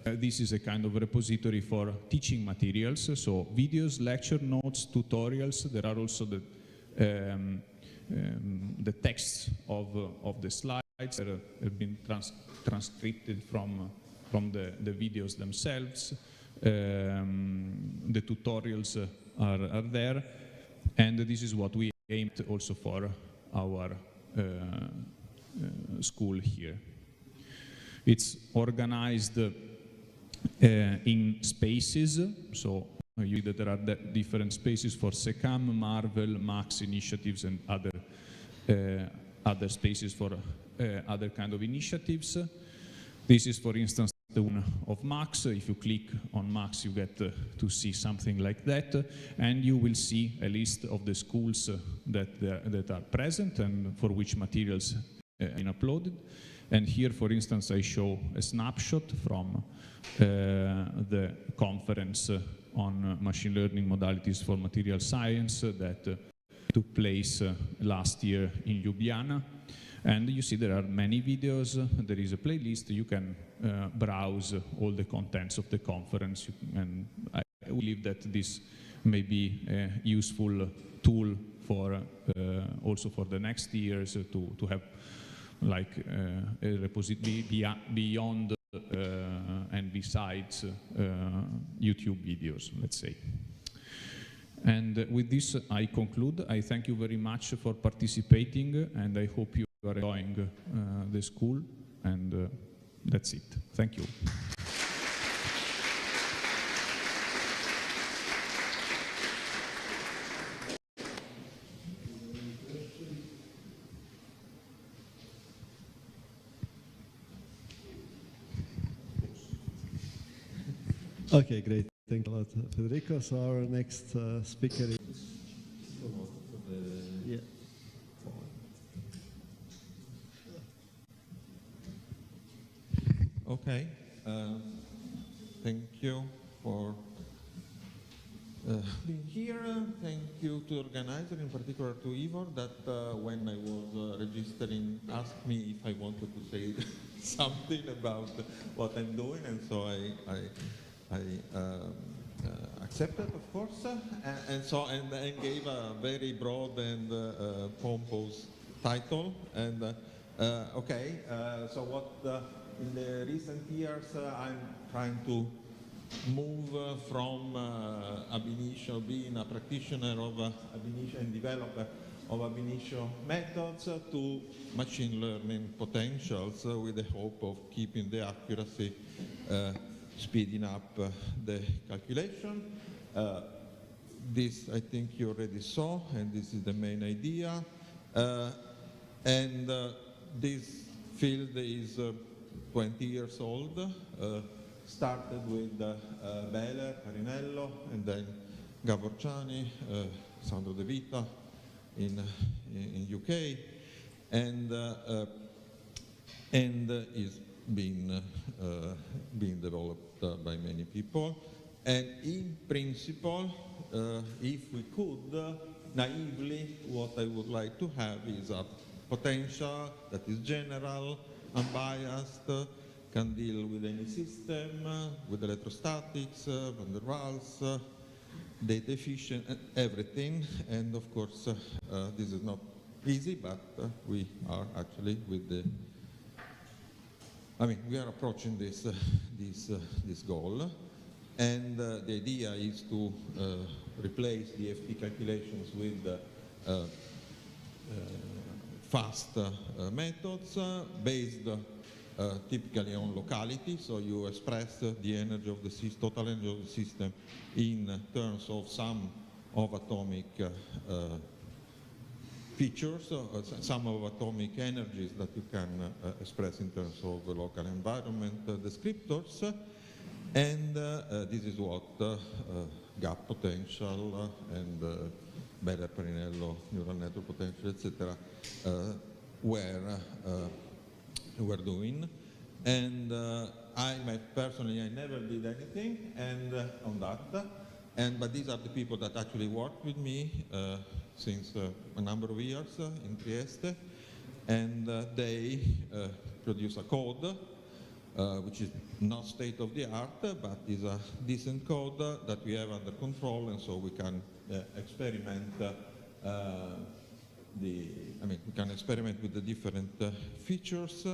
this is a kind of repository for teaching materials, so videos, lecture notes, tutorials. There are also the texts of the slides that have been transcribed from the videos themselves. The tutorials are there, and this is what we aimed also for our school here. It's organized in spaces, so you see that there are different spaces for SECAM, Marvel, Max initiatives, and other spaces for other kind of initiatives. This is, for instance, the one of Max. If you click on Max, you get to see something like that, and you will see a list of the schools that are present and for which materials have been uploaded. And here, for instance, I show a snapshot from the conference on machine learning modalities for material science that took place last year in Ljubljana. And you see there are many videos, there is a playlist, you can browse all the contents of the conference, and I believe that this may be a useful tool for also for the next years to have like a repository beyond and besides YouTube videos, let's say. And with this, I conclude. I thank you very much for participating, and I hope you are enjoying the school, and that's it. Thank you. Okay, great. Thank you a lot, Federico. So our next speaker is... Yeah. Okay. Thank you for being here. Thank you to the organizer, in particular to Ivor, that when I was registering asked me if I wanted to say something about what I'm doing, and so I accepted, of course, and gave a very broad and pompous title. And okay, so what in the recent years I'm trying to move from ab initio, being a practitioner of ab initio and developer of ab initio methods, to machine learning potentials, with the hope of keeping the accuracy, speeding up the calculation. This I think you already saw, and this is the main idea. This field is 20 years old. Started with Beller, Parinello, and then Gavorciani, Sandro De Vita in UK, and is being developed by many people. And in principle, if we could, naively, what I would like to have is a potential that is general, unbiased, can deal with any system, with electrostatics, van der Waals, data efficient, and everything. And of course, this is not easy, but we are actually with the, we are approaching this goal. And the idea is to replace DFT calculations with fast methods based typically on locality. So you express the energy of the system, total energy of the system, in terms of sum of atomic features, sum of atomic energies that you can express in terms of the local environment descriptors. And this is what gap potential and Beller-Perinello neural network potential, etc., were doing. And I never did anything on that. But these are the people that actually worked with me since a number of years in Trieste. And they produce a code which is not state of the art, but is a decent code that we have under control, and so we can experiment. We can experiment with the different features.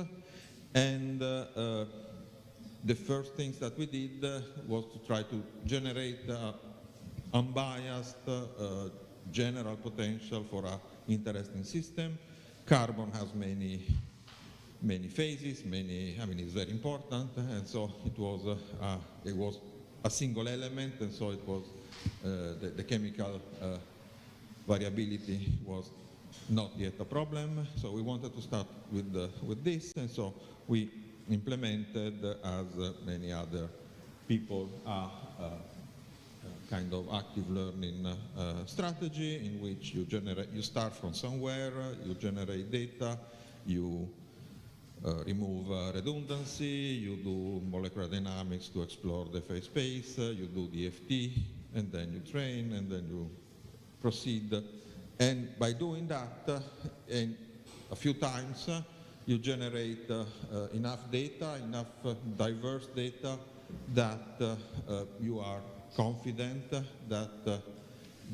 And the first things that we did was to try to generate unbiased general potential for an interesting system. Carbon has many phases, it's very important, and so it was a single element, and so it was the chemical variability was not yet a problem. So we wanted to start with this, and so we implemented, as many other people, a kind of active learning strategy in which you start from somewhere, you generate data, you remove redundancy, you do molecular dynamics to explore the phase space, you do DFT, and then you train, and then you proceed. And by doing that, and a few times, you generate enough data, enough diverse data, that you are confident that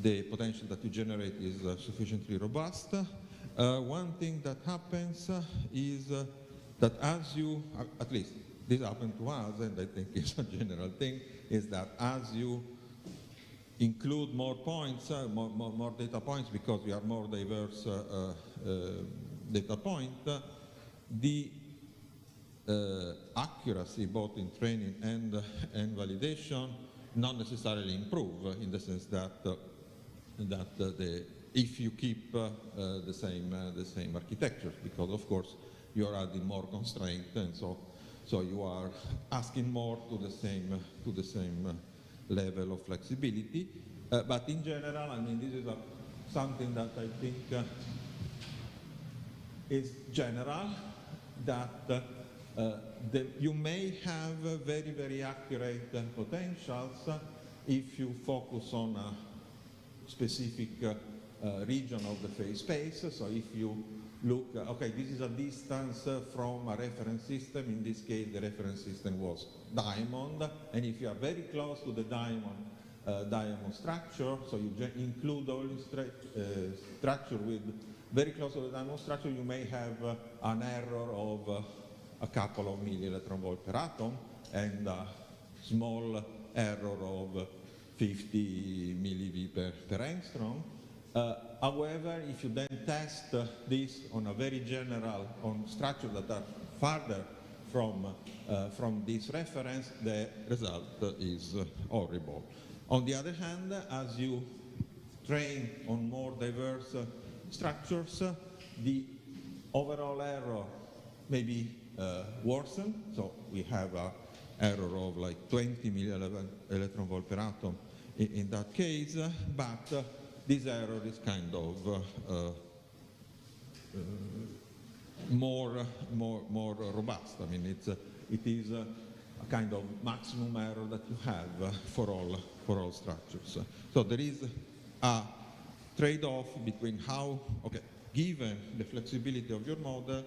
the potential that you generate is sufficiently robust. One thing that happens is that as you, at least this happened to us, and I think it's a general thing, is that as you include more points, more data points, because we are more diverse data point, the accuracy both in training and validation not necessarily improve, in the sense that if you keep the same architecture, because of course you are adding more constraint, and so you are asking more to the same level of flexibility. But in general, this is something that I think is general, that you may have very, very accurate potentials if you focus on a specific region of the phase space. So if you look, okay, this is a distance from a reference system. In this case, the reference system was diamond. And if you are very close to the diamond structure, so you include all the structure with very close to the diamond structure, you may have an error of a couple of millielectron-volt per atom, and a small error of 50 milliV per angstrom. However, if you then test this on a very general, on structures that are farther from this reference, the result is horrible. On the other hand, as you train on more diverse structures, the overall error may be worsened. So we have an error of like 20 millielectron-volt per atom in that case, but this error is kind of more robust. It is a kind of maximum error that you have for all structures. So there is a trade-off between how, okay, given the flexibility of your model,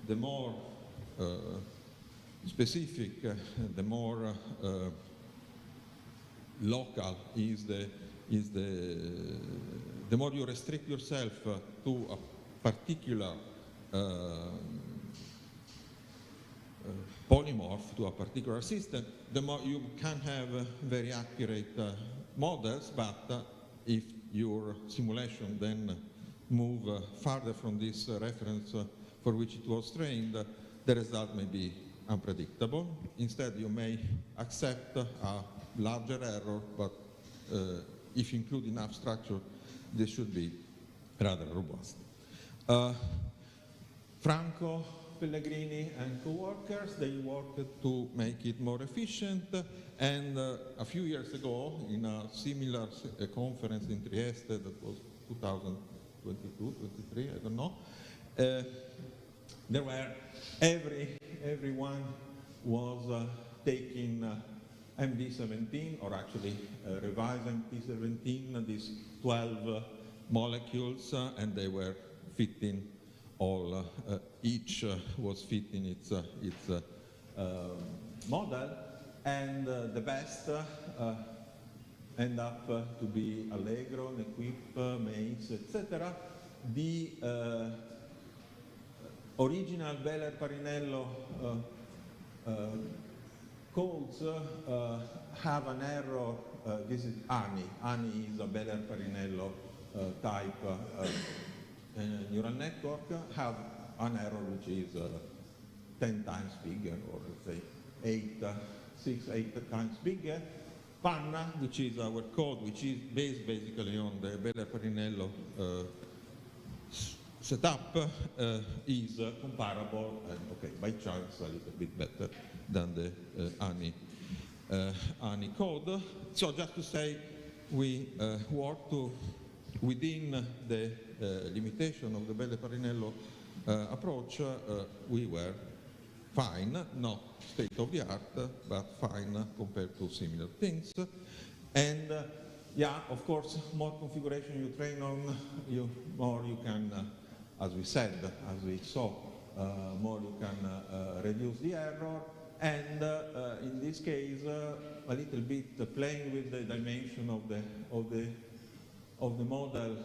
the more specific, the more local is the more you restrict yourself to a particular polymorph, to a particular system, the more you can have very accurate models, but if your simulation then move farther from this reference for which it was trained, the result may be unpredictable. Instead, you may accept a larger error, but if you include enough structure, this should be rather robust. Franco, Pellegrini, and co-workers, they worked to make it more efficient, and a few years ago, in a similar conference in Trieste, that was 2022, 23, I don't know, there were everyone was taking MD17, or actually revising MD17, these 12 molecules, and they were fitting all, each was fitting its model, and the best end up to be Allegro, Nequip, Mace, etc. The original Beller-Parinello codes have an error. This is ANI. ANI is a Beller-Parinello type neural network, have an error which is 10 times bigger, or let's say 6, 8 times bigger. Panna, which is our code, which is based basically on the Beller-Parinello setup, is comparable, and okay, by chance a little bit better than the ANI code. So just to say, we work to, within the limitation of the Beller-Parinello approach, we were fine, not state of the art, but fine compared to similar things. And yeah, of course, more configuration you train on, more you can, as we said, as we saw, more you can reduce the error. And in this case, a little bit playing with the dimension of the model,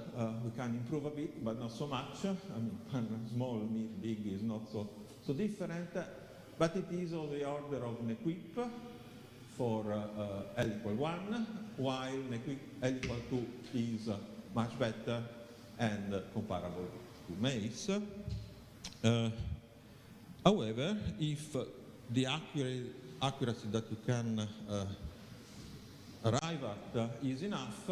we can improve a bit, but not so much. I mean, small, mid, big is not so different, but it is of the order of Nequip for L equal 1, while Nequip L equal 2 is much better and comparable to Mace. However, if the accuracy that you can arrive at is enough,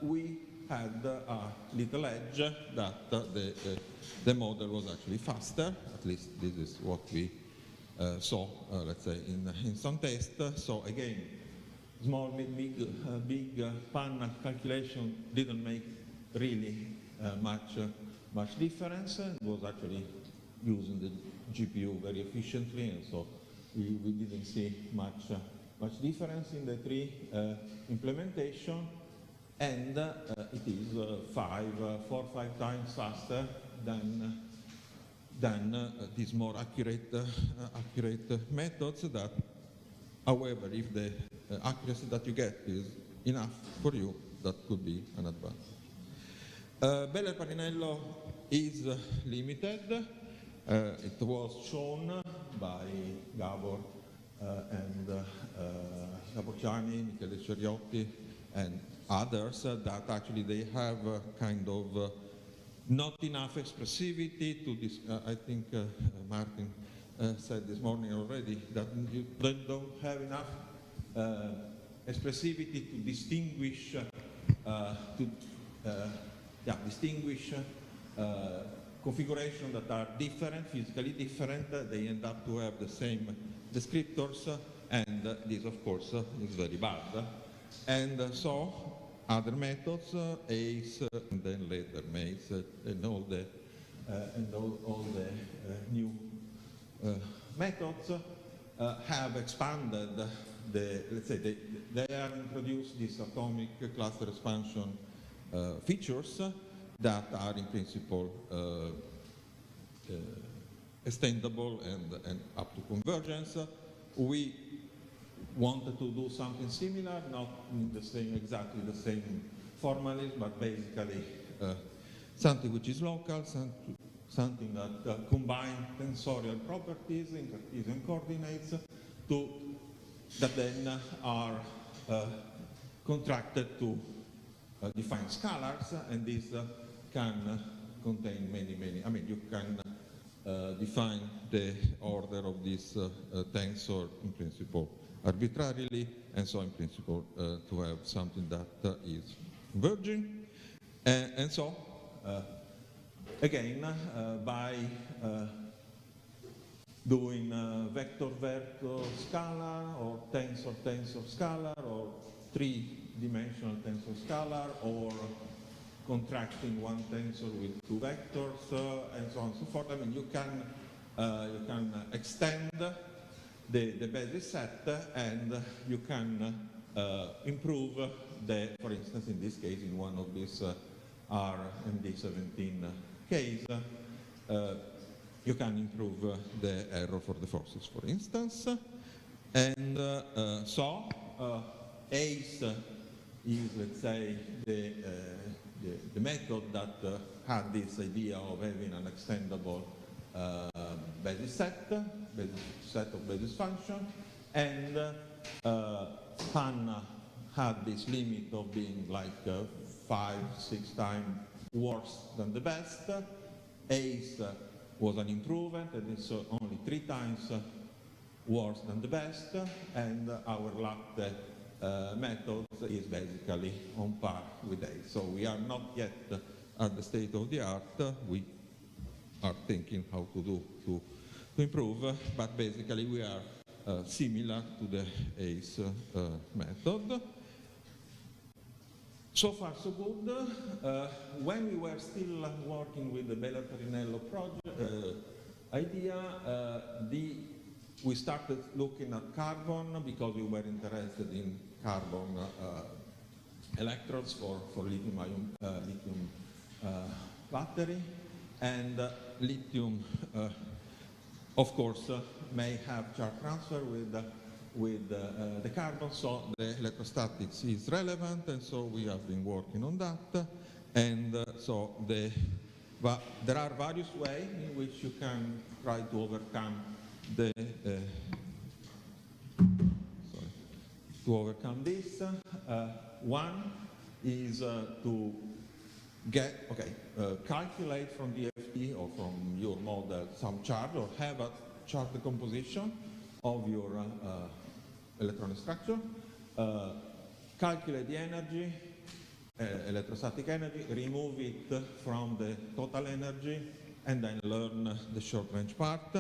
we had a little edge that the model was actually faster. At least this is what we saw, let's say, in some tests. So again, small, mid, big Panna calculation didn't make really much difference. It was actually using the GPU very efficiently, and so we didn't see much difference in the three implementation, and it is 4 or 5 times faster than these more accurate methods. That, however, if the accuracy that you get is enough for you, that could be an advantage. Beller-Parinello is limited. It was shown by Gabor and Gabor-Ciani, Michele Ceriotti, and others, that actually they have kind of not enough expressivity to this. I think Martin said this morning already that you don't have enough expressivity to distinguish configurations that are different, physically different. They end up to have the same descriptors, and this, of course, is very bad. And so other methods, ACE, and then later Mace, and all the new methods have expanded let's say they have introduced these atomic cluster expansion features that are in principle extendable and up to convergence. We wanted to do something similar, not in the same, exactly the same formalism, but basically something which is local, something that combines tensorial properties in Cartesian coordinates that then are contracted to define scalars, and this can contain many, I mean, you can define the order of this tensor in principle arbitrarily, and so in principle to have something that is converging. And so, again, by doing vector-vector scalar, or tensor-tensor scalar, or three-dimensional tensor scalar, or contracting one tensor with two vectors, and so on and so forth. I mean, you can extend the basis set, and you can improve for instance, in this case, in one of these RMD17 case, you can improve the error for the forces, for instance. And so ACE is, let's say, the method that had this idea of having an extendable basis set of basis function, and Hanna had this limit of being like 5-6 times worse than the best. ACE was an improvement, and it's only 3 times worse than the best, and our latte method is basically on par with ACE. So we are not yet at the state of the art. We are thinking how to improve, but basically we are similar to the ACE method. So far, so good. When we were still working with the Bella-Torinello project idea, we started looking at carbon because we were interested in carbon electrodes for lithium battery, and lithium, of course, may have charge transfer with the carbon, so the electrostatics is relevant, and so we have been working on that. And but there are various ways in which you can try to overcome this. One is to calculate from DFT or from your model some charge, or have a charge decomposition of your electronic structure, calculate the energy, electrostatic energy, remove it from the total energy, and then learn the short-range part.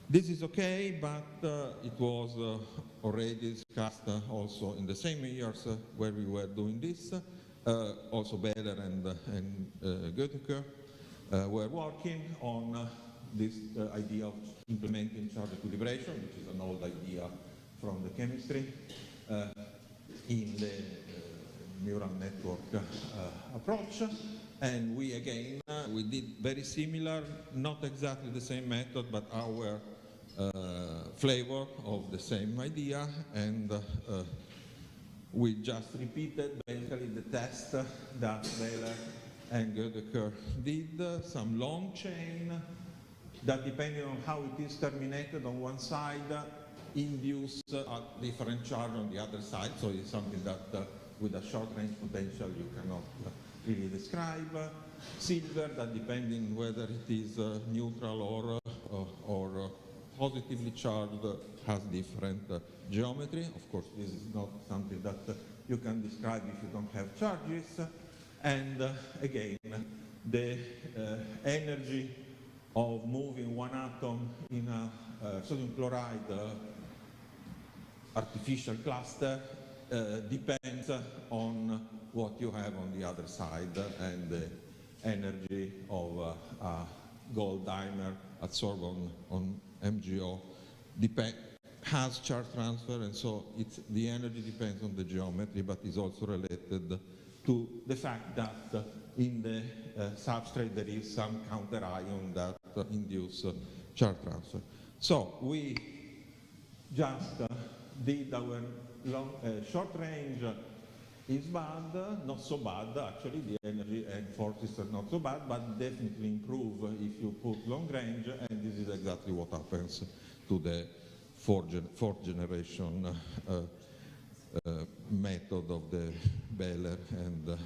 This is okay, but it was already discussed also in the same years where we were doing this. Also Beller and Gödecke were working on this idea of implementing charge equilibration, which is an old idea from the chemistry, in the neural network approach. And we again, we did very similar, not exactly the same method, but our flavor of the same idea, and we just repeated basically the test that Beller and Gödecke did, some long chain that, depending on how it is terminated on one side, induce a different charge on the other side. So it's something that with a short-range potential you cannot really describe. Silver, that depending whether it is neutral or positively charged, has different geometry. Of course, this is not something that you can describe if you don't have charges. And again, the energy of moving one atom in a sodium chloride artificial cluster depends on what you have on the other side, and the energy of a gold dimer adsorbed on MgO has charge transfer, and so the energy depends on the geometry, but is also related to the fact that in the substrate there is some counter ion that induce charge transfer. So we just did our short range is bad, not so bad actually, the energy and forces are not so bad, but definitely improve if you put long range, and this is exactly what happens to the fourth generation method of the Beller and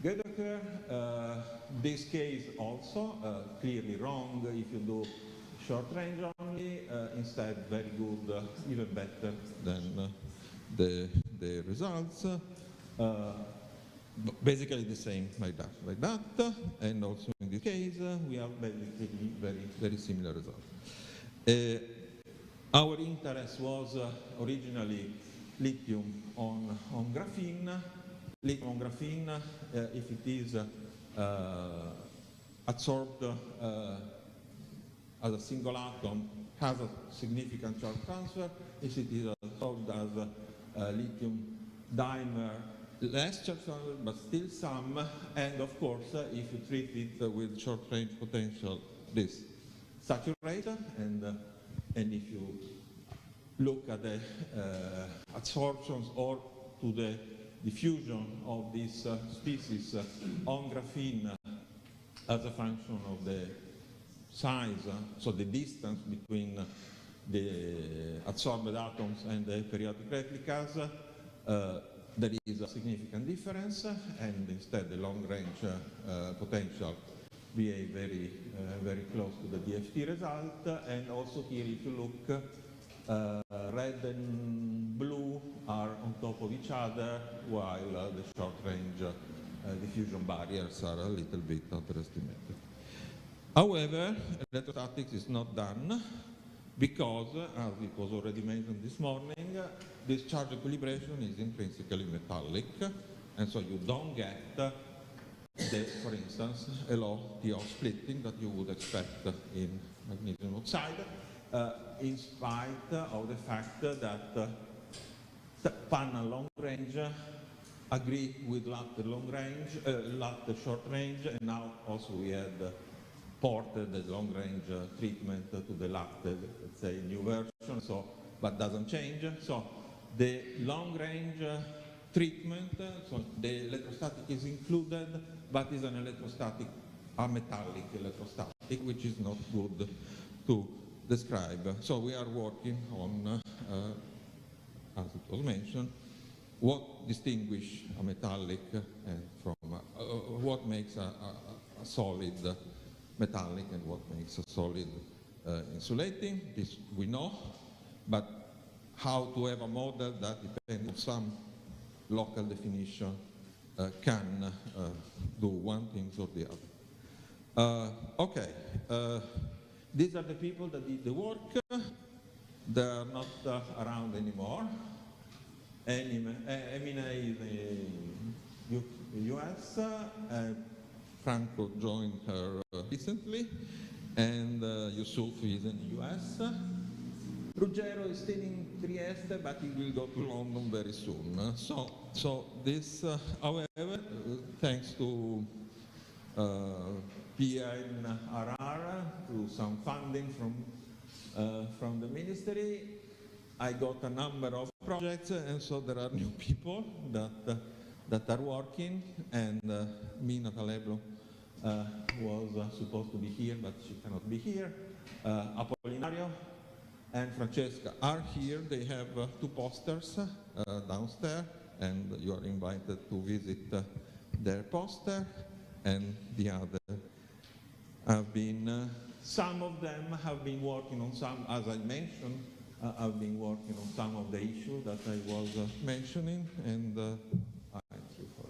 Gödecke. This case also clearly wrong if you do short range only, instead very good, even better than the results. Basically the same like that, and also in this case we have basically very similar results. Our interest was originally lithium on graphene. Lithium on graphene, if it is adsorbed as a single atom, has a significant charge transfer. If it is absorbed as a lithium dimer, less charge transfer, but still some. And of course, if you treat it with short-range potential, this saturates. And if you look at the adsorptions or to the diffusion of this species on graphene as a function of the size, so the distance between the adsorbed atoms and the periodic replicas, there is a significant difference, and instead the long-range potential behave very close to the DFT result. And also here, if you look, red and blue are on top of each other, while the short-range diffusion barriers are a little bit underestimated. However, electrostatics is not done because, as it was already mentioned this morning, this charge equilibration is intrinsically metallic, and so you don't get for instance, a law TO splitting that you would expect in magnesium oxide, in spite of the fact that panel long range agree with latte long range, latte short range, and now also we had ported the long range treatment to the latte, let's say, new version, so, but doesn't change. So the long range treatment, so the electrostatic is included, but is an electrostatic, a metallic electrostatic, which is not good to describe. So we are working on, as it was mentioned, what distinguishes a metallic from, what makes a solid metallic and what makes a solid insulating. This we know, but how to have a model that depends on some local definition can do one thing or the other. Okay, these are the people that did the work. They are not around anymore. Emina is in the US. Franco joined her recently, and Yusuf is in the US. Ruggero is still in Trieste, but he will go to London very soon. So this, however, thanks to PNRR, to some funding from the ministry, I got a number of projects, and so there are new people that are working, and Mina Taleblo was supposed to be here, but she cannot be here. Apollinario and Francesca are here. They have two posters downstairs, and you are invited to visit their poster, and the other have been, some of them have been working on some, as I mentioned, I've been working on some of the issues that I was mentioning, and thank you for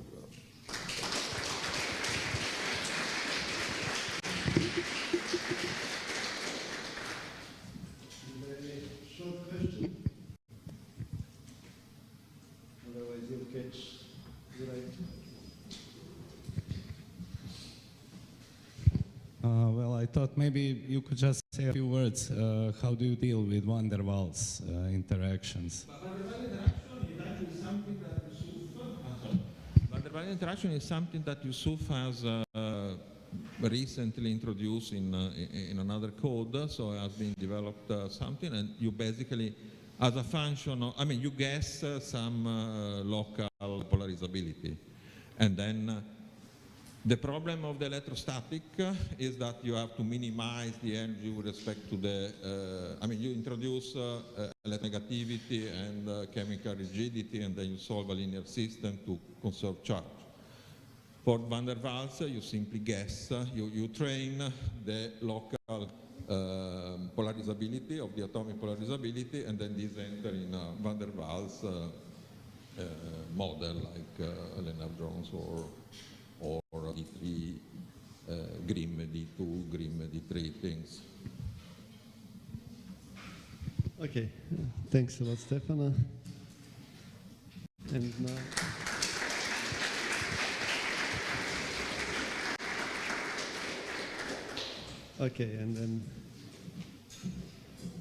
Short question. Otherwise you'll catch the right. Well, I thought maybe you could just say a few words. How do you deal with van der Waals interactions? Van der Waals interaction is something that Yusuf has recently introduced in another code, so it has been developed something, and you basically as a function of, I mean, you guess some local polarizability. And then the problem of the electrostatic is that you have to minimize the energy with respect to the, I mean, you introduce electronegativity and chemical rigidity, and then you solve a linear system to conserve charge. For van der Waals, you simply guess, you train the local polarizability of the atomic polarizability, and then these enter in a van der Waals model like Lennard-Jones or D3, Grimm D2, Grimm D3 things. Okay, thanks a lot, Stefano. And now. Okay, and then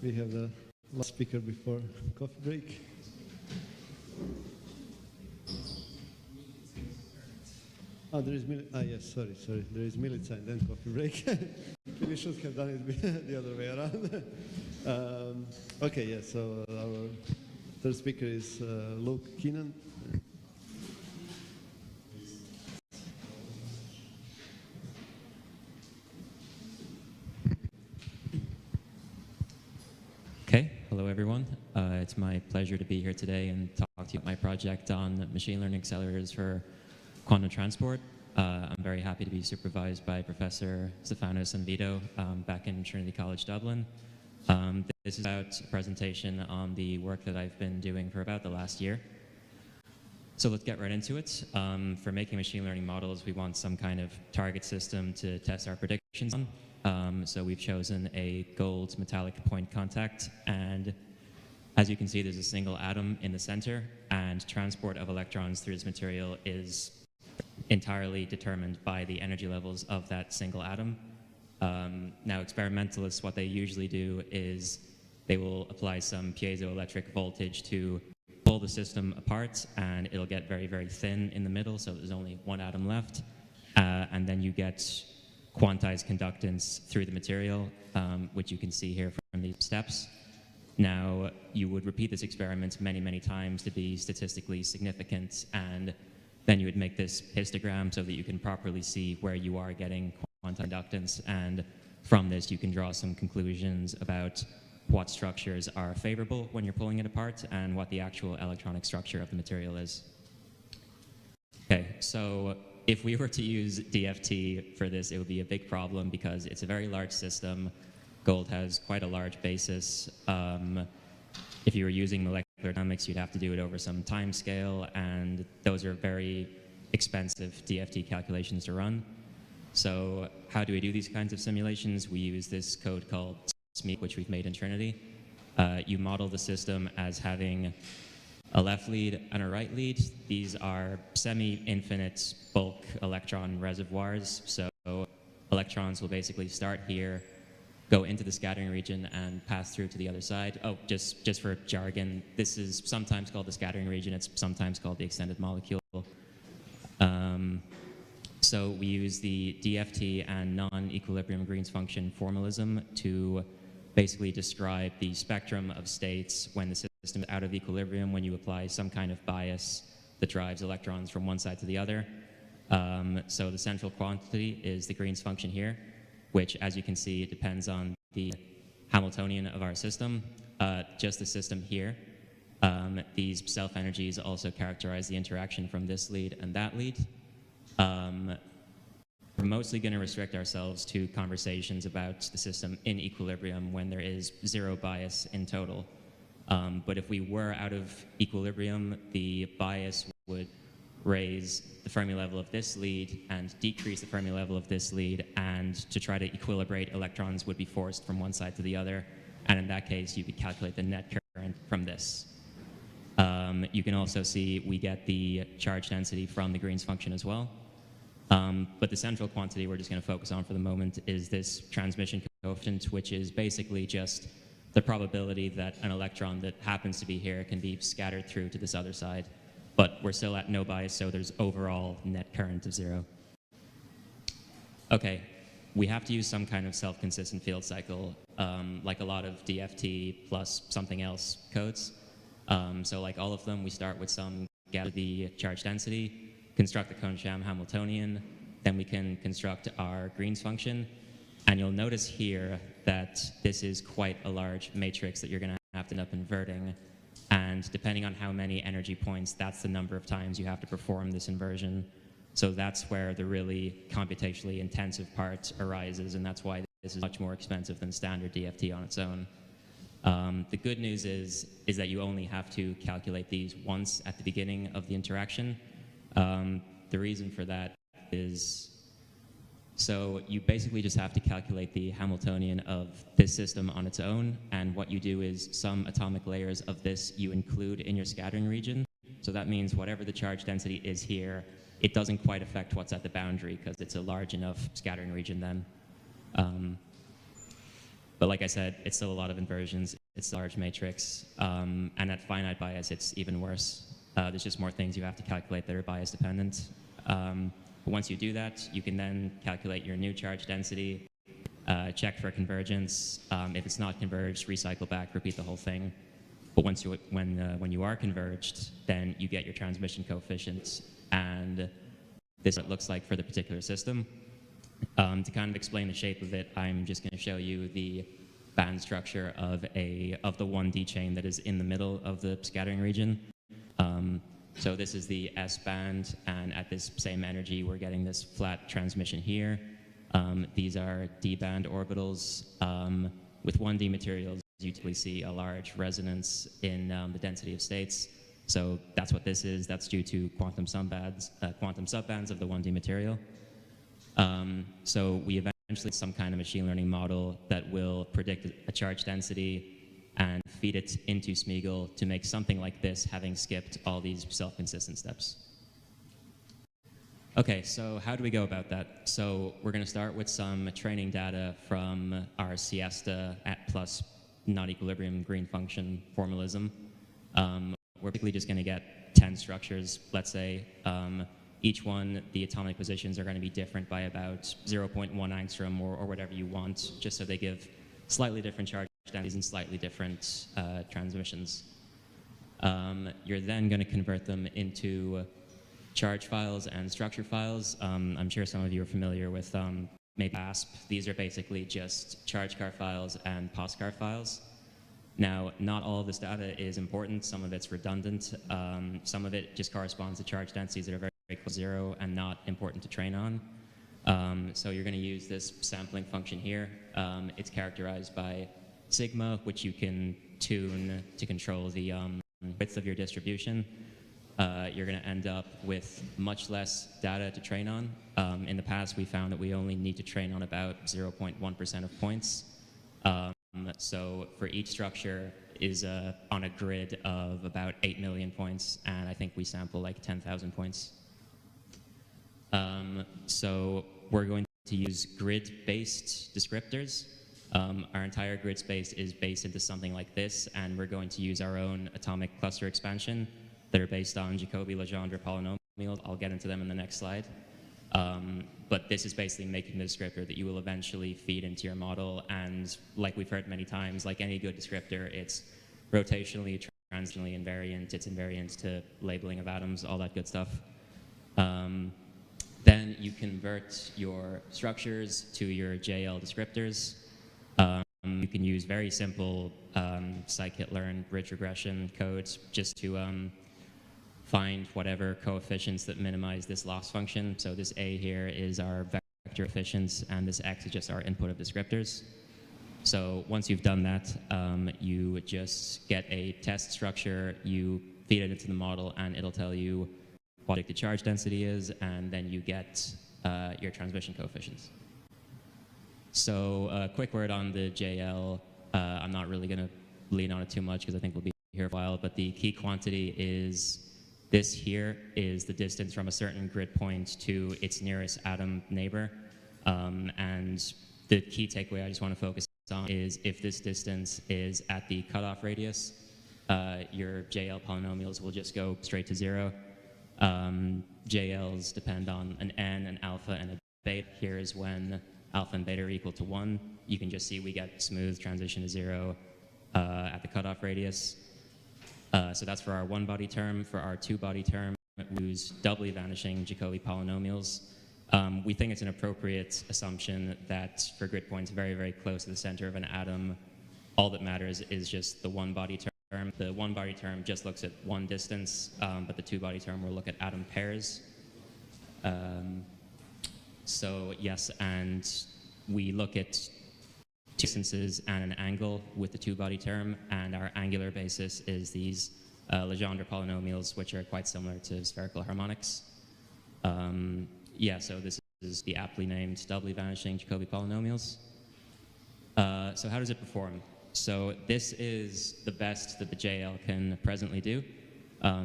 we have the last speaker before coffee break. Oh, there is yes, sorry. There is Milica and then coffee break. We should have done it the other way around. Okay, yeah, so our third speaker is Luke Keenan. Okay, hello everyone. It's my pleasure to be here today and talk to you about my project on machine learning accelerators for quantum transport. I'm very happy to be supervised by Professor Stefanos and Vito back in Trinity College Dublin. This is about a presentation on the work that I've been doing for about the last year. So let's get right into it. For making machine learning models, we want some kind of target system to test our predictions on. So we've chosen a gold metallic point contact, and as you can see, there's a single atom in the center, and transport of electrons through this material is entirely determined by the energy levels of that single atom. Now, experimentalists, what they usually do is they will apply some piezoelectric voltage to pull the system apart, and it'll get very, very thin in the middle, so there's only one atom left. And then you get quantized conductance through the material, which you can see here from these steps. Now, you would repeat this experiment many, many times to be statistically significant, and then you would make this histogram so that you can properly see where you are getting quantum inductance, and from this you can draw some conclusions about what structures are favorable when you're pulling it apart and what the actual electronic structure of the material is. Okay, so if we were to use DFT for this, it would be a big problem because it's a very large system. Gold has quite a large basis. If you were using molecular dynamics, you'd have to do it over some time scale, and those are very expensive DFT calculations to run. So how do we do these kinds of simulations? We use this code called SMEEP, which we've made in Trinity. You model the system as having a left lead and a right lead. These are semi-infinite bulk electron reservoirs. So electrons will basically start here, go into the scattering region, and pass through to the other side. Oh, just for jargon, this is sometimes called the scattering region. It's sometimes called the extended molecule. So we use the DFT and non-equilibrium Green's function formalism to basically describe the spectrum of states when the system is out of equilibrium, when you apply some kind of bias that drives electrons from one side to the other. So the central quantity is the Green's function here, which, as you can see, depends on the Hamiltonian of our system, just the system here. These self-energies also characterize the interaction from this lead and that lead. We're mostly going to restrict ourselves to conversations about the system in equilibrium when there is zero bias in total. But if we were out of equilibrium, the bias would raise the Fermi level of this lead and decrease the Fermi level of this lead, and to try to equilibrate, electrons would be forced from one side to the other, and in that case you could calculate the net current from this. You can also see we get the charge density from the Green's function as well. But the central quantity we're just going to focus on for the moment is this transmission coefficient, which is basically just the probability that an electron that happens to be here can be scattered through to this other side. But we're still at no bias, so there's overall net current of zero. Okay, we have to use some kind of self-consistent field cycle, like a lot of DFT plus something else codes. So like all of them, we start with some gather the charge density, construct the Kohn-Sham Hamiltonian, then we can construct our Green's function. And you'll notice here that this is quite a large matrix that you're going to have to end up inverting. And depending on how many energy points, that's the number of times you have to perform this inversion. So that's where the really computationally intensive part arises, and that's why this is much more expensive than standard DFT on its own. The good news is that you only have to calculate these once at the beginning of the interaction. The reason for that is, so you basically just have to calculate the Hamiltonian of this system on its own, and what you do is some atomic layers of this you include in your scattering region. So that means whatever the charge density is here, it doesn't quite affect what's at the boundary because it's a large enough scattering region then. But like I said, it's still a lot of inversions. It's a large matrix, and at finite bias, it's even worse. There's just more things you have to calculate that are bias dependent. But once you do that, you can then calculate your new charge density, check for convergence. If it's not converged, recycle back, repeat the whole thing. But once when you are converged, then you get your transmission coefficient, and this is what it looks like for the particular system. To kind of explain the shape of it, I'm just going to show you the band structure of the 1D chain that is in the middle of the scattering region. So this is the S band, and at this same energy, we're getting this flat transmission here. These are D band orbitals. With 1D materials, you typically see a large resonance in the density of states. So that's what this is. That's due to quantum subbands of the 1D material. So we eventually some kind of machine learning model that will predict a charge density and feed it into Smeagol to make something like this, having skipped all these self-consistent steps. Okay, so how do we go about that? So we're going to start with some training data from our siesta at plus non-equilibrium green function formalism. We're basically just going to get 10 structures, let's say. Each one, the atomic positions are going to be different by about 0.1 angstrom or whatever you want, just so they give slightly different charge densities and slightly different transmissions. You're then going to convert them into charge files and structure files. I'm sure some of you are familiar with maybe ASP. These are basically just charge car files and POSCAR files. Now, not all of this data is important. Some of it's redundant. Some of it just corresponds to charge densities that are very close to zero and not important to train on. So you're going to use this sampling function here. It's characterized by sigma, which you can tune to control the width of your distribution. You're going to end up with much less data to train on. In the past, we found that we only need to train on about 0.1% of points. So for each structure is on a grid of about 8 million points, and I think we sample like 10,000 points. So we're going to use grid-based descriptors. Our entire grid space is based into something like this, and we're going to use our own atomic cluster expansion that are based on Jacobi-Legendre polynomials. I'll get into them in the next slide. But this is basically making the descriptor that you will eventually feed into your model. And like we've heard many times, like any good descriptor, it's rotationally, transitionally invariant. It's invariant to labeling of atoms, all that good stuff. Then you convert your structures to your JL descriptors. You can use very simple scikit-learn bridge regression codes just to find whatever coefficients that minimize this loss function. So this A here is our vector coefficients, and this X is just our input of descriptors. So once you've done that, you just get a test structure, you feed it into the model, and it'll tell you what the charge density is, and then you get your transmission coefficients. So a quick word on the JL. I'm not really going to lean on it too much because I think we'll be here for a while, but the key quantity is this here is the distance from a certain grid point to its nearest atom neighbor. And the key takeaway I just want to focus on is if this distance is at the cutoff radius, your JL polynomials will just go straight to zero. JLs depend on an N, an alpha, and a beta. Here is when alpha and beta are equal to 1, you can just see we get smooth transition to 0 at the cutoff radius. So that's for our one-body term. For our two-body term, we use doubly vanishing Jacobi polynomials. We think it's an appropriate assumption that for grid points very, very close to the center of an atom, all that matters is just the one-body term. The one-body term just looks at one distance, but the two-body term will look at atom pairs. So yes, and we look at two distances and an angle with the two-body term, and our angular basis is these Legendre polynomials, which are quite similar to spherical harmonics. Yeah, so this is the aptly named doubly vanishing Jacobi polynomials. So how does it perform? So this is the best that the JL can presently do.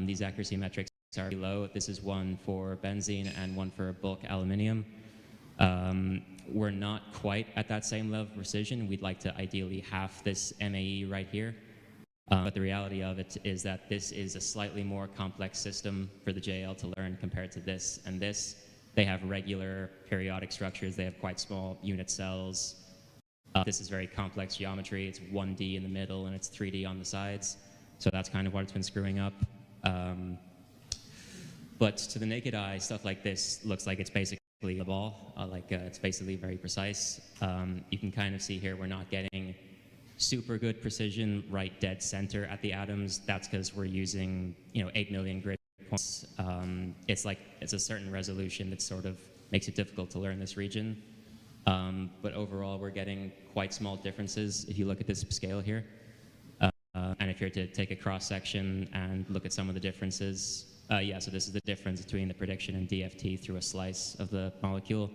These accuracy metrics are low. This is one for benzene and one for bulk aluminium. We're not quite at that same level of precision. We'd like to ideally half this MAE right here. But the reality of it is that this is a slightly more complex system for the JL to learn compared to this and this. They have regular periodic structures. They have quite small unit cells. This is very complex geometry. It's 1D in the middle and it's 3D on the sides. So that's kind of what it's been screwing up. But to the naked eye, stuff like this looks like it's basically a ball. It's basically very precise. You can kind of see here we're not getting super good precision right dead center at the atoms. That's because we're using 8 million grid points. It's a certain resolution that sort of makes it difficult to learn this region. But overall, we're getting quite small differences if you look at this scale here. And if you're to take a cross-section and look at some of the differences, yeah, so this is the difference between the prediction and DFT through a slice of the molecule.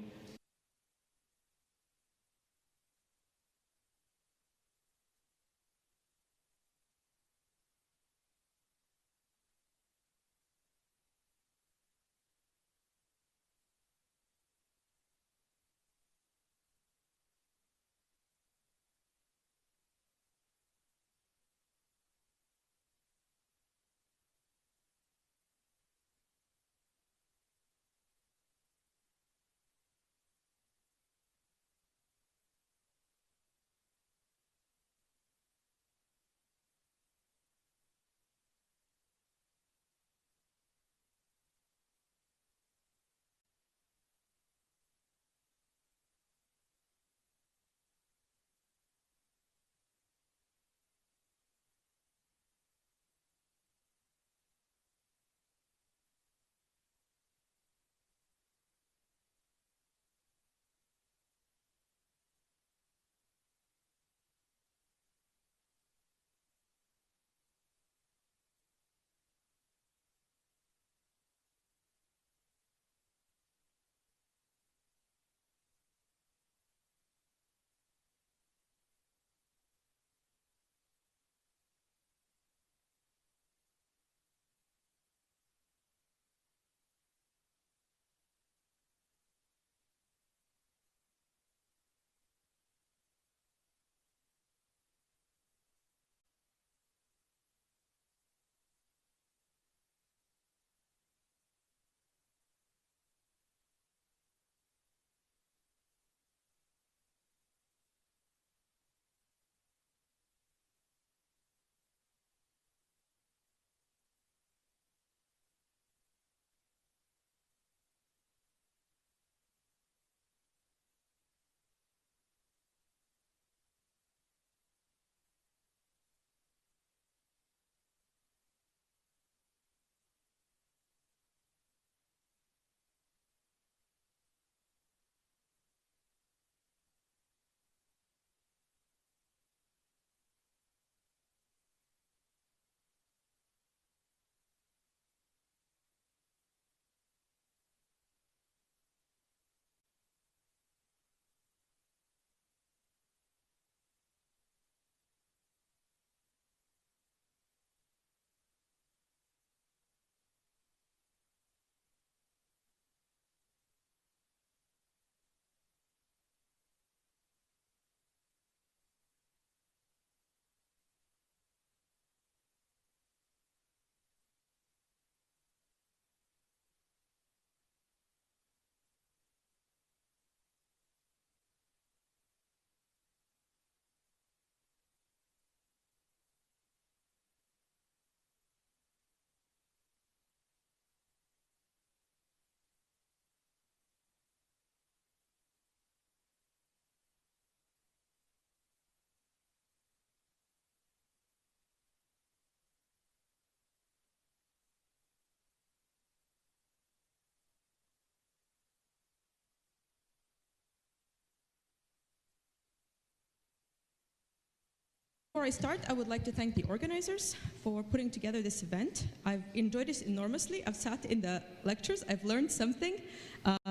Before I start, I would like to thank the organizers for putting together this event. I've enjoyed this enormously. I've sat in the lectures. I've learned something.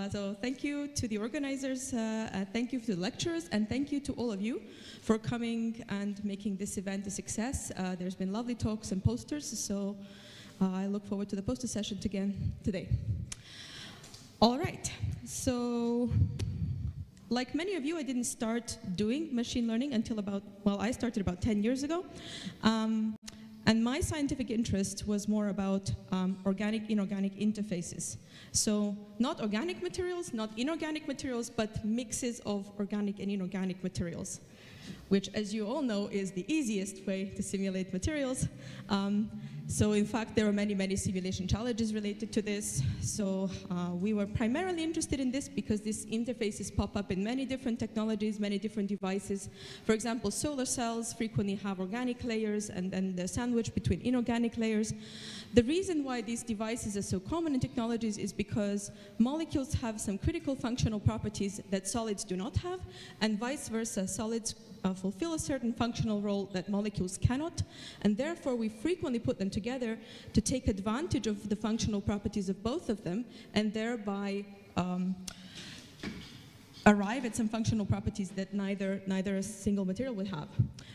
So thank you to the organizers, thank you to the lecturers, and thank you to all of you for coming and making this event a success. There's been lovely talks and posters, so I look forward to the poster session again today. All right, so like many of you, I didn't start doing machine learning until I started about 10 years ago. And my scientific interest was more about organic, inorganic interfaces. So not organic materials, not inorganic materials, but mixes of organic and inorganic materials, which, as you all know, is the easiest way to simulate materials. So in fact, there are many, many simulation challenges related to this. So we were primarily interested in this because these interfaces pop up in many different technologies, many different devices. For example, solar cells frequently have organic layers and then they're sandwiched between inorganic layers. The reason why these devices are so common in technologies is because molecules have some critical functional properties that solids do not have, and vice versa. Solids fulfill a certain functional role that molecules cannot, and therefore we frequently put them together to take advantage of the functional properties of both of them, and thereby arrive at some functional properties that neither a single material would have.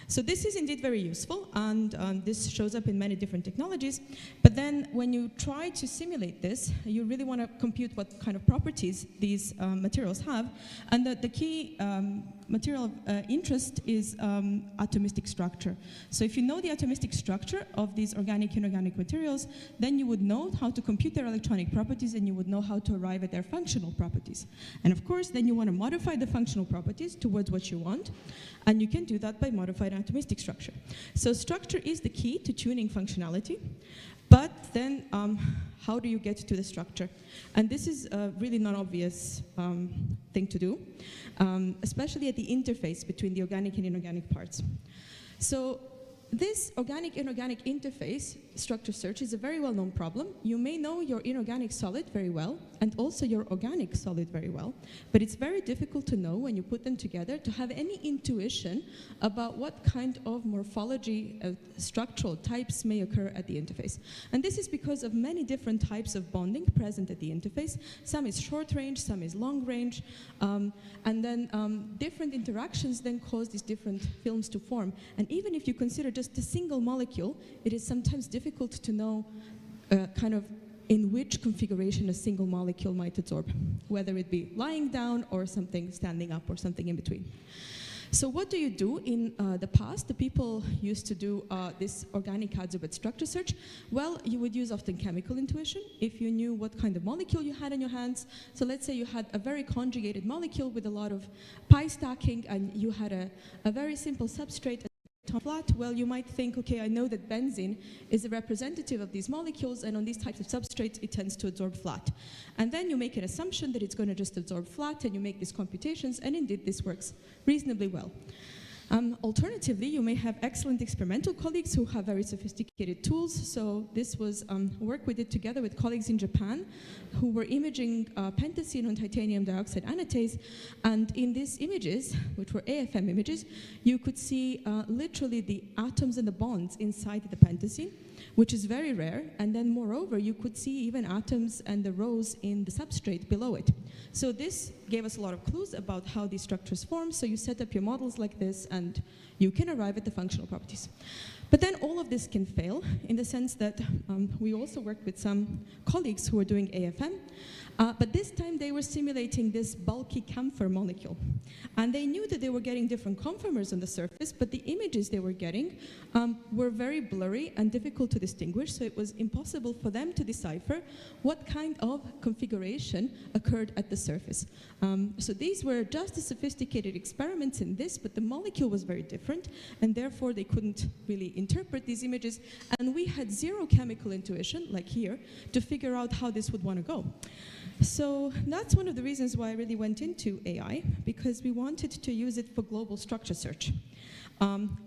So this is indeed very useful, and this shows up in many different technologies. But then when you try to simulate this, you really want to compute what kind of properties these materials have. And the key material of interest is atomistic structure. So if you know the atomistic structure of these organic and inorganic materials, then you would know how to compute their electronic properties, and you would know how to arrive at their functional properties. And of course, then you want to modify the functional properties towards what you want, and you can do that by modifying atomistic structure. So structure is the key to tuning functionality, but then how do you get to the structure? And this is a really non-obvious thing to do, especially at the interface between the organic and inorganic parts. So this organic-inorganic interface structure search is a very well-known problem. You may know your inorganic solid very well, and also your organic solid very well, but it's very difficult to know when you put them together to have any intuition about what kind of morphology, structural types may occur at the interface. And this is because of many different types of bonding present at the interface. Some is short range, some is long range, and then different interactions then cause these different films to form. And even if you consider just a single molecule, it is sometimes difficult to know kind of in which configuration a single molecule might adsorb, whether it be lying down or something standing up or something in between. So what do you do in the past? The people used to do this organic adsorbate structure search. Well, you would use often chemical intuition if you knew what kind of molecule you had in your hands. So let's say you had a very conjugated molecule with a lot of pi stacking, and you had a very simple substrate flat. Well, you might think, okay, I know that benzene is a representative of these molecules, and on these types of substrates, it tends to adsorb flat. And then you make an assumption that it's going to just absorb flat, and you make these computations, and indeed, this works reasonably well. Alternatively, you may have excellent experimental colleagues who have very sophisticated tools. So this was work we did together with colleagues in Japan who were imaging pentacene on titanium dioxide anatase. And in these images, which were AFM images, you could see literally the atoms and the bonds inside the pentacene, which is very rare. And then moreover, you could see even atoms and the rows in the substrate below it. So this gave us a lot of clues about how these structures form. So you set up your models like this, and you can arrive at the functional properties. But then all of this can fail in the sense that we also worked with some colleagues who were doing AFM, but this time they were simulating this bulky camphor molecule. And they knew that they were getting different conformers on the surface, but the images they were getting were very blurry and difficult to distinguish, so it was impossible for them to decipher what kind of configuration occurred at the surface. So these were just as sophisticated experiments in this, but the molecule was very different, and therefore they couldn't really interpret these images, and we had zero chemical intuition, like here, to figure out how this would want to go. So that's one of the reasons why I really went into AI, because we wanted to use it for global structure search.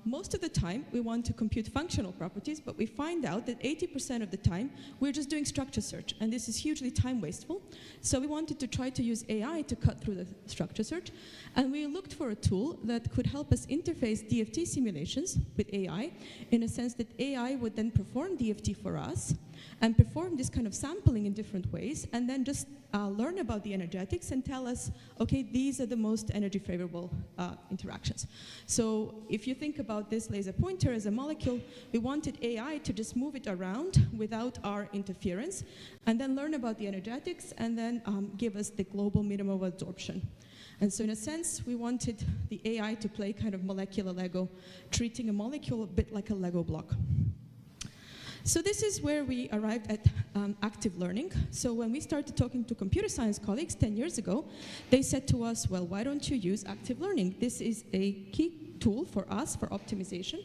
Most of the time, we want to compute functional properties, but we find out that 80% of the time, we're just doing structure search, and this is hugely time wasteful. So we wanted to try to use AI to cut through the structure search, and we looked for a tool that could help us interface DFT simulations with AI, in a sense that AI would then perform DFT for us, and perform this kind of sampling in different ways, and then just learn about the energetics and tell us, okay, these are the most energy favorable interactions. So if you think about this laser pointer as a molecule, we wanted AI to just move it around without our interference, and then learn about the energetics, and then give us the global minimum of absorption. And so in a sense, we wanted the AI to play kind of molecular Lego, treating a molecule a bit like a Lego block. So this is where we arrived at active learning. So when we started talking to computer science colleagues 10 years ago, they said to us, well, why don't you use active learning? This is a key tool for us for optimization.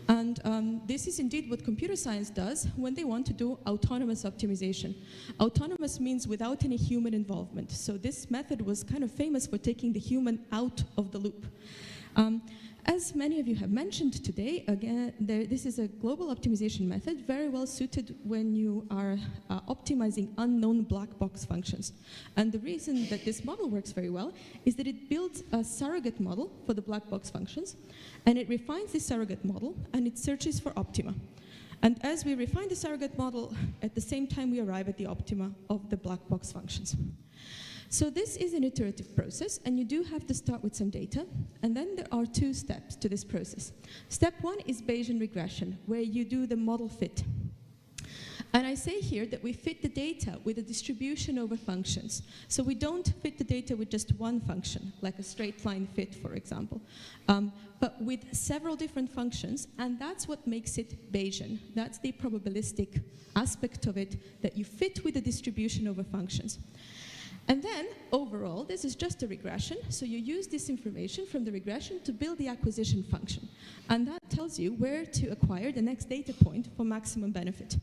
And this is indeed what computer science does when they want to do autonomous optimization. Autonomous means without any human involvement. So this method was kind of famous for taking the human out of the loop. As many of you have mentioned today, again, this is a global optimization method, very well suited when you are optimizing unknown black box functions. And the reason that this model works very well is that it builds a surrogate model for the black box functions, and it refines this surrogate model, and it searches for optima. And as we refine the surrogate model, at the same time we arrive at the optima of the black box functions. So this is an iterative process, and you do have to start with some data, and then there are two steps to this process. Step one is Bayesian regression, where you do the model fit. And I say here that we fit the data with a distribution over functions. So we don't fit the data with just one function, like a straight line fit, for example, but with several different functions, and that's what makes it Bayesian. That's the probabilistic aspect of it, that you fit with a distribution over functions. And then, overall, this is just a regression, so you use this information from the regression to build the acquisition function. And that tells you where to acquire the next data point for maximum benefit.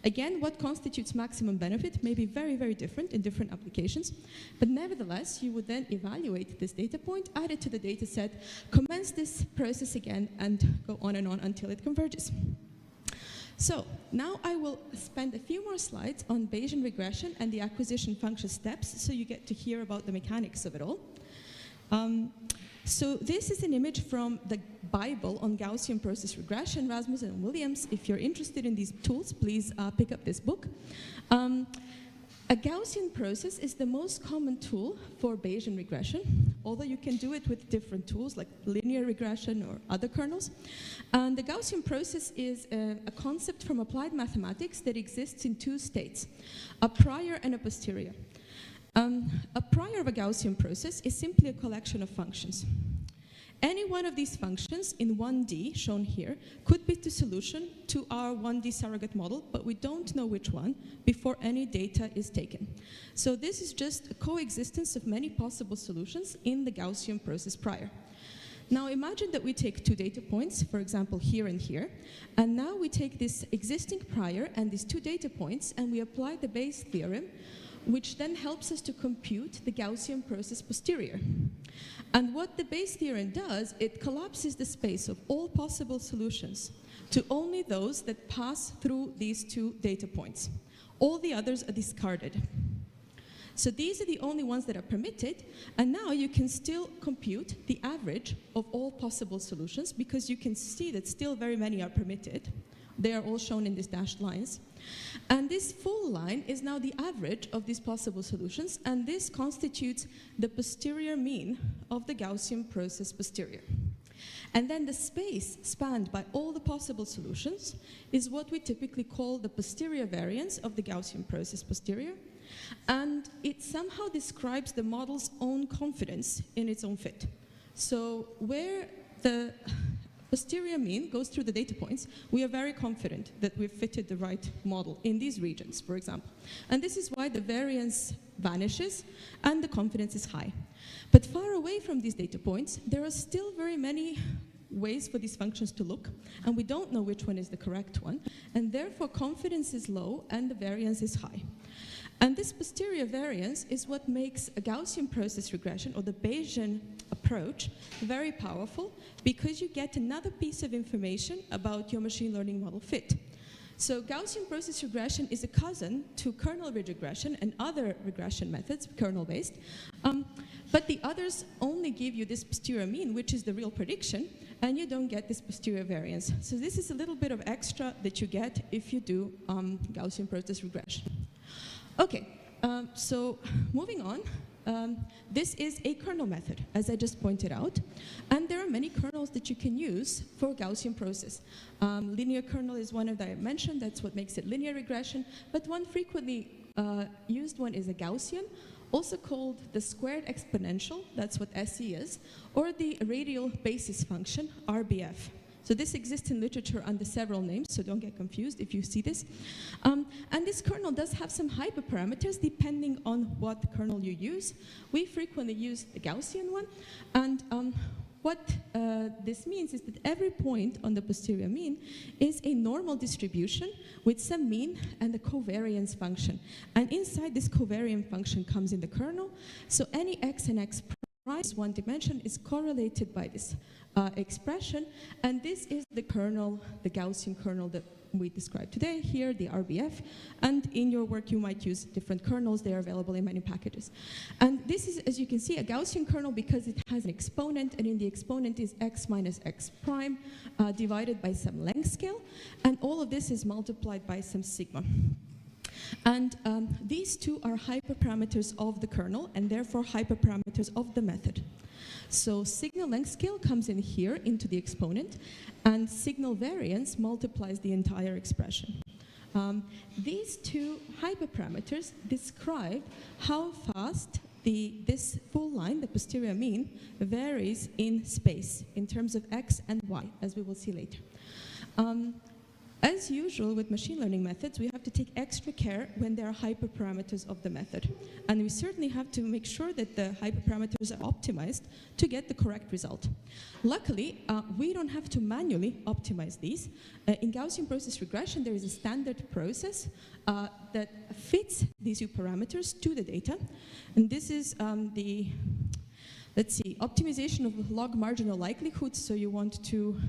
Again, what constitutes maximum benefit may be very, very different in different applications, but nevertheless, you would then evaluate this data point, add it to the data set, commence this process again, and go on and on until it converges. So now I will spend a few more slides on Bayesian regression and the acquisition function steps, so you get to hear about the mechanics of it all. So this is an image from the Bible on Gaussian process regression, Rasmussen and Williams. If you're interested in these tools, please pick up this book. A Gaussian process is the most common tool for Bayesian regression, although you can do it with different tools like linear regression or other kernels. And the Gaussian process is a concept from applied mathematics that exists in two states, a prior and a posterior. A prior of a Gaussian process is simply a collection of functions. Any one of these functions in 1D, shown here, could be the solution to our 1D surrogate model, but we don't know which one before any data is taken. So this is just a coexistence of many possible solutions in the Gaussian process prior. Now imagine that we take two data points, for example, here and here, and now we take this existing prior and these two data points, and we apply the Bayes theorem, which then helps us to compute the Gaussian process posterior. And what the Bayes theorem does, it collapses the space of all possible solutions to only those that pass through these two data points. All the others are discarded. So these are the only ones that are permitted, and now you can still compute the average of all possible solutions, because you can see that still very many are permitted. They are all shown in these dashed lines. And this full line is now the average of these possible solutions, and this constitutes the posterior mean of the Gaussian process posterior. And then the space spanned by all the possible solutions is what we typically call the posterior variance of the Gaussian process posterior, and it somehow describes the model's own confidence in its own fit. So where the posterior mean goes through the data points, we are very confident that we've fitted the right model in these regions, for example. And this is why the variance vanishes and the confidence is high. But far away from these data points, there are still very many ways for these functions to look, and we don't know which one is the correct one, and therefore confidence is low and the variance is high. And this posterior variance is what makes a Gaussian process regression, or the Bayesian approach, very powerful, because you get another piece of information about your machine learning model fit. So Gaussian process regression is a cousin to kernel ridge regression and other regression methods, kernel-based, but the others only give you this posterior mean, which is the real prediction, and you don't get this posterior variance. So this is a little bit of extra that you get if you do Gaussian process regression. Okay, so moving on. This is a kernel method, as I just pointed out, and there are many kernels that you can use for Gaussian process. Linear kernel is one that I mentioned, that's what makes it linear regression, but one frequently used one is a Gaussian, also called the squared exponential, that's what SE is, or the radial basis function, RBF. So this exists in literature under several names, so don't get confused if you see this. And this kernel does have some hyperparameters depending on what kernel you use. We frequently use the Gaussian one, and what this means is that every point on the posterior mean is a normal distribution with some mean and a covariance function. And inside this covariance function comes in the kernel, so any x and x prime, one dimension, is correlated by this expression, and this is the kernel, the Gaussian kernel that we described today, here, the RBF, and in your work you might use different kernels, they are available in many packages. And this is, as you can see, a Gaussian kernel because it has an exponent, and in the exponent is x minus x prime divided by some length scale, and all of this is multiplied by some sigma. And these two are hyperparameters of the kernel, and therefore hyperparameters of the method. So signal length scale comes in here into the exponent, and signal variance multiplies the entire expression. These two hyperparameters describe how fast this full line, the posterior mean, varies in space in terms of x and y, as we will see later. As usual with machine learning methods, we have to take extra care when there are hyperparameters of the method. And we certainly have to make sure that the hyperparameters are optimized to get the correct result. Luckily, we don't have to manually optimize these. In Gaussian process regression, there is a standard process that fits these two parameters to the data. And this is let's see, optimization of log marginal likelihood. So you want to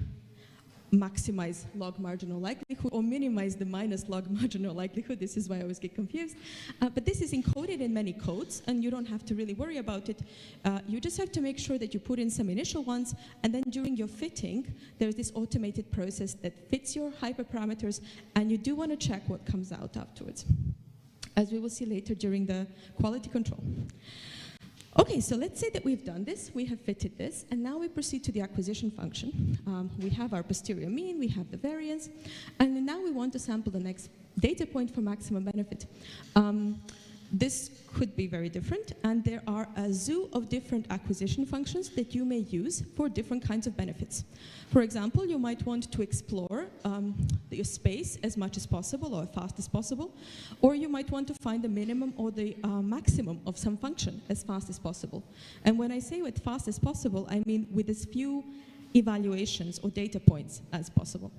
maximize log marginal likelihood or minimize the minus log marginal likelihood. This is why I always get confused. But this is encoded in many codes, and you don't have to really worry about it. You just have to make sure that you put in some initial ones, and then during your fitting, there's this automated process that fits your hyperparameters, and you do want to check what comes out afterwards, as we will see later during the quality control. Okay, so let's say that we've done this, we have fitted this, and now we proceed to the acquisition function. We have our posterior mean, we have the variance, and now we want to sample the next data point for maximum benefit. This could be very different, and there are a zoo of different acquisition functions that you may use for different kinds of benefits. For example, you might want to explore your space as much as possible or as fast as possible, or you might want to find the minimum or the maximum of some function as fast as possible. And when I say as fast as possible, I mean with as few evaluations or data points as possible.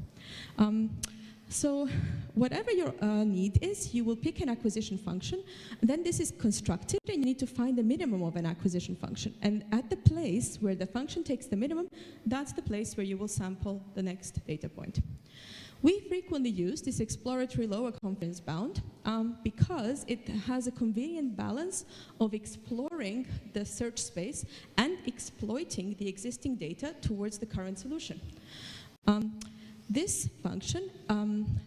So whatever your need is, you will pick an acquisition function, then this is constructed, and you need to find the minimum of an acquisition function. And at the place where the function takes the minimum, that's the place where you will sample the next data point. We frequently use this exploratory lower confidence bound because it has a convenient balance of exploring the search space and exploiting the existing data towards the current solution. This function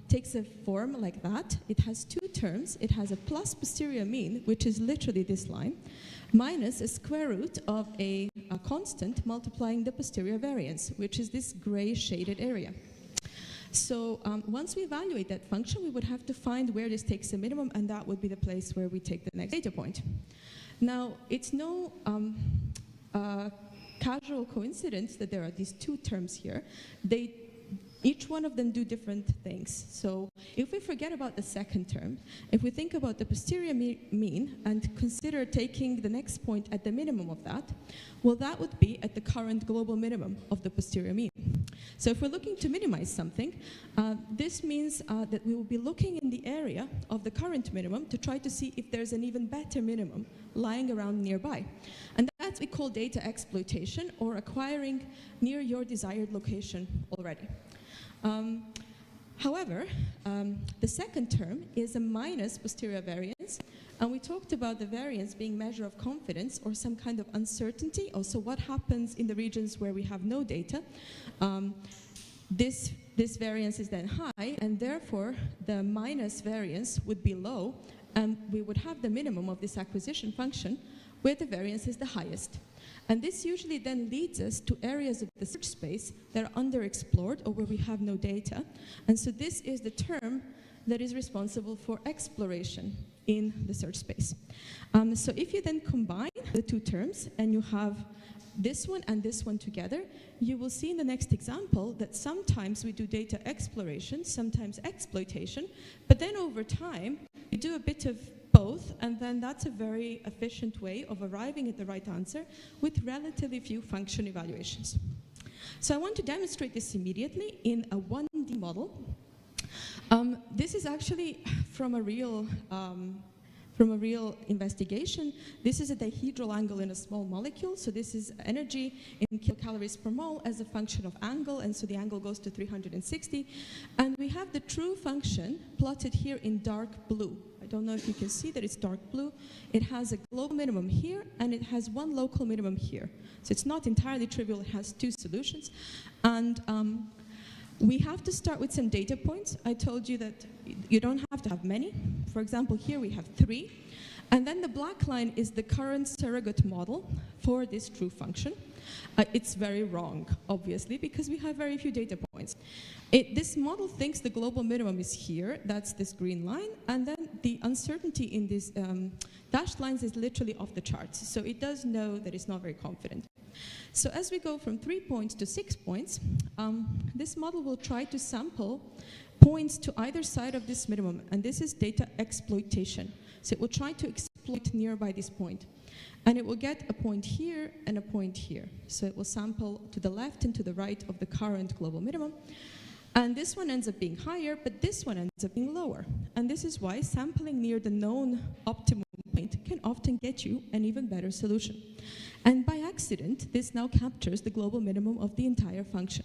takes a form like that. It has two terms. It has a plus posterior mean, which is literally this line, minus a square root of a constant multiplying the posterior variance, which is this gray shaded area. So once we evaluate that function, we would have to find where this takes the minimum, and that would be the place where we take the next data point. Now, it's no casual coincidence that there are these two terms here. They each one of them do different things. So if we forget about the second term, if we think about the posterior mean and consider taking the next point at the minimum of that, well, that would be at the current global minimum of the posterior mean. So if we're looking to minimize something, this means that we will be looking in the area of the current minimum to try to see if there's an even better minimum lying around nearby. And that's what we call data exploitation, or acquiring near your desired location already. However, the second term is a minus posterior variance, and we talked about the variance being measure of confidence or some kind of uncertainty, also what happens in the regions where we have no data. This variance is then high, and therefore the minus variance would be low, and we would have the minimum of this acquisition function where the variance is the highest. And this usually then leads us to areas of the search space that are underexplored or where we have no data. And so this is the term that is responsible for exploration in the search space. So if you then combine the two terms and you have this one and this one together, you will see in the next example that sometimes we do data exploration, sometimes exploitation, but then over time we do a bit of both, and then that's a very efficient way of arriving at the right answer with relatively few function evaluations. So I want to demonstrate this immediately in a 1D model. This is actually from a real investigation. This is a dihedral angle in a small molecule. So this is energy in kilocalories per mole as a function of angle, and so the angle goes to 360. And we have the true function plotted here in dark blue. I don't know if you can see that it's dark blue. It has a global minimum here, and it has one local minimum here. So it's not entirely trivial. It has two solutions. And we have to start with some data points. I told you that you don't have to have many. For example, here we have 3. And then the black line is the current surrogate model for this true function. It's very wrong, obviously, because we have very few data points. This model thinks the global minimum is here. That's this green line. And then the uncertainty in these dashed lines is literally off the charts. So it does know that it's not very confident. So as we go from 3 points to 6 points, this model will try to sample points to either side of this minimum. And this is data exploitation. So it will try to exploit nearby this point. And it will get a point here and a point here. So it will sample to the left and to the right of the current global minimum. And this one ends up being higher, but this one ends up being lower. And this is why sampling near the known optimum point can often get you an even better solution. And by accident, this now captures the global minimum of the entire function.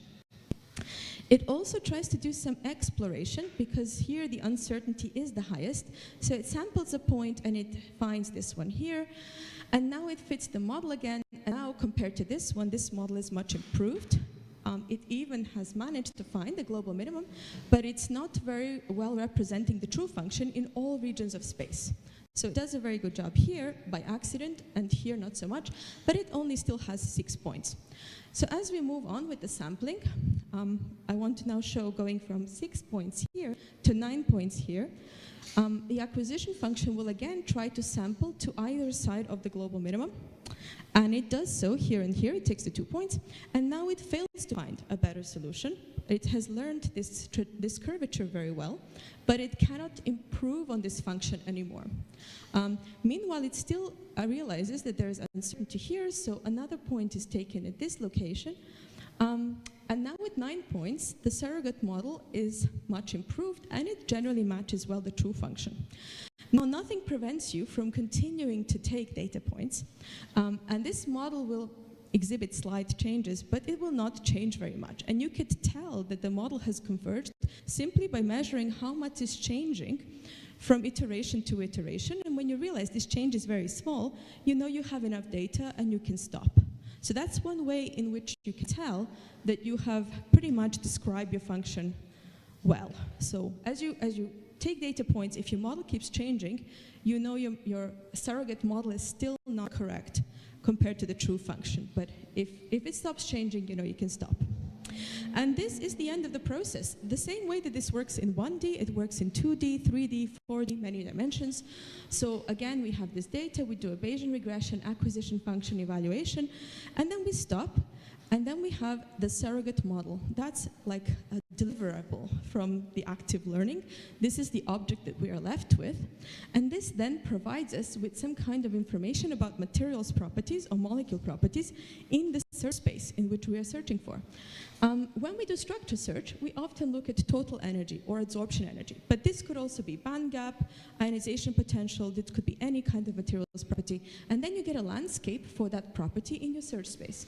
It also tries to do some exploration, because here the uncertainty is the highest. So it samples a point and it finds this one here. And now it fits the model again. And now compared to this one, this model is much improved. It even has managed to find the global minimum, but it's not very well representing the true function in all regions of space. So it does a very good job here by accident, and here not so much, but it only still has 6 points. So as we move on with the sampling, I want to now show going from 6 points here to 9 points here. The acquisition function will again try to sample to either side of the global minimum. And it does so here and here. It takes the 2 points. And now it fails to find a better solution. It has learned this curvature very well, but it cannot improve on this function anymore. Meanwhile, it still realizes that there is uncertainty here, so another point is taken at this location. And now with 9 points, the surrogate model is much improved, and it generally matches well the true function. Now, nothing prevents you from continuing to take data points, and this model will exhibit slight changes, but it will not change very much. And you could tell that the model has converged simply by measuring how much is changing from iteration to iteration. And when you realize this change is very small, you know you have enough data and you can stop. So that's one way in which you can tell that you have pretty much described your function well. So as you take data points, if your model keeps changing, you know your surrogate model is still not correct compared to the true function. But if it stops changing, you know you can stop. And this is the end of the process. The same way that this works in 1D, it works in 2D, 3D, 4D, many dimensions. So again, we have this data, we do a Bayesian regression, acquisition function evaluation, and then we stop. And then we have the surrogate model. That's like a deliverable from the active learning. This is the object that we are left with. And this then provides us with some kind of information about materials properties or molecule properties in the search space in which we are searching for. When we do structure search, we often look at total energy or adsorption energy. But this could also be band gap, ionization potential, this could be any kind of materials property. And then you get a landscape for that property in your search space.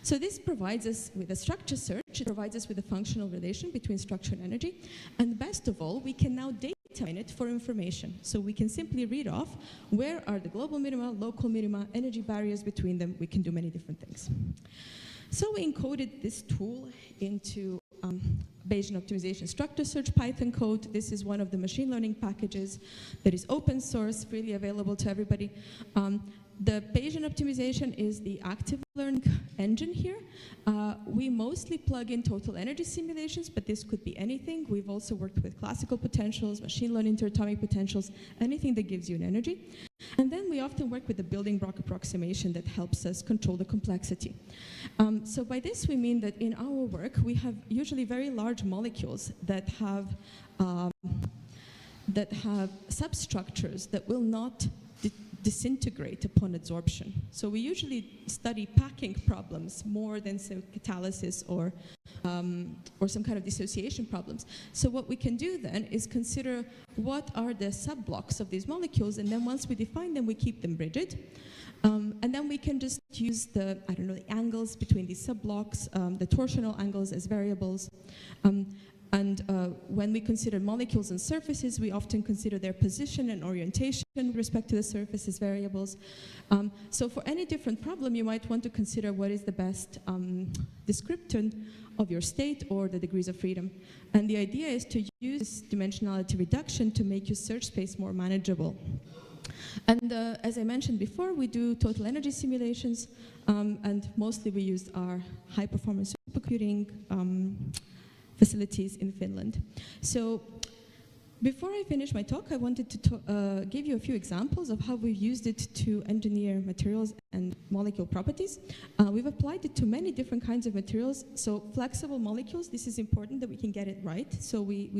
So this provides us with a structure search, it provides us with a functional relation between structure and energy. And best of all, we can now data mine it for information. So we can simply read off where are the global minima, local minima, energy barriers between them. We can do many different things. So we encoded this tool into Bayesian optimization structure search Python code. This is one of the machine learning packages that is open source, freely available to everybody. The Bayesian optimization is the active learning engine here. We mostly plug in total energy simulations, but this could be anything. We've also worked with classical potentials, machine learning interatomic potentials, anything that gives you an energy. And then we often work with the building block approximation that helps us control the complexity. So by this we mean that in our work we have usually very large molecules that have substructures that will not disintegrate upon adsorption. So we usually study packing problems more than say, catalysis or some kind of dissociation problems. So what we can do then is consider what are the subblocks of these molecules, and then once we define them, we keep them rigid. And then we can just use the angles between these subblocks, the torsional angles as variables. When we consider molecules and surfaces, we often consider their position and orientation with respect to the surface as variables. So for any different problem, you might want to consider what is the best descriptor of your state or the degrees of freedom. And the idea is to use dimensionality reduction to make your search space more manageable. And as I mentioned before, we do total energy simulations, and mostly we use our high-performance supercomputing facilities in Finland. So before I finish my talk, I wanted to give you a few examples of how we've used it to engineer materials and molecule properties. We've applied it to many different kinds of materials. So flexible molecules, this is important that we can get it right. So we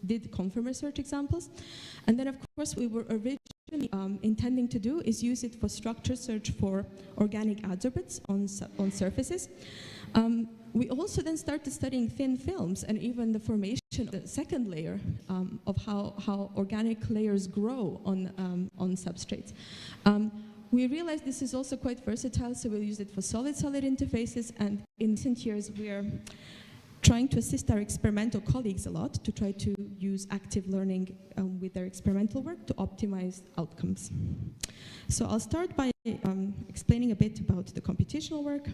did conformer search examples. And then of course we were originally intending to do is use it for structure search for organic adsorbents on surfaces. We also then started studying thin films and even the formation of the second layer of how organic layers grow on substrates. We realized this is also quite versatile, so we'll use it for solid-solid interfaces, and in recent years we are trying to assist our experimental colleagues a lot to try to use active learning with their experimental work to optimize outcomes. So I'll start by explaining a bit about the computational work.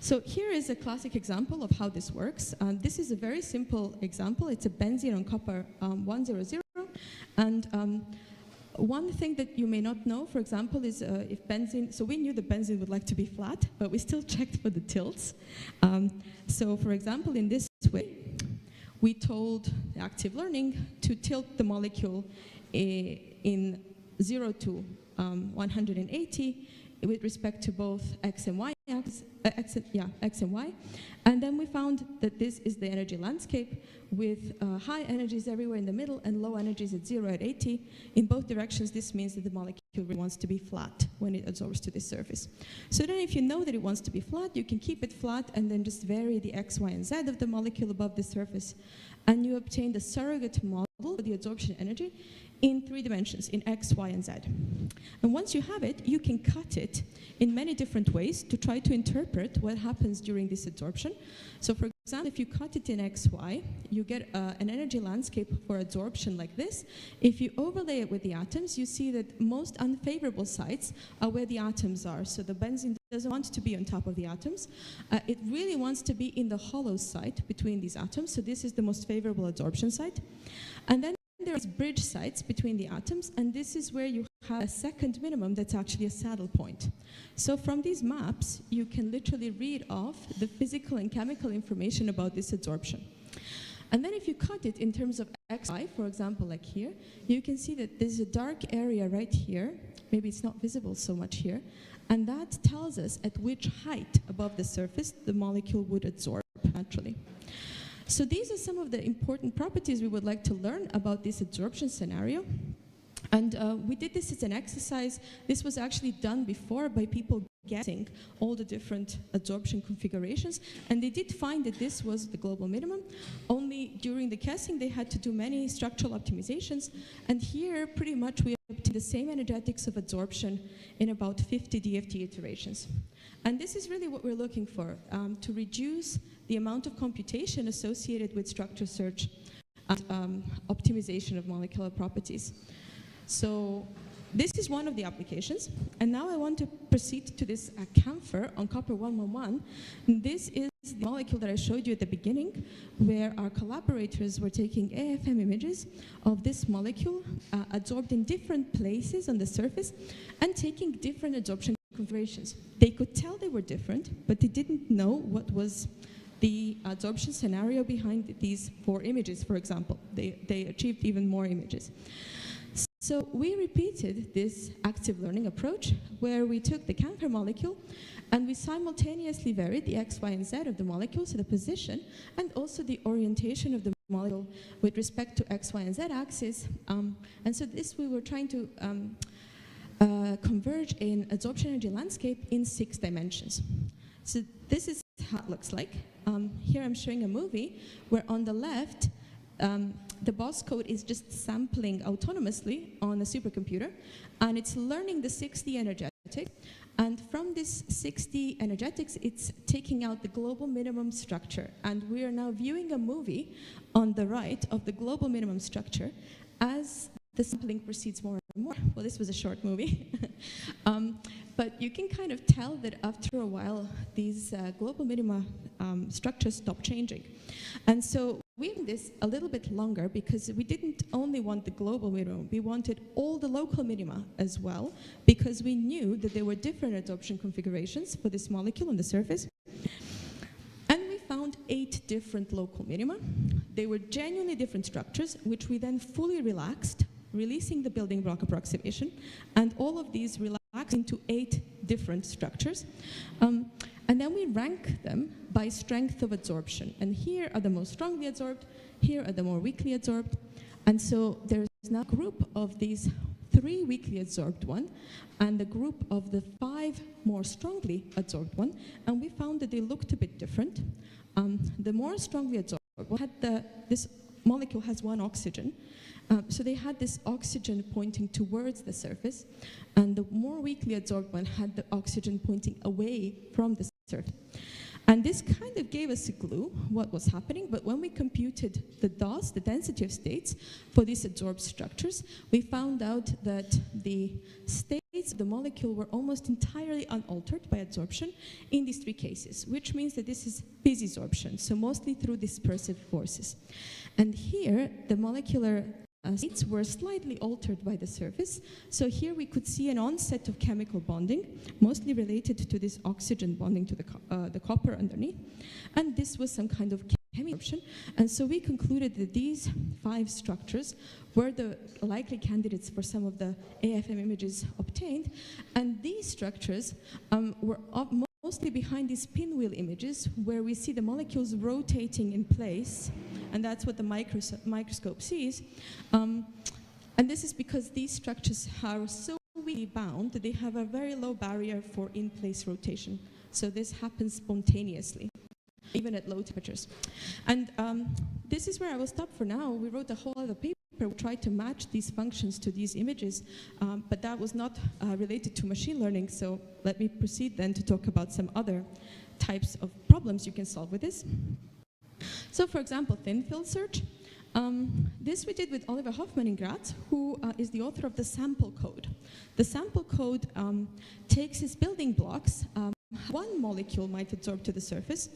So here is a classic example of how this works. This is a very simple example. It's a benzene on copper 100. And one thing that you may not know, for example, is if benzene, so we knew the benzene would like to be flat, but we still checked for the tilts. So for example, in this way, we told the active learning to tilt the molecule in 0 to 180 with respect to both x and y, x and y. And then we found that this is the energy landscape with high energies everywhere in the middle and low energies at 0 at 80. In both directions, this means that the molecule really wants to be flat when it adsorbs to the surface. So then if you know that it wants to be flat, you can keep it flat and then just vary the x, y, and z of the molecule above the surface. And you obtain the surrogate model for the adsorption energy in 3 dimensions, in x, y, and z. And once you have it, you can cut it in many different ways to try to interpret what happens during this adsorption. So for example, if you cut it in x, y, you get an energy landscape for adsorption like this. If you overlay it with the atoms, you see that most unfavorable sites are where the atoms are. So the benzene doesn't want to be on top of the atoms. It really wants to be in the hollow site between these atoms. So this is the most favorable adsorption site. And then there's bridge sites between the atoms, and this is where you have a second minimum that's actually a saddle point. So from these maps, you can literally read off the physical and chemical information about this adsorption. And then if you cut it in terms of XY, for example, like here, you can see that there's a dark area right here. Maybe it's not visible so much here. And that tells us at which height above the surface the molecule would adsorb naturally. So these are some of the important properties we would like to learn about this adsorption scenario. And we did this as an exercise. This was actually done before by people guessing all the different adsorption configurations. And they did find that this was the global minimum. Only during the guessing, they had to do many structural optimizations. And here, pretty much, we obtained the same energetics of adsorption in about 50 DFT iterations. And this is really what we're looking for, to reduce the amount of computation associated with structure search and optimization of molecular properties. So this is one of the applications. And now I want to proceed to this camphor on copper 111. This is the molecule that I showed you at the beginning, where our collaborators were taking AFM images of this molecule adsorbed in different places on the surface and taking different adsorption configurations. They could tell they were different, but they didn't know what was the adsorption scenario behind these 4 images, for example. They achieved even more images. So we repeated this active learning approach where we took the camphor molecule and we simultaneously varied the X, Y, and Z of the molecule, so the position, and also the orientation of the molecule with respect to X, Y, and Z axis. And so this we were trying to converge in adsorption energy landscape in 6 dimensions. So this is how it looks like. Here I'm showing a movie where on the left, the boss code is just sampling autonomously on a supercomputer, and it's learning the 6D energetics. And from this 6D energetics, it's taking out the global minimum structure. And we are now viewing a movie on the right of the global minimum structure as the sampling proceeds more and more. Well, this was a short movie. But you can kind of tell that after a while, these global minima structures stop changing. And so we did this a little bit longer because we didn't only want the global minimum, we wanted all the local minima as well, because we knew that there were different adsorption configurations for this molecule on the surface. And we found 8 different local minima. They were genuinely different structures, which we then fully relaxed, releasing the building block approximation, and all of these relaxed into 8 different structures. And then we rank them by strength of adsorption. And here are the most strongly adsorbed, here are the more weakly adsorbed. And so there's now a group of these 3 weakly adsorbed one, and a group of the 5 more strongly adsorbed one. And we found that they looked a bit different. The more strongly adsorbed one had this molecule has 1 oxygen. So they had this oxygen pointing towards the surface, and the more weakly adsorbed one had the oxygen pointing away from the surface. And this kind of gave us a clue what was happening, but when we computed the DOS, the density of states, for these adsorbed structures, we found out that the states of the molecule were almost entirely unaltered by adsorption in these 3 cases, which means that this is bisadsorption, so mostly through dispersive forces. And here, the molecular states were slightly altered by the surface. So here we could see an onset of chemical bonding, mostly related to this oxygen bonding to the copper underneath. And this was some kind of chemical absorption. And so we concluded that these 5 structures were the likely candidates for some of the AFM images obtained. And these structures were mostly behind these pinwheel images where we see the molecules rotating in place, and that's what the microscope sees. And this is because these structures are so weakly bound that they have a very low barrier for in-place rotation. So this happens spontaneously, even at low temperatures. And this is where I will stop for now. We wrote a whole other paper. We tried to match these functions to these images, but that was not related to machine learning. So let me proceed then to talk about some other types of problems you can solve with this. So for example, thin film search. This we did with Oliver Hoffman in Graz, who is the author of the sample code. The sample code takes its building blocks, 1 molecule might adsorb to the surface,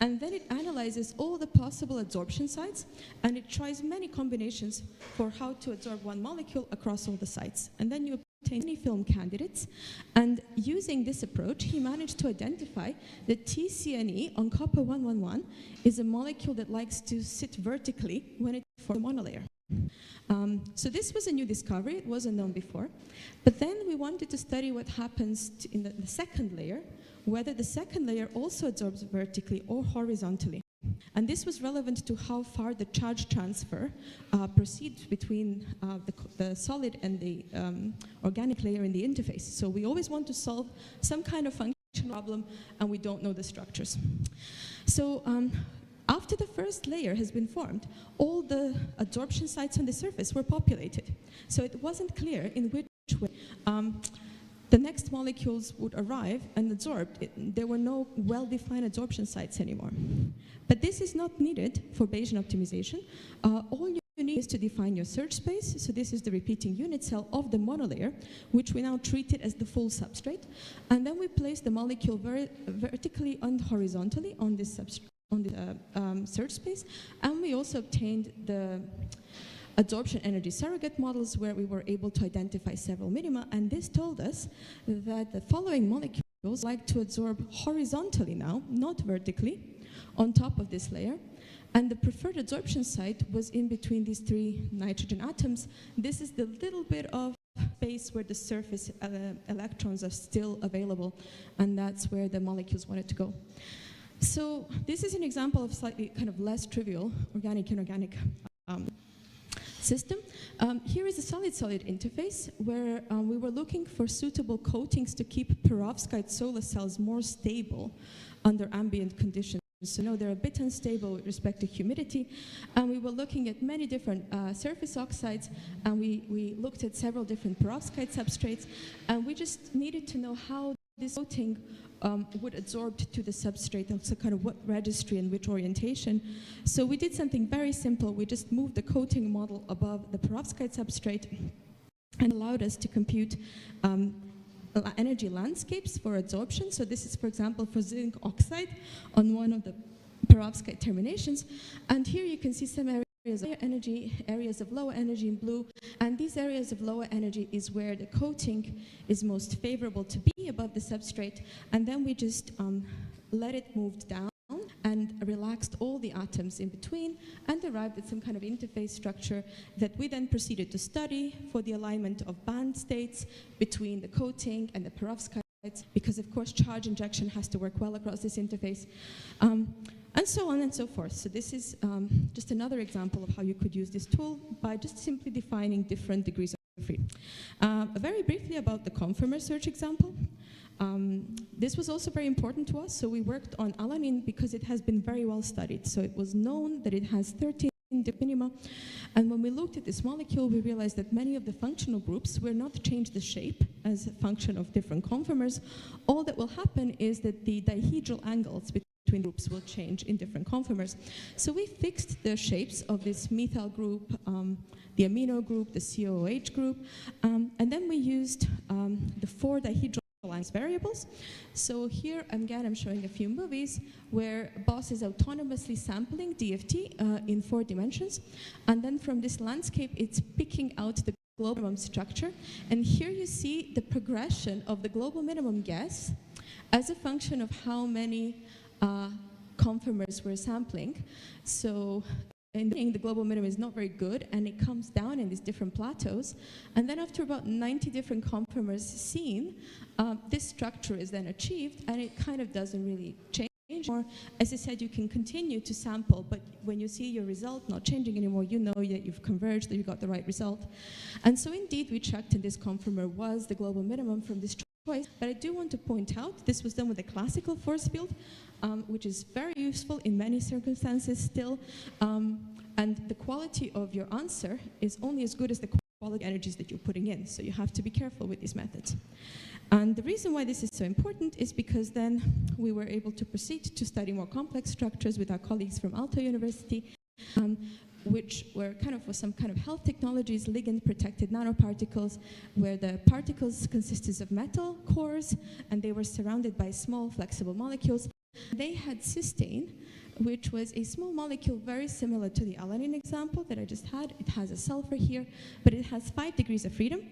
and then it analyzes all the possible adsorption sites, and it tries many combinations for how to adsorb 1 molecule across all the sites. And then you obtain many film candidates, and using this approach, he managed to identify that TCNE on copper 111 is a molecule that likes to sit vertically when it forms a monolayer. So this was a new discovery, it wasn't known before. But then we wanted to study what happens in the second layer, whether the second layer also absorbs vertically or horizontally. And this was relevant to how far the charge transfer proceeds between the solid and the organic layer in the interface. So we always want to solve some kind of function problem, and we don't know the structures. So after the first layer has been formed, all the adsorption sites on the surface were populated. So it wasn't clear in which way the next molecules would arrive and absorb. There were no well-defined adsorption sites anymore. But this is not needed for Bayesian optimization. All you need is to define your search space. So this is the repeating unit cell of the monolayer, which we now treated as the full substrate. And then we place the molecule vertically and horizontally on this substrate, on the search space, and we also obtained the adsorption energy surrogate models where we were able to identify several minima, and this told us that the following molecules like to absorb horizontally now, not vertically, on top of this layer, and the preferred adsorption site was in between these three nitrogen atoms. This is the little bit of space where the surface electrons are still available, and that's where the molecules wanted to go. So this is an example of slightly kind of less trivial organic-inorganic system. Here is a solid-solid interface where we were looking for suitable coatings to keep perovskite solar cells more stable under ambient conditions. So they're a bit unstable with respect to humidity, and we were looking at many different surface oxides, and we looked at several different perovskite substrates, and we just needed to know how this coating would adsorb to the substrate, and so kind of what registry and which orientation. So we did something very simple. We just moved the coating model above the perovskite substrate and allowed us to compute energy landscapes for adsorption. So this is, for example, for zinc oxide on one of the perovskite terminations. And here you can see some areas of higher energy, areas of lower energy in blue. And these areas of lower energy is where the coating is most favorable to be above the substrate. And then we just let it move down and relaxed all the atoms in between and arrived at some kind of interface structure that we then proceeded to study for the alignment of band states between the coating and the perovskites, because of course charge injection has to work well across this interface, and so on and so forth. So this is just another example of how you could use this tool by just simply defining different degrees of freedom. Very briefly about the conformer search example. This was also very important to us, so we worked on alanine because it has been very well studied. So it was known that it has 13 minima, and when we looked at this molecule, we realized that many of the functional groups will not change the shape as a function of different conformers. All that will happen is that the dihedral angles between groups will change in different conformers. So we fixed the shapes of this methyl group, the amino group, the COOH group, and then we used the 4 dihedral variables. So here again I'm showing a few movies where BOSS is autonomously sampling DFT in 4 dimensions, and then from this landscape it's picking out the global minimum structure, and here you see the progression of the global minimum gas as a function of how many conformers we're sampling. So in the beginning, the global minimum is not very good, and it comes down in these different plateaus. And then after about 90 different conformers seen, this structure is then achieved, and it kind of doesn't really change anymore. As I said, you can continue to sample, but when you see your result not changing anymore, you know that you've converged, that you got the right result. And so indeed, we checked, and this conformer was the global minimum from this choice. But I do want to point out, this was done with a classical force field, which is very useful in many circumstances still. And the quality of your answer is only as good as the quality energies that you're putting in. So you have to be careful with these methods. And the reason why this is so important is because then we were able to proceed to study more complex structures with our colleagues from Aalto University, which were kind of for some kind of health technologies, ligand-protected nanoparticles, where the particles consisted of metal cores, and they were surrounded by small flexible molecules. They had cysteine, which was a small molecule very similar to the alanine example that I just had. It has a sulfur here, but it has 5 degrees of freedom.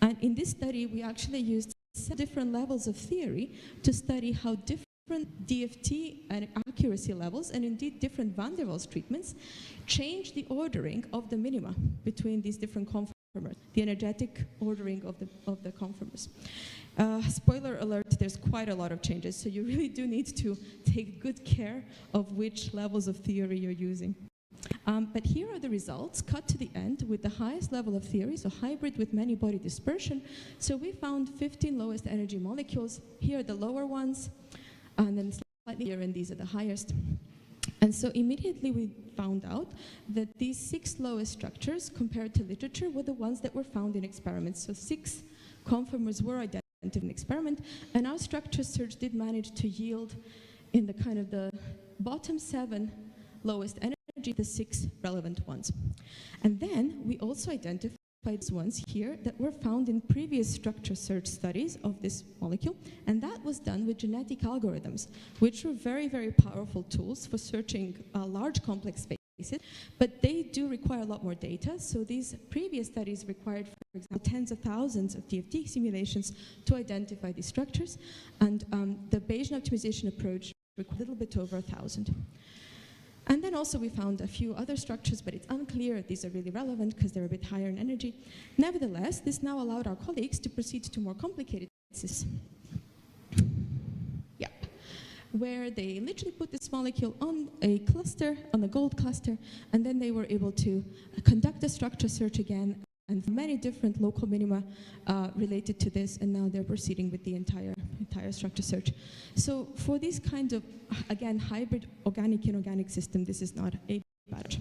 And in this study, we actually used 7 different levels of theory to study how different different DFT and accuracy levels, and indeed different van der Waals treatments, change the ordering of the minima between these different conformers, the energetic ordering of the conformers. Spoiler alert, there's quite a lot of changes, so you really do need to take good care of which levels of theory you're using. But here are the results, cut to the end with the highest level of theory, so hybrid with many body dispersion. So we found 15 lowest energy molecules. Here are the lower ones, and then slightly here, and these are the highest. And so immediately we found out that these 6 lowest structures compared to literature were the ones that were found in experiments. So 6 conformers were identified in experiment, and our structure search did manage to yield in the kind of the bottom 7 lowest energy, the 6 relevant ones. And then we also identified ones here that were found in previous structure search studies of this molecule, and that was done with genetic algorithms, which were very, very powerful tools for searching large complex spaces, but they do require a lot more data. So these previous studies required, for example, tens of thousands of DFT simulations to identify these structures, and the Bayesian optimization approach required a little bit over 1,000. And then also we found a few other structures, but it's unclear if these are really relevant because they're a bit higher in energy. Nevertheless, this now allowed our colleagues to proceed to more complicated cases. Yep. Where they literally put this molecule on a cluster, on a gold cluster, and then they were able to conduct a structure search again, and many different local minima related to this, and now they're proceeding with the entire structure search. So for these kinds of, again, hybrid organic inorganic system, this is not a bad.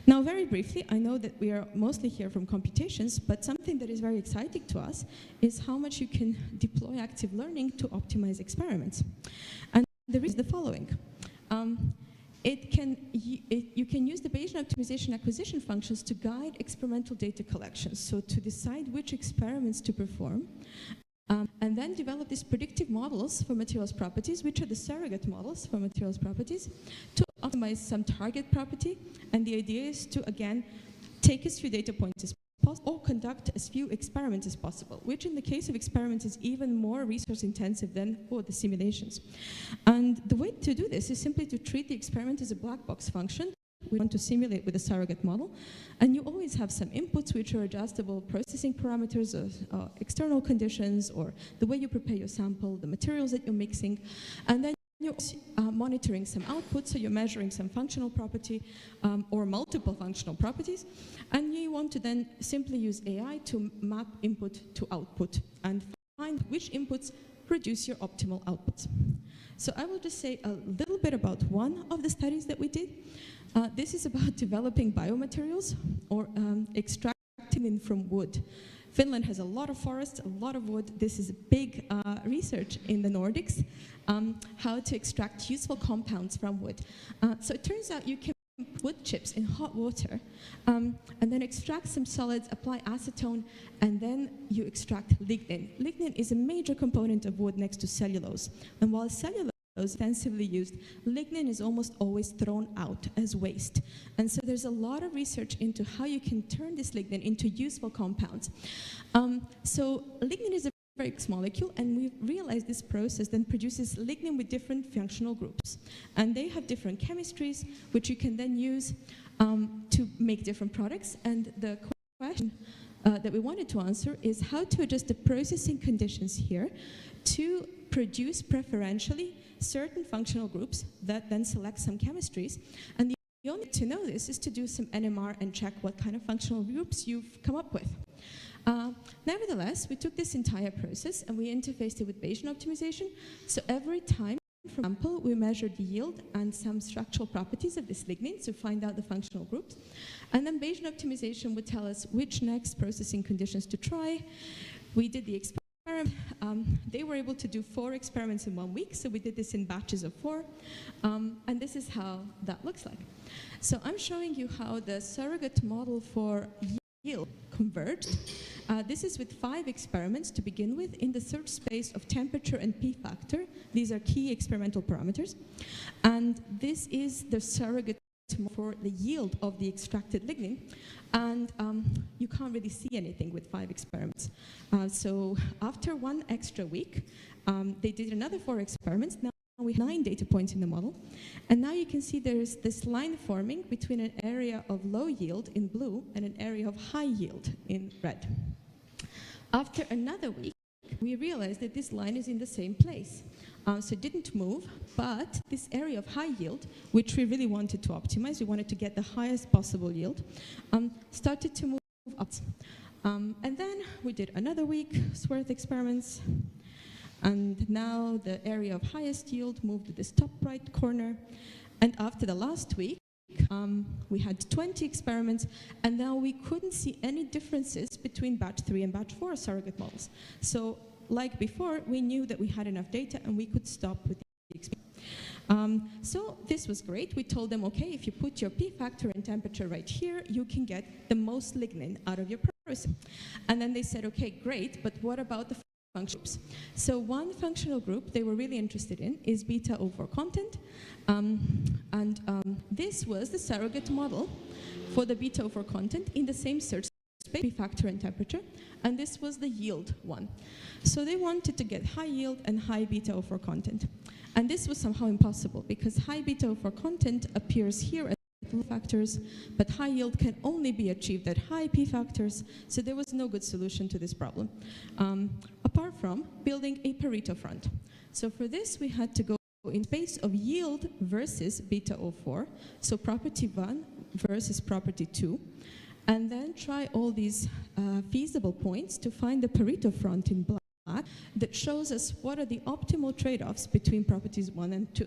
Now, very briefly, I know that we are mostly here from computations, but something that is very exciting to us is how much you can deploy active learning to optimize experiments. And the reason is the following. You can use the Bayesian optimization acquisition functions to guide experimental data collection, so to decide which experiments to perform, and then develop these predictive models for materials properties, which are the surrogate models for materials properties, to optimize some target property. And the idea is to, again, take as few data points as possible or conduct as few experiments as possible, which in the case of experiments is even more resource intensive than for the simulations. And the way to do this is simply to treat the experiment as a black box function we want to simulate with a surrogate model, and you always have some inputs which are adjustable processing parameters of external conditions, or the way you prepare your sample, the materials that you're mixing, and then you're monitoring some outputs, so you're measuring some functional property or multiple functional properties, and you want to then simply use AI to map input to output and find which inputs produce your optimal outputs. So I will just say a little bit about one of the studies that we did. This is about developing biomaterials or extracting them from wood. Finland has a lot of forests, a lot of wood. This is big research in the Nordics, how to extract useful compounds from wood. So it turns out you can put wood chips in hot water and then extract some solids, apply acetone, and then you extract lignin. Lignin is a major component of wood next to cellulose. And while cellulose is extensively used, lignin is almost always thrown out as waste. And so there's a lot of research into how you can turn this lignin into useful compounds. So lignin is a very small molecule, and we realized this process then produces lignin with different functional groups. And they have different chemistries, which you can then use to make different products. And the question that we wanted to answer is how to adjust the processing conditions here to produce preferentially certain functional groups that then select some chemistries. And the only way to know this is to do some NMR and check what kind of functional groups you've come up with. Nevertheless, we took this entire process and we interfaced it with Bayesian optimization. So every time, for example, we measured the yield and some structural properties of this lignin to find out the functional groups. And then Bayesian optimization would tell us which next processing conditions to try. We did the experiment. They were able to do 4 experiments in 1 week, so we did this in batches of 4. And this is how that looks like. So I'm showing you how the surrogate model for yield converged. This is with 5 experiments to begin with in the search space of temperature and P factor. These are key experimental parameters. And this is the surrogate for the yield of the extracted lignin. And you can't really see anything with 5 experiments. So after 1 extra week, they did another 4 experiments. Now we have 9 data points in the model. And now you can see there's this line forming between an area of low yield in blue and an area of high yield in red. After another week, we realized that this line is in the same place. So it didn't move, but this area of high yield, which we really wanted to optimize, we wanted to get the highest possible yield, started to move up. And then we did another week's worth experiments. And now the area of highest yield moved to this top right corner. And after the last week, we had 20 experiments, and now we couldn't see any differences between batch 3 and batch 4 surrogate models. So like before, we knew that we had enough data and we could stop with the experiment. So this was great. We told them, okay, if you put your p-factor and temperature right here, you can get the most lignin out of your process. And then they said, okay, great, but what about the functional groups? So one functional group they were really interested in is beta-O4 content. This was the surrogate model for the beta-O4 content in the same search space, p-factor and temperature, and this was the yield one. So they wanted to get high yield and high beta-O4 content. And this was somehow impossible because high beta-O4 content appears here at low factors, but high yield can only be achieved at high p-factors, so there was no good solution to this problem, apart from building a Pareto front. So for this, we had to go in space of yield versus beta-O4, so property 1 versus property 2, and then try all these feasible points to find the Pareto front in black that shows us what are the optimal trade-offs between properties 1 and 2.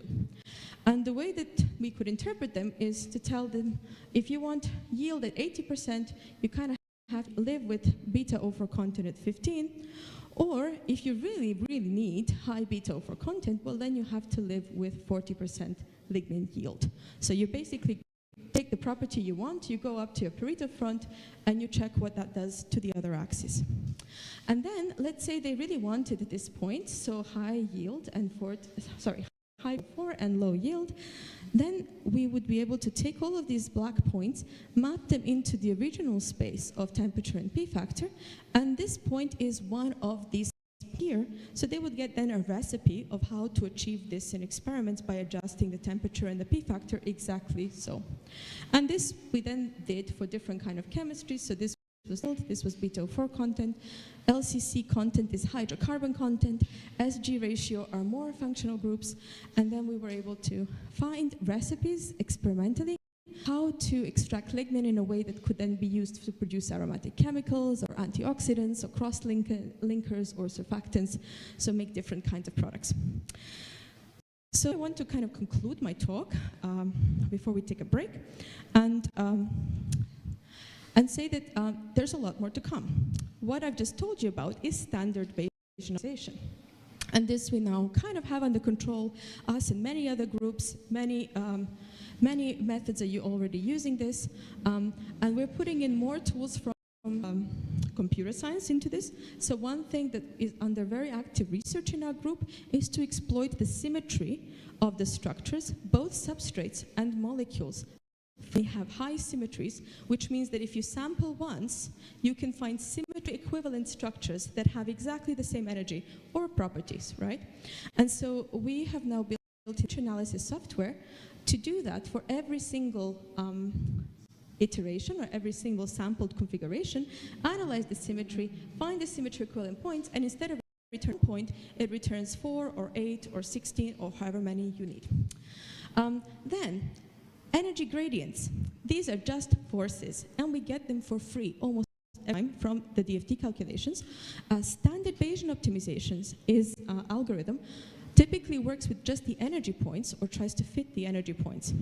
And the way that we could interpret them is to tell them, if you want yield at 80%, you kind of have to live with beta-O4 content at 15, or if you really, really need high beta-O4 content, well, then you have to live with 40% lignin yield. So you basically take the property you want, you go up to your Pareto front, and you check what that does to the other axis. And then, let's say they really wanted at this point, so high yield and high 4 and low yield, then we would be able to take all of these black points, map them into the original space of temperature and p-factor, and this point is one of these here, so they would get then a recipe of how to achieve this in experiments by adjusting the temperature and the p-factor exactly so. And this we then did for different kind of chemistries, so this was beta-O4 content, LCC content is hydrocarbon content, SG ratio are more functional groups, and then we were able to find recipes experimentally how to extract lignin in a way that could then be used to produce aromatic chemicals or antioxidants or cross-linkers or surfactants, so make different kinds of products. So I want to kind of conclude my talk before we take a break and say that there's a lot more to come. What I've just told you about is standard Bayesianization. And this we now kind of have under control, us and many other groups, many methods are you already using this, and we're putting in more tools from computer science into this. So one thing that is under very active research in our group is to exploit the symmetry of the structures, both substrates and molecules. We have high symmetries, which means that if you sample once, you can find symmetry equivalent structures that have exactly the same energy or properties, right? And so we have now built image analysis software to do that for every single iteration or every single sampled configuration, analyze the symmetry, find the symmetry equivalent points, and instead of return point, it returns 4 or 8 or 16 or however many you need. Then, energy gradients. These are just forces, and we get them for free almost every time from the DFT calculations. Standard Bayesian optimizations is algorithm typically works with just the energy points or tries to fit the energy points.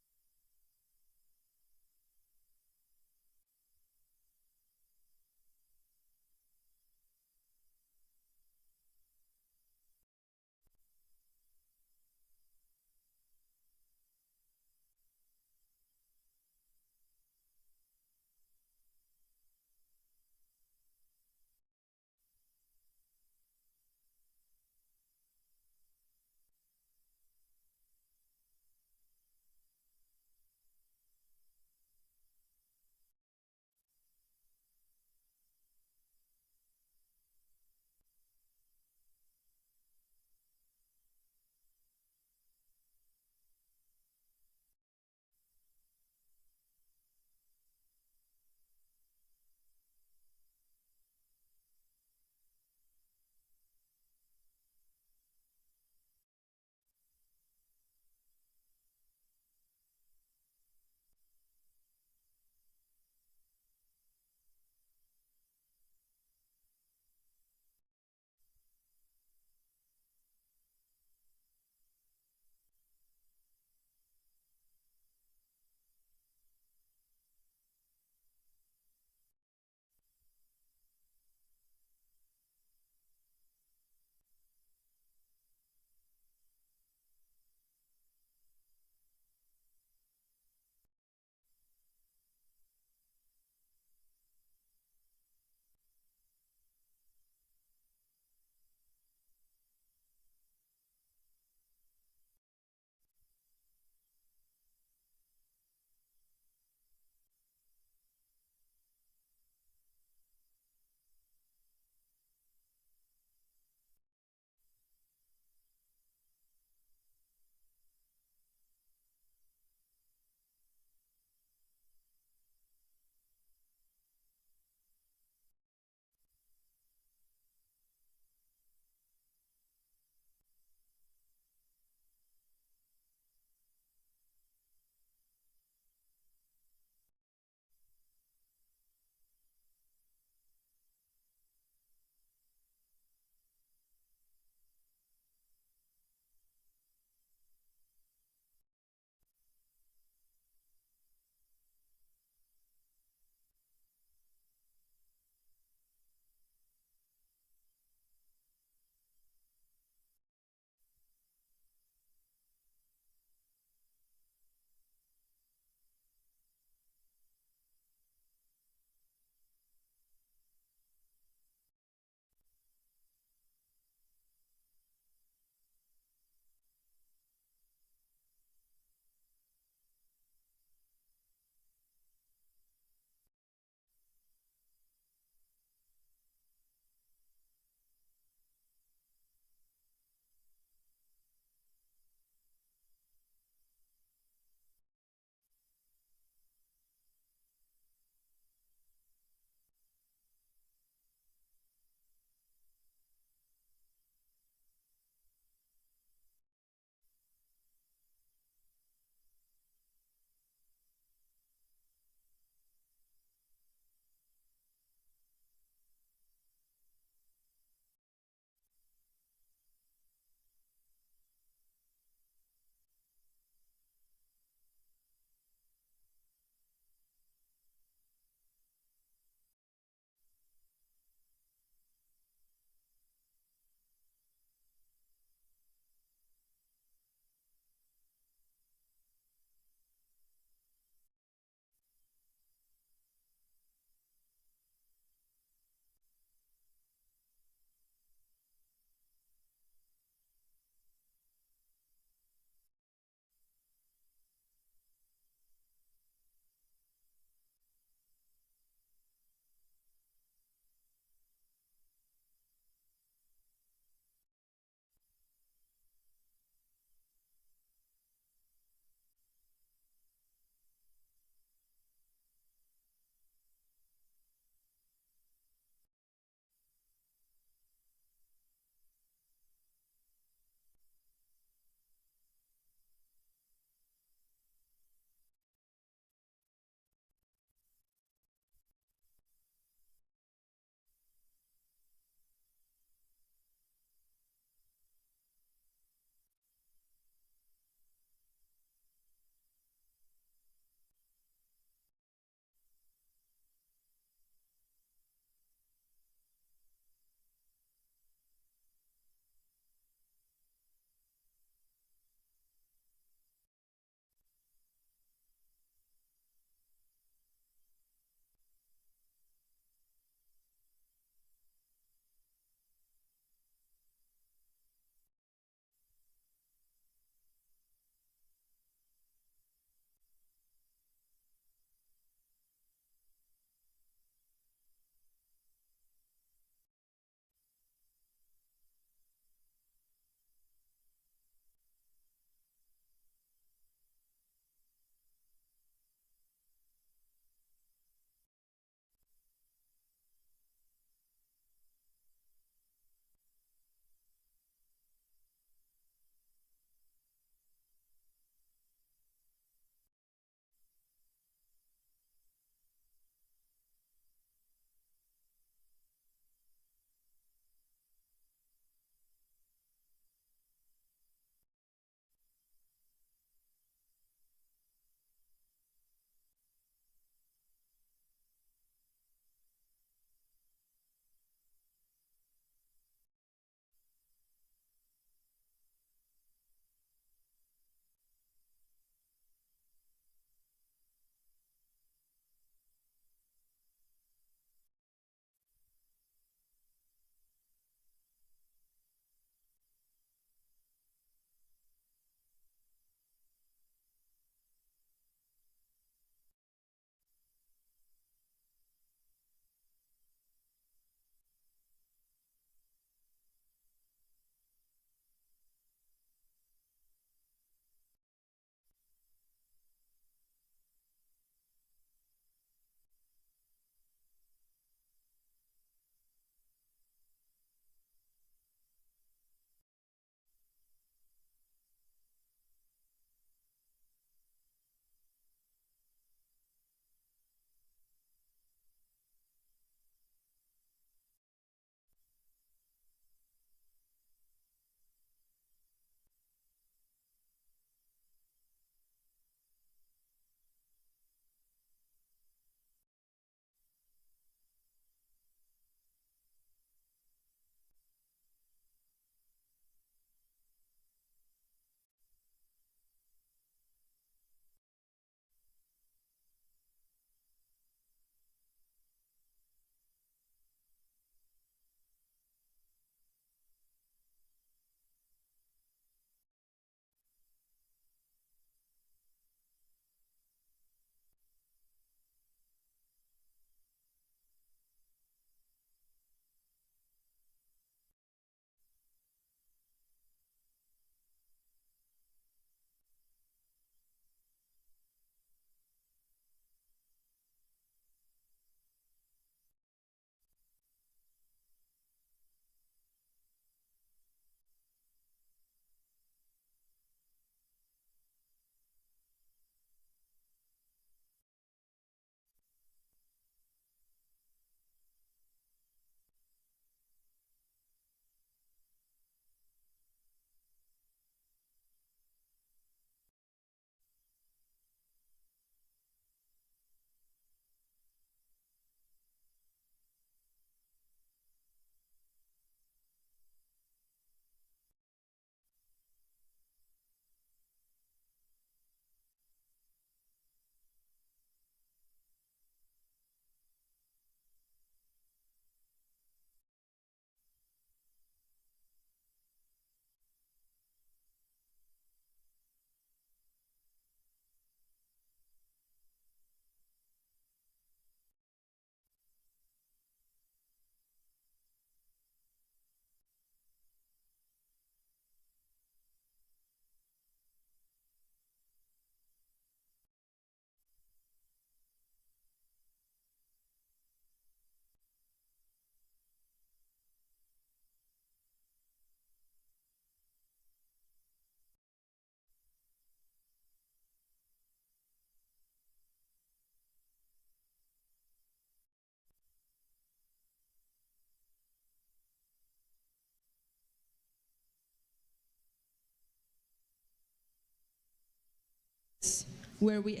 where we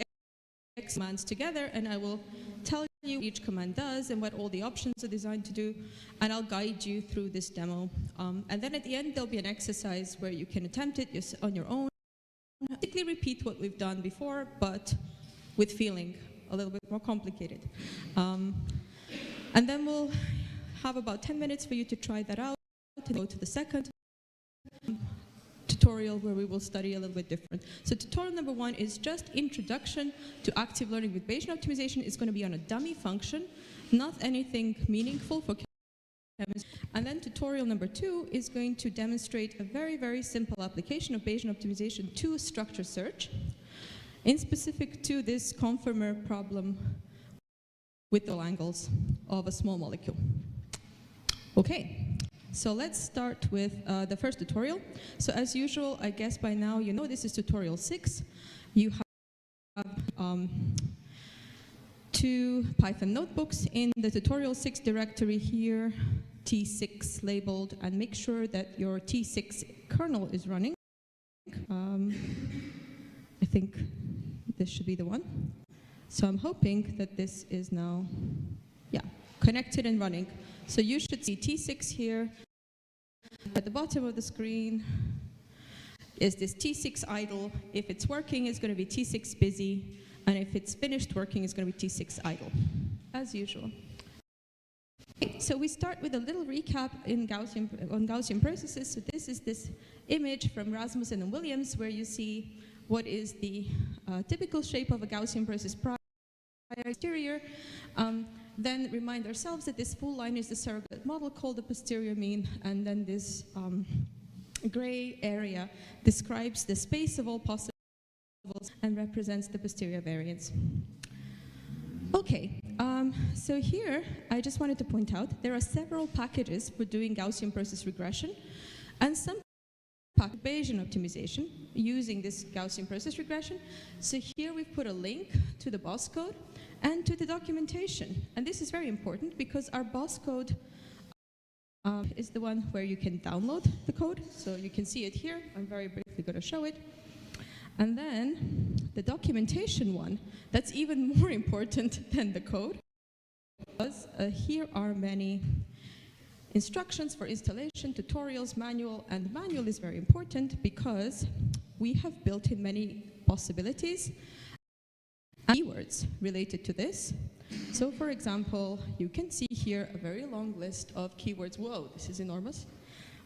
X commands together, and I will tell you what each command does and what all the options are designed to do, and I'll guide you through this demo. And then at the end, there'll be an exercise where you can attempt it on your own. Basically repeat what we've done before, but with feeling a little bit more complicated. And then we'll have about 10 minutes for you to try that out and go to the second tutorial where we will study a little bit different. So tutorial number 1 is just introduction to active learning with Bayesian optimization. It's going to be on a dummy function, not anything meaningful for chemistry. And then tutorial number 2 is going to demonstrate a very, very simple application of Bayesian optimization to structure search, in specific to this conformer problem with the angles of a small molecule. Okay. So let's start with the first tutorial. So as usual, I guess by now you know this is tutorial 6. You have 2 Python notebooks in the tutorial 6 directory here, T6 labeled, and make sure that your T6 kernel is running. I think this should be the one. So I'm hoping that this is now, yeah, connected and running. So you should see T6 here. At the bottom of the screen is this T6 idle. If it's working, it's going to be T6 busy. And if it's finished working, it's going to be T6 idle, as usual. Okay, so we start with a little recap on Gaussian processes. So this is this image from Rasmussen and Williams, where you see what is the typical shape of a Gaussian process prior to exterior. Then remind ourselves that this full line is the surrogate model called the posterior mean, and then this gray area describes the space of all possibles and represents the posterior variance. Okay, so here I just wanted to point out there are several packages for doing Gaussian process regression, and some Bayesian optimization using this Gaussian process regression. So here we've put a link to the BOSS code and to the documentation. And this is very important because our BOSS code is the one where you can download the code. So you can see it here. I'm very briefly going to show it. And then the documentation one, that's even more important than the code, because here are many instructions for installation, tutorials, manual, and manual is very important because we have built in many possibilities and keywords related to this. So for example, you can see here a very long list of keywords. Whoa, this is enormous.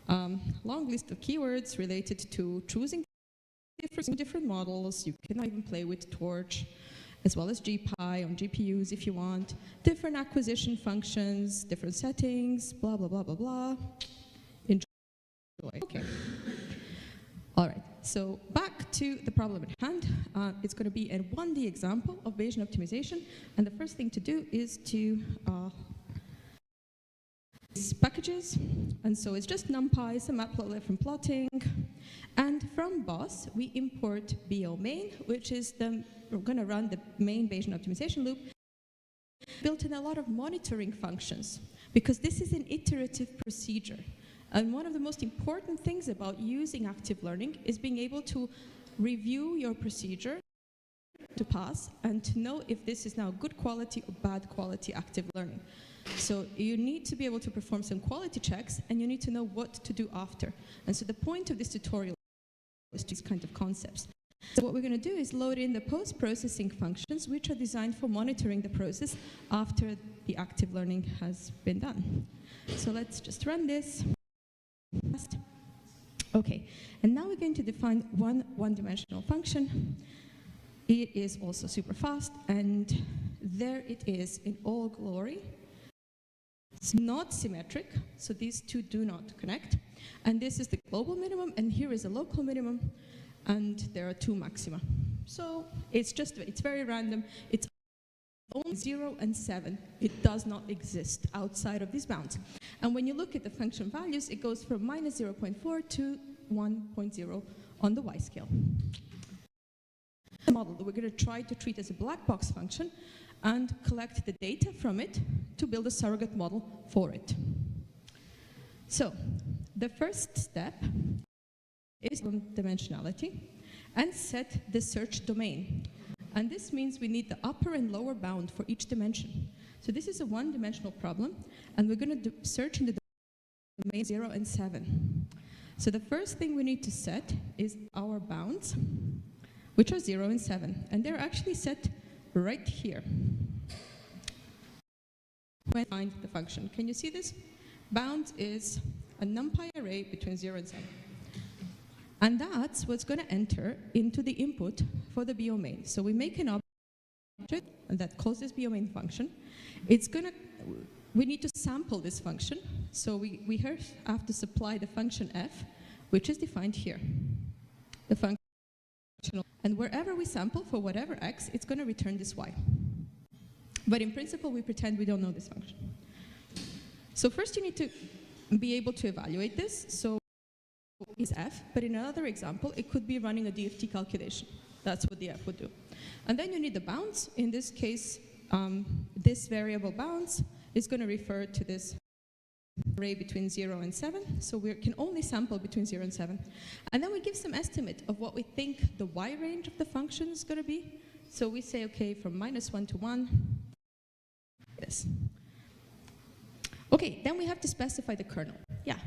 Long list of keywords related to choosing different models. You can even play with Torch, as well as GPy on GPUs if you want, different acquisition functions, different settings, blah, blah, blah, blah, blah. Enjoy. Okay. All right, so back to the problem at hand. It's going to be a 1D example of Bayesian optimization, and the first thing to do is to packages, and so it's just NumPy, some matplotlib from plotting, and from BOSS we import BO main, which is we're going to run the main Bayesian optimization loop, built in a lot of monitoring functions, because this is an iterative procedure. And one of the most important things about using active learning is being able to review your procedure to pass and to know if this is now good quality or bad quality active learning. So you need to be able to perform some quality checks, and you need to know what to do after. And so the point of this tutorial is these kind of concepts. So what we're going to do is load in the post-processing functions, which are designed for monitoring the process after the active learning has been done. So let's just run this. Okay, and now we're going to define one-dimensional function. It is also super fast, and there it is in all glory. It's not symmetric, so these two do not connect. And this is the global minimum, and here is a local minimum, and there are 2 maxima. So it's very random. It's only 0 and 7. It does not exist outside of these bounds. And when you look at the function values, it goes from minus 0.4 to 1.0 on the y scale. The model that we're going to try to treat as a black box function and collect the data from it to build a surrogate model for it. So the first step is dimensionality. and set the search domain. And this means we need the upper and lower bound for each dimension. So this is a one-dimensional problem, and we're going to search in the domain 0 and 7. So the first thing we need to set is our bounds, which are 0 and 7. And they're actually set right here. When I find the function. Can you see this? Bounds is a NumPy array between 0 and 7. And that's what's going to enter into the input for the BO_main. So we make an object that calls this BO_main function. We need to sample this function. So we have to supply the function f, which is defined here. The function, and wherever we sample for whatever x, it's going to return this y. But in principle, we pretend we don't know this function. So first you need to be able to evaluate this. So is f, but in another example, it could be running a DFT calculation. That's what the f would do. And then you need the bounds. In this case, this variable bounds is going to refer to this array between 0 and 7. So we can only sample between 0 and 7. And then we give some estimate of what we think the y range of the function is going to be. So we say, okay, from -1 to 1, this. Okay, then we have to specify the kernel. Yeah.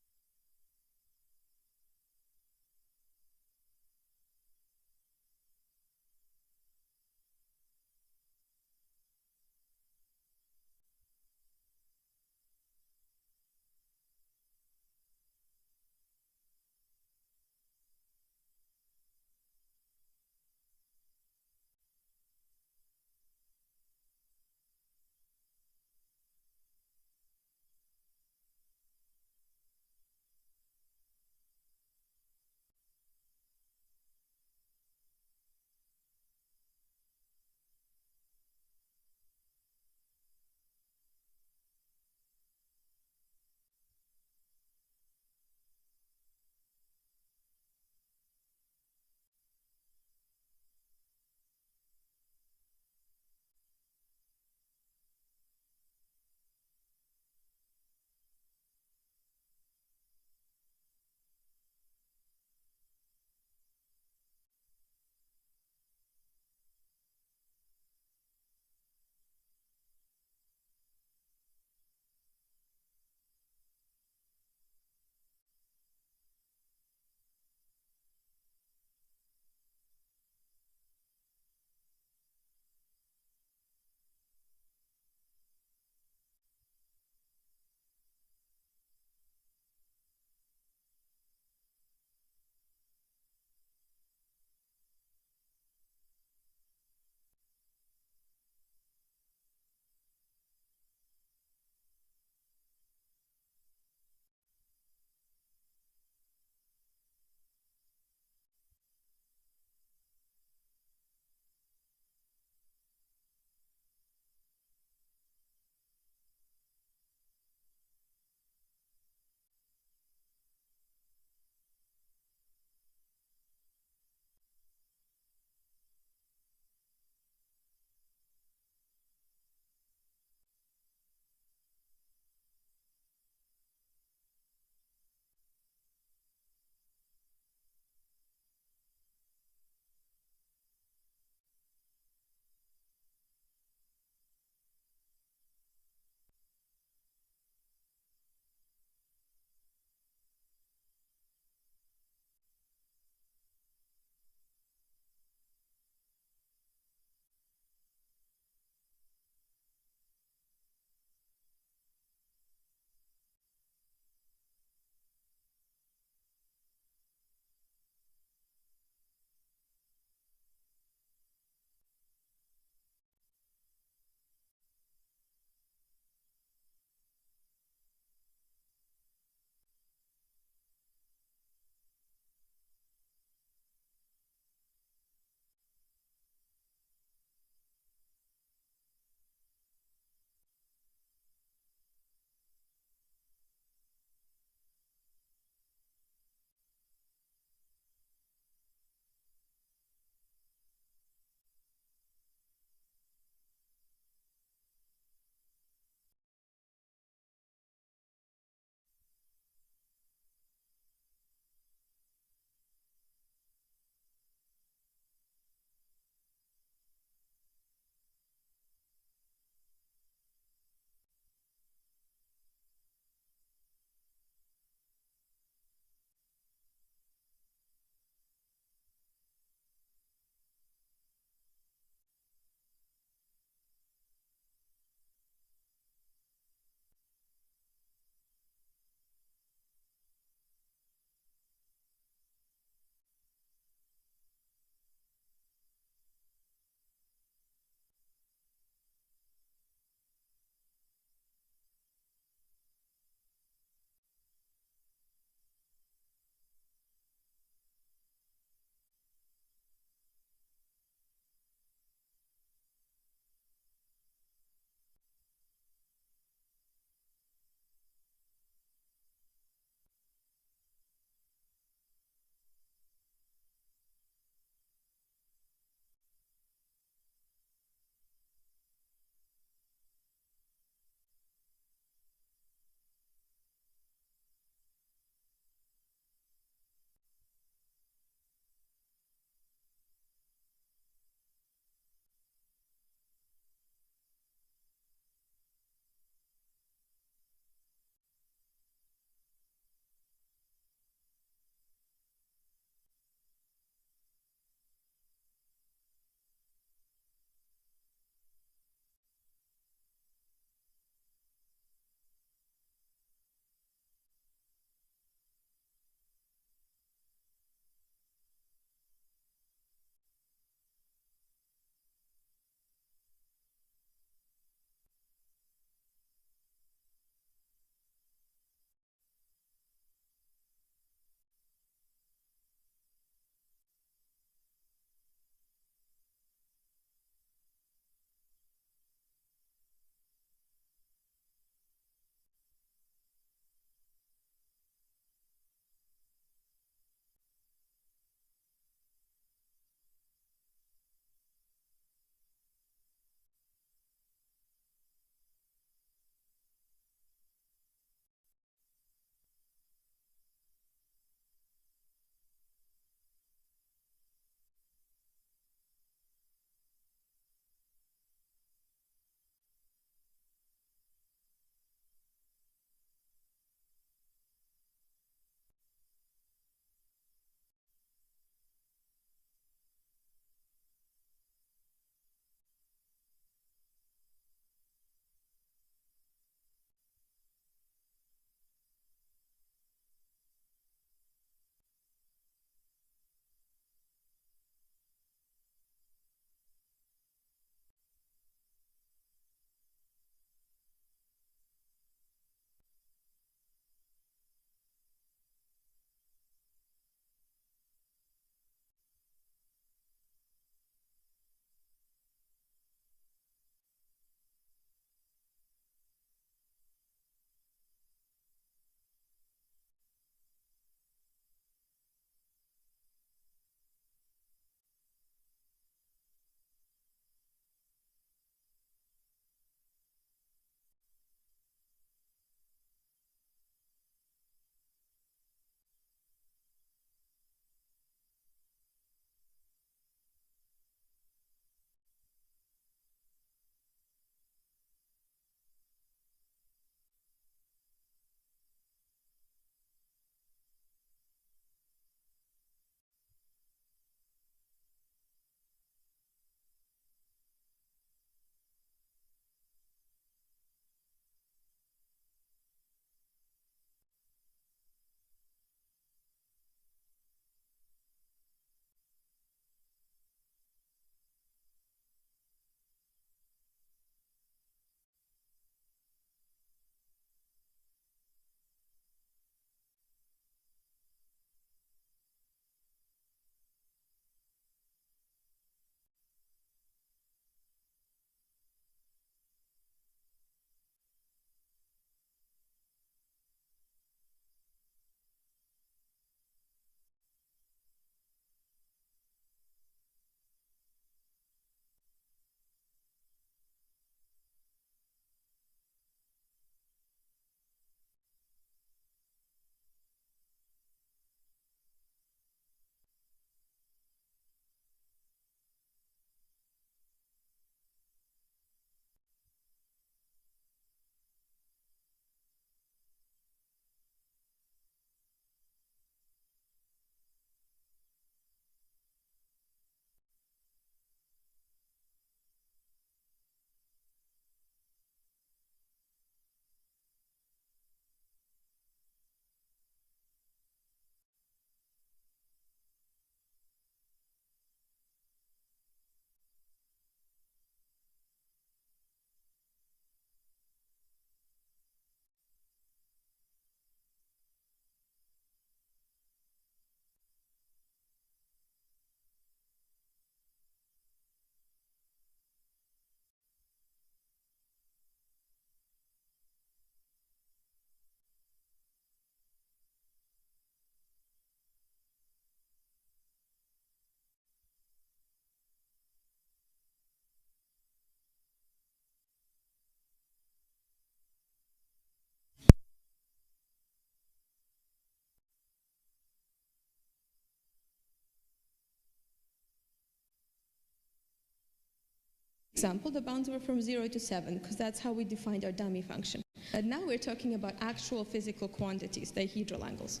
example, the bounds were from 0 to 7, because that's how we defined our dummy function. But now we're talking about actual physical quantities, dihedral angles.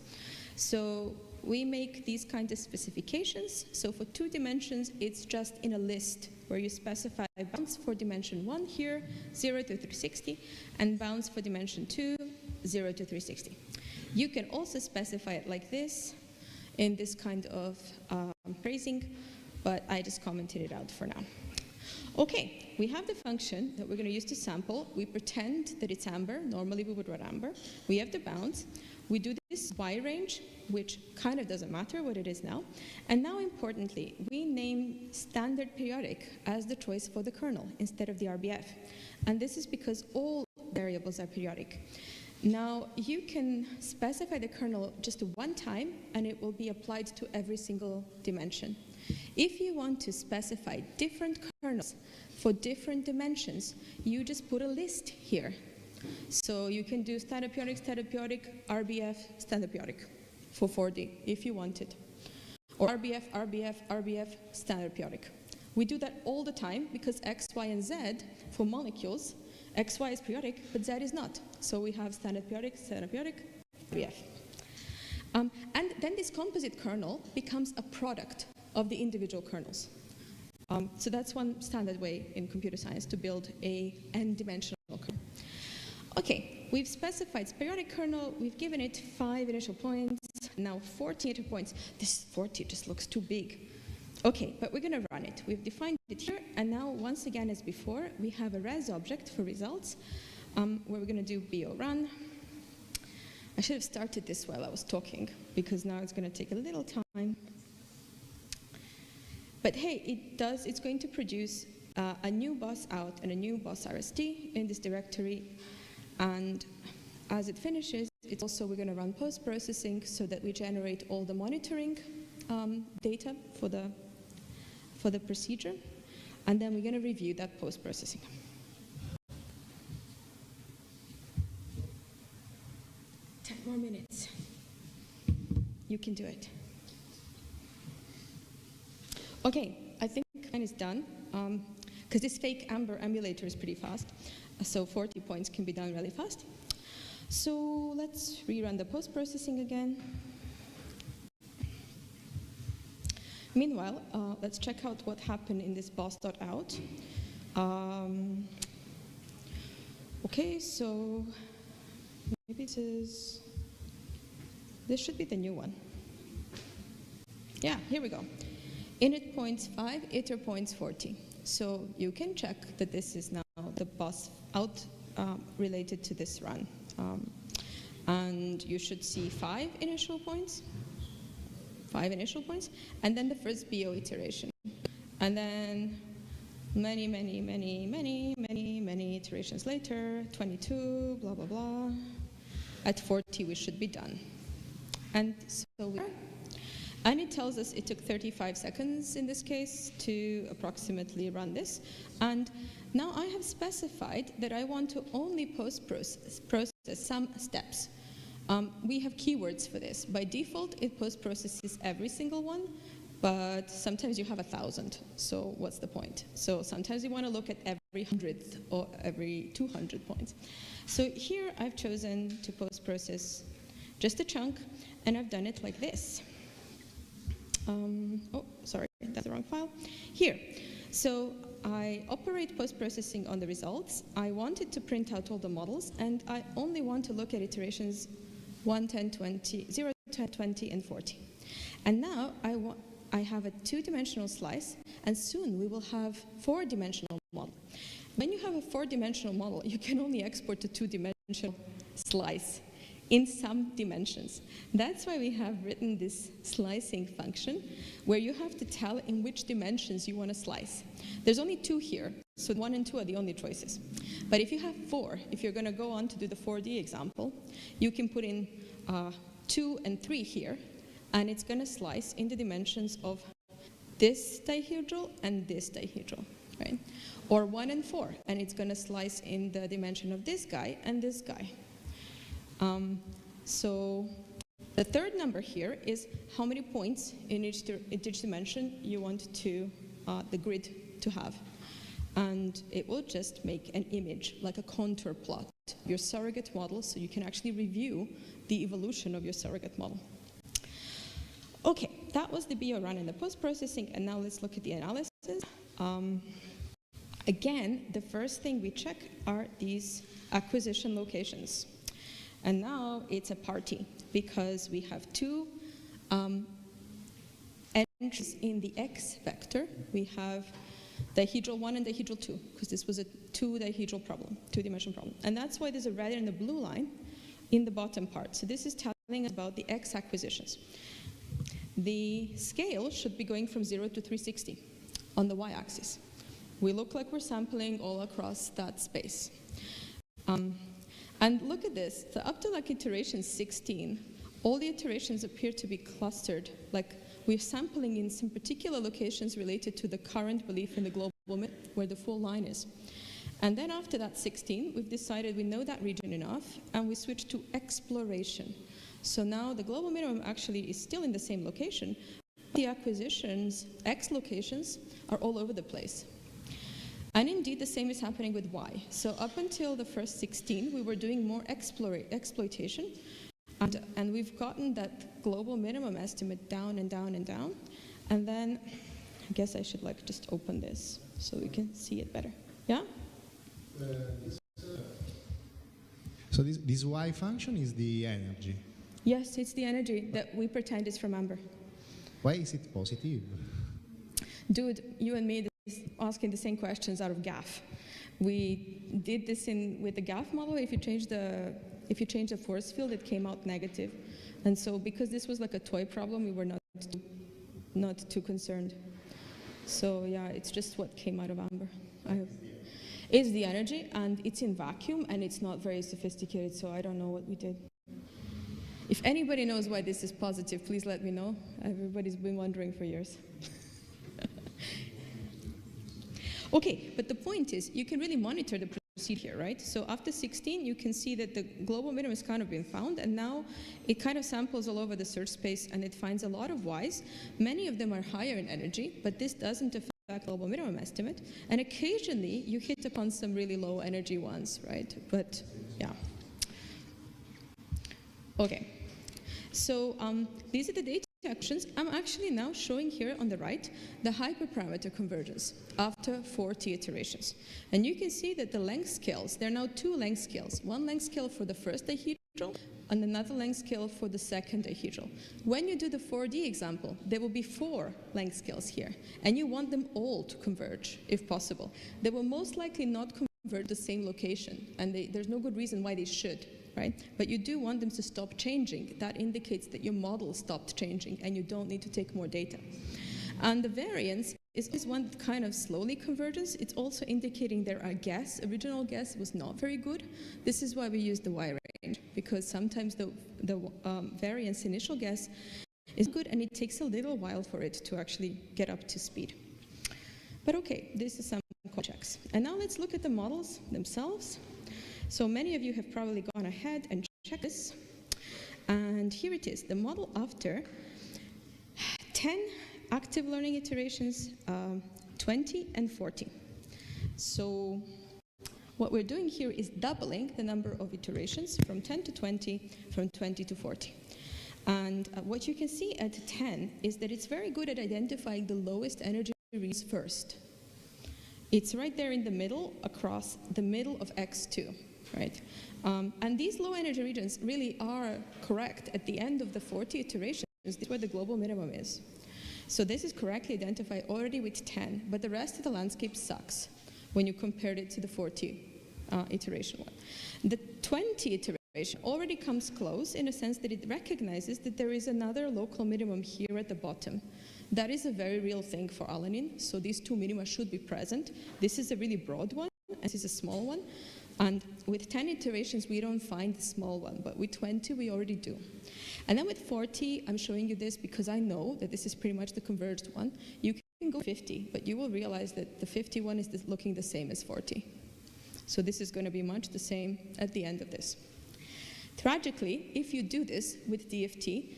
So we make these kinds of specifications. So for 2 dimensions, it's just in a list where you specify bounds for dimension 1 here, 0 to 360, and bounds for dimension 2, 0 to 360. You can also specify it like this in this kind of phrasing, but I just commented it out for now. Okay, we have the function that we're going to use to sample. We pretend that it's amber. Normally we would write amber. We have the bounds. We do this y range, which kind of doesn't matter what it is now. And now, importantly, we name standard periodic as the choice for the kernel instead of the RBF. And this is because all variables are periodic. Now, you can specify the kernel just one time, and it will be applied to every single dimension. If you want to specify different kernels for different dimensions, you just put a list here. So you can do standard periodic, RBF, standard periodic for 4D if you wanted. Or RBF, RBF, RBF, standard periodic. We do that all the time because X, Y, and Z for molecules, X, Y is periodic, but Z is not. So we have standard periodic, RBF. And then this composite kernel becomes a product of the individual kernels. So that's one standard way in computer science to build a n-dimensional kernel. Okay, we've specified periodic kernel, we've given it 5 initial points, now 40 initial points. This 40 just looks too big. Okay, but we're gonna run it. We've defined it here, and now once again as before, we have a res object for results, where we're gonna do bo run. I should have started this while I was talking, because now it's gonna take a little time. But hey, it's going to produce a new boss out and a new boss RST in this directory. And as it finishes, it's also, we're going to run post-processing so that we generate all the monitoring data for the procedure. And then we're going to review that post-processing. 10 more minutes. You can do it. Okay, I think mine is done, because this fake amber emulator is pretty fast, so 40 points can be done really fast. So let's rerun the post-processing again. Meanwhile, let's check out what happened in this boss.out. Okay, so maybe this should be the new one. Yeah, here we go. Init points 5, iter points 40. So you can check that this is now the boss out related to this run. And you should see 5 initial points, and then the first BO iteration. And then many iterations later, 22, blah, blah, blah. At 40, we should be done. And so we are. And it tells us it took 35 seconds in this case to approximately run this. And now I have specified that I want to only post-process some steps. We have keywords for this. By default, it post-processes every single one, but sometimes you have 1,000. So what's the point? So sometimes you want to look at every 100th or every 200 points. So here I've chosen to post-process just a chunk, and I've done it like this. Oh, sorry, that's the wrong file. Here, so I operate post-processing on the results. I wanted to print out all the models, and I only want to look at iterations 1, 10, 20, 0, 10, 20, and 40. And now I have a 2-dimensional slice, and soon we will have 4-dimensional model. When you have a 4-dimensional model, you can only export a 2-dimensional slice in some dimensions. That's why we have written this slicing function, where you have to tell in which dimensions you want to slice. There's only 2 here, so 1 and 2 are the only choices. But if you have 4, if you're going to go on to do the 4D example, you can put in 2 and 3 here, and it's going to slice in the dimensions of this dihedral and this dihedral, right? Or 1 and 4, and it's going to slice in the dimension of this guy and this guy. So the third number here is how many points in each dimension you want to the grid to have. and it will just make an image, like a contour plot, your surrogate model, so you can actually review the evolution of your surrogate model. Okay, that was the BO run and the post-processing, and now let's look at the analysis. Again, the first thing we check are these acquisition locations. And now it's a party, because we have two entries in the X vector. We have dihedral 1 and dihedral 2, because this was a two-dihedral problem, two-dimensional problem. And that's why there's a red and a blue line in the bottom part. So this is telling us about the X acquisitions. The scale should be going from 0 to 360 on the y-axis. We look like we're sampling all across that space. And look at this, so up to like iteration 16, all the iterations appear to be clustered, like we're sampling in some particular locations related to the current belief in the global minimum, where the full line is. And then after that 16, we've decided we know that region enough, and we switch to exploration. So now the global minimum actually is still in the same location. The acquisitions, X locations, are all over the place. And indeed, the same is happening with Y. So up until the first 16, we were doing more exploitation, and we've gotten that global minimum estimate down and down and down. And then, I guess I should like just open this so we can see it better. Yeah? So this Y function is the energy. Yes, it's the energy that we pretend is from amber. Why is it positive? Dude, you and me asking the same questions out of GAF. We did this with the GAF model. If you change the force field, it came out negative. And so because this was like a toy problem, we were not too concerned. So yeah, it's just what came out of amber. It's the energy, and it's in vacuum, and it's not very sophisticated, so I don't know what we did. If anybody knows why this is positive, please let me know. Everybody's been wondering for years. Okay, but the point is, you can really monitor the procedure here, right? So after 16, you can see that the global minimum has kind of been found, and now it kind of samples all over the search space, and it finds a lot of Ys. Many of them are higher in energy, but this doesn't affect global minimum estimate. And occasionally, you hit upon some really low energy ones, right? But yeah. Okay. So these are the data actions. I'm actually now showing here on the right the hyperparameter convergence after 40 iterations. And you can see that the length scales, there are now two length scales. One length scale for the first dihedral and another length scale for the second dihedral. When you do the 4D example, there will be 4 length scales here. And you want them all to converge, if possible. They will most likely not converge to the same location, and there's no good reason why they should. Right? But you do want them to stop changing. That indicates that your model stopped changing and you don't need to take more data. And the variance is one that kind of slowly converges. It's also indicating their original guess was not very good. This is why we use the Y range, because sometimes the variance initial guess is good and it takes a little while for it to actually get up to speed. But okay, this is some checks. And now let's look at the models themselves. So many of you have probably gone ahead and checked this. And here it is, the model after 10 active learning iterations, 20 and 40. So what we're doing here is doubling the number of iterations from 10 to 20, from 20 to 40. And what you can see at 10 is that it's very good at identifying the lowest energy regions first. It's right there in the middle, across the middle of X2. Right? And these low energy regions really are correct at the end of the 40 iterations. This is where the global minimum is. So this is correctly identified already with 10, but the rest of the landscape sucks when you compare it to the 40 iteration one. The 20 iteration already comes close in a sense that it recognizes that there is another local minimum here at the bottom. That is a very real thing for alanine, so these two minima should be present. This is a really broad one, and this is a small one. And with 10 iterations, we don't find the small one, but with 20, we already do. And then with 40, I'm showing you this because I know that this is pretty much the converged one. You can go 50, but you will realize that the 51 is looking the same as 40. So this is going to be much the same at the end of this. Tragically, if you do this with DFT,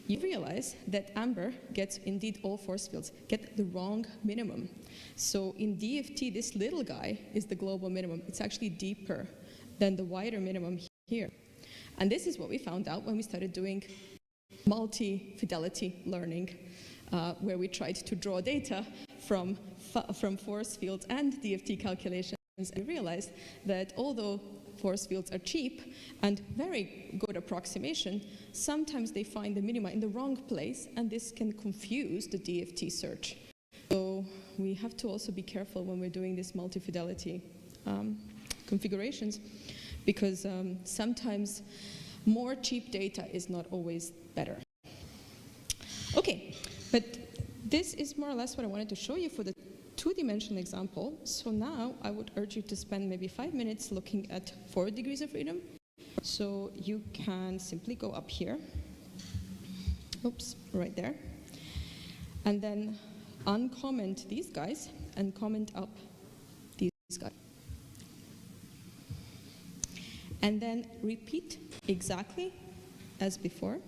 you realize that amber gets indeed all force fields, get the wrong minimum. So in DFT, this little guy is the global minimum. It's actually deeper than the wider minimum here. And this is what we found out when we started doing multi-fidelity learning, where we tried to draw data from force fields and DFT calculations, and we realized that although force fields are cheap and very good approximation, sometimes they find the minima in the wrong place, and this can confuse the DFT search. So we have to also be careful when we're doing this multi-fidelity configurations, because sometimes more cheap data is not always better. Okay, but this is more or less what I wanted to show you for the two-dimensional example. So now I would urge you to spend maybe 5 minutes looking at 4 degrees of freedom. So you can simply go up here. Oops, right there. And then uncomment these guys and comment up these guys. And then repeat exactly as before.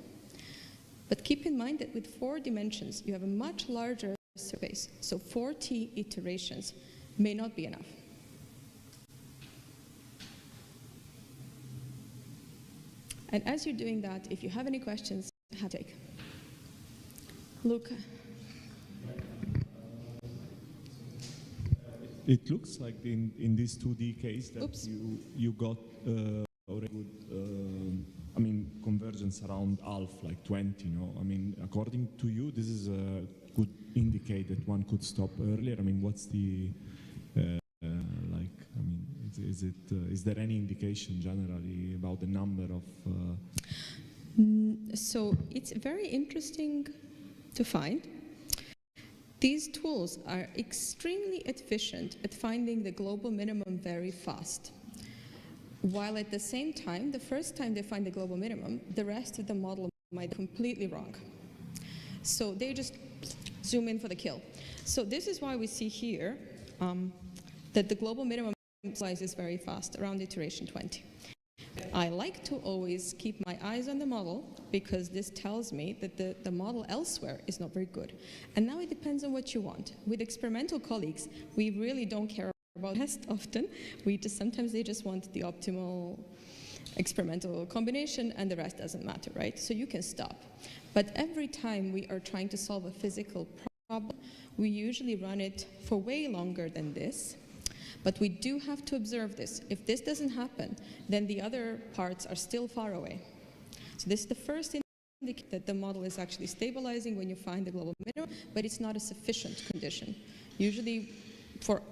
But keep in mind that with 4 dimensions, you have a much larger space. So 40 iterations may not be enough. And as you're doing that, if you have any questions, have a take. Luca. It looks like in this 2D case that you got already good, I mean, convergence around half, like 20, no? I mean, according to you, this is could indicate that one could stop earlier. I mean, what's the, like, I mean, is there any indication generally about the number of? So it's very interesting to find. These tools are extremely efficient at finding the global minimum very fast. While at the same time, the first time they find the global minimum, the rest of the model might be completely wrong. So they just zoom in for the kill. So this is why we see here that the global minimum size is very fast, around iteration 20. I like to always keep my eyes on the model, because this tells me that the model elsewhere is not very good. And now it depends on what you want. With experimental colleagues, we really don't care about test often. Sometimes they just want the optimal experimental combination, and the rest doesn't matter, right? So you can stop. But every time we are trying to solve a physical problem, we usually run it for way longer than this. But we do have to observe this. If this doesn't happen, then the other parts are still far away. So this is the first indicator that the model is actually stabilizing when you find the global minimum, but it's not a sufficient condition. Usually, for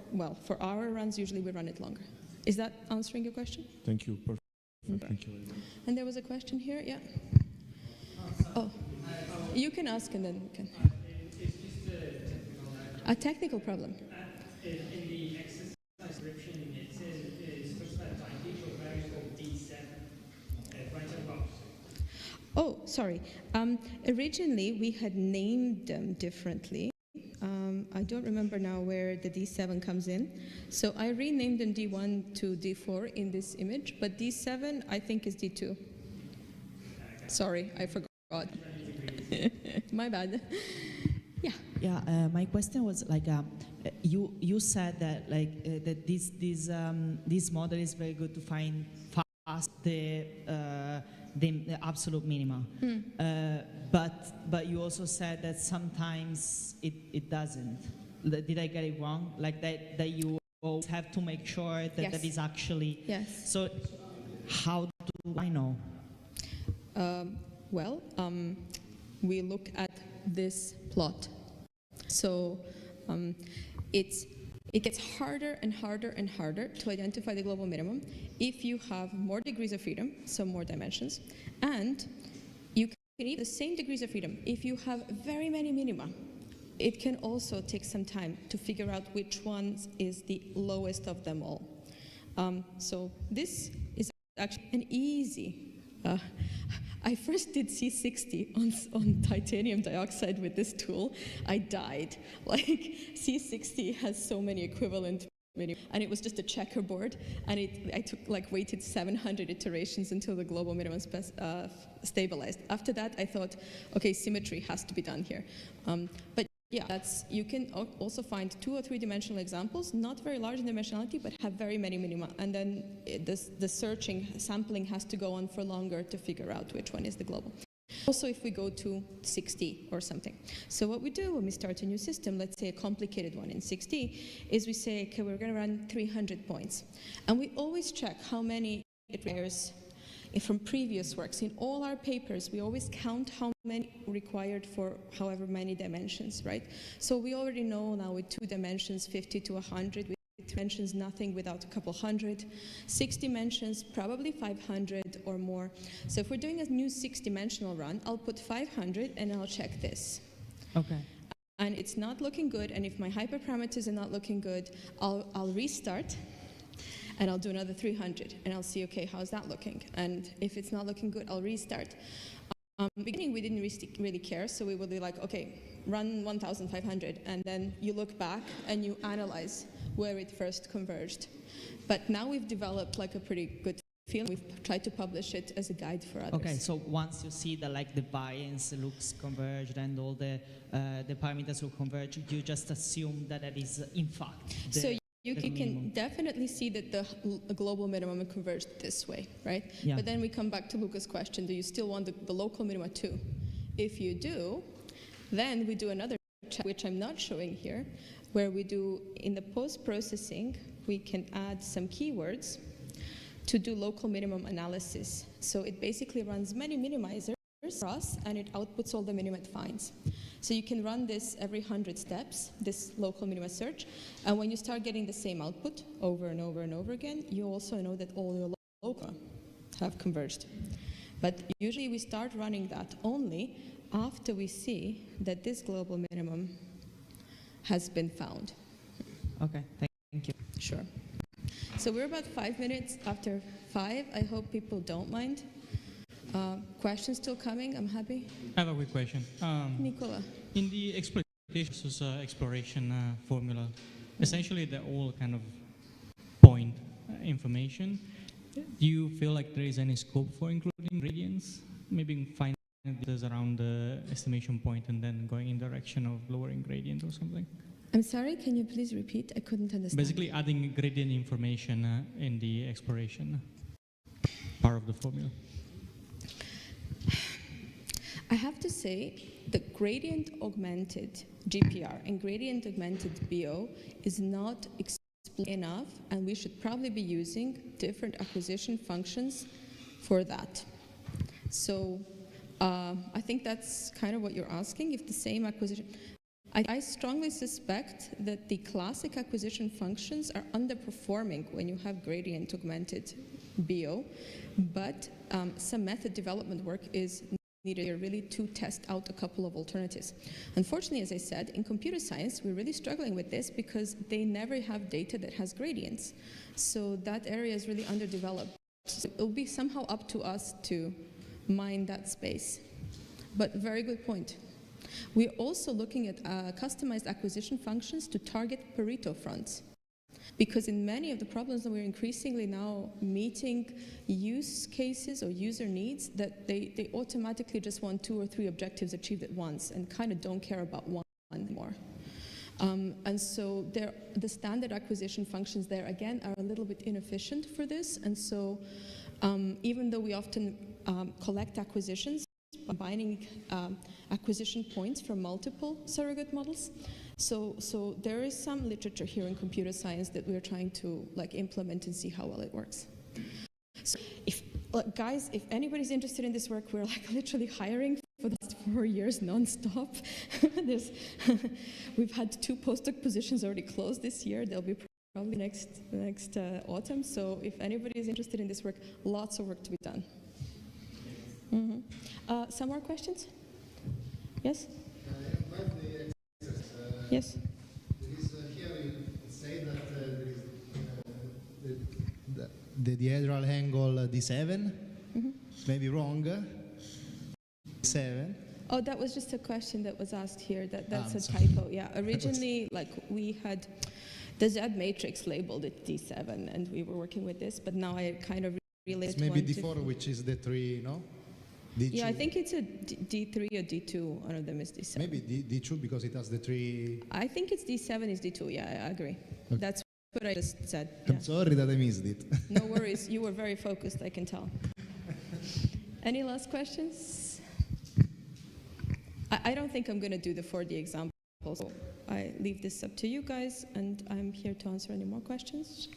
our runs, usually we run it longer. Is that answering your question? Thank you. Perfect. Thank you. And there was a question here, yeah? Oh, you can ask and then we can. It's just a technical problem. In the exercise description, it says it's specified by individual values called D7, right at the box. Oh, sorry. Originally, we had named them differently. I don't remember now where the D7 comes in. So I renamed them D1 to D4 in this image, but D7 I think is D2. Sorry, I forgot. My bad. Yeah. Yeah. My question was like, you said that like that this model is very good to find fast the absolute minima. But you also said that sometimes it doesn't. Did I get it wrong? Like that you always have to make sure that Yes. that is actually. Yes. So how do I know? We look at this plot. So it gets harder and harder and harder to identify the global minimum if you have more degrees of freedom, so more dimensions, and you can eat the same degrees of freedom if you have very many minima. It can also take some time to figure out which one is the lowest of them all. So this is actually an easy. I first did C60 on titanium dioxide with this tool. I died. Like C60 has so many equivalent minimum, and it was just a checkerboard, and I took waited 700 iterations until the global minimum stabilized. After that, I thought, okay, symmetry has to be done here. But yeah, you can also find 2 or 3 dimensional examples, not very large in dimensionality, but have very many minima, and then the sampling has to go on for longer to figure out which one is the global. Also, if we go to 6D or something. So what we do when we start a new system, let's say a complicated one in 6D, is we say, okay, we're going to run 300 points. And we always check how many it requires from previous works. In all our papers, we always count how many required for however many dimensions, right? So we already know now with 2 dimensions, 50 to 100. With 3 dimensions, nothing without a couple hundred. 6 dimensions, probably 500 or more. So if we're doing a new 6-dimensional run, I'll put 500 and I'll check this. Okay. And it's not looking good, and if my hyperparameters are not looking good, I'll restart. And I'll do another 300, and I'll see, okay, how's that looking? And if it's not looking good, I'll restart. Beginning, we didn't really care, so we would be like, okay, run 1,500, and then you look back and you analyze where it first converged. But now we've developed like a pretty good feeling. We've tried to publish it as a guide for others. Okay, so once you see that the variance looks converged and all the parameters look converged, you just assume that that is in fact You can definitely see that the global minimum converged this way, right? Yeah. But then we come back to Luca's question, do you still want the local minima too? If you do, then we do another check, which I'm not showing here, where we do, in the post-processing, we can add some keywords to do local minimum analysis. So it basically runs many minimizers for us, and it outputs all the minima it finds. So you can run this every 100 steps, this local minima search, and when you start getting the same output over and over and over again, you also know that all your local have converged. But usually we start running that only after we see that this global minimum has been found. Okay, thank you. Sure. So we're about 5 minutes after 5. I hope people don't mind. Questions still coming? I'm happy. I have a quick question. Nicola. In the exploitation versus exploration formula, essentially they're all kind of point information. Do you feel like there is any scope for including gradients? Maybe finding this around the estimation point and then going in direction of lowering gradient or something? I'm sorry, can you please repeat? I couldn't understand. Basically adding gradient information in the exploration part of the formula. I have to say the gradient augmented GPR and gradient augmented BO is not explained enough, and we should probably be using different acquisition functions for that. So I think that's kind of what you're asking, if the same acquisition. I strongly suspect that the classic acquisition functions are underperforming when you have gradient augmented BO, but some method development work is needed really to test out a couple of alternatives. Unfortunately, as I said, in computer science, we're really struggling with this because they never have data that has gradients. So that area is really underdeveloped. So it'll be somehow up to us to mine that space. But very good point. We're also looking at customized acquisition functions to target Pareto fronts. Because in many of the problems that we're increasingly now meeting use cases or user needs that they automatically just want 2 or 3 objectives achieved at once and kind of don't care about one anymore. And so the standard acquisition functions there, again, are a little bit inefficient for this. And so even though we often collect acquisitions, combining acquisition points from multiple surrogate models, so there is some literature here in computer science that we're trying to implement and see how well it works. So guys, if anybody's interested in this work, we're literally hiring for the last 4 years non-stop. We've had 2 postdoc positions already closed this year. They'll be probably next autumn. So if anybody is interested in this work, lots of work to be done. Some more questions? Yes? Yes. Here you say that the diagonal angle D7, maybe wrong. 7. Oh, that was just a question that was asked here. That's a typo. Yeah, originally, we had the Z matrix labeled it D7, and we were working with this, but now I kind of relate It's maybe one to- D4, which is D3, no? D2. Yeah, I think it's a D3 or D2. One of them is D7. Maybe D2 because it has the 3. I think it's D7 is D2. Yeah, I agree. Okay. That's what I just said. I'm Yeah. sorry that I missed it. No worries. You were very focused, I can tell. Any last questions? I don't think I'm going to do the 4D example, so I leave this up to you guys, and I'm here to answer any more questions.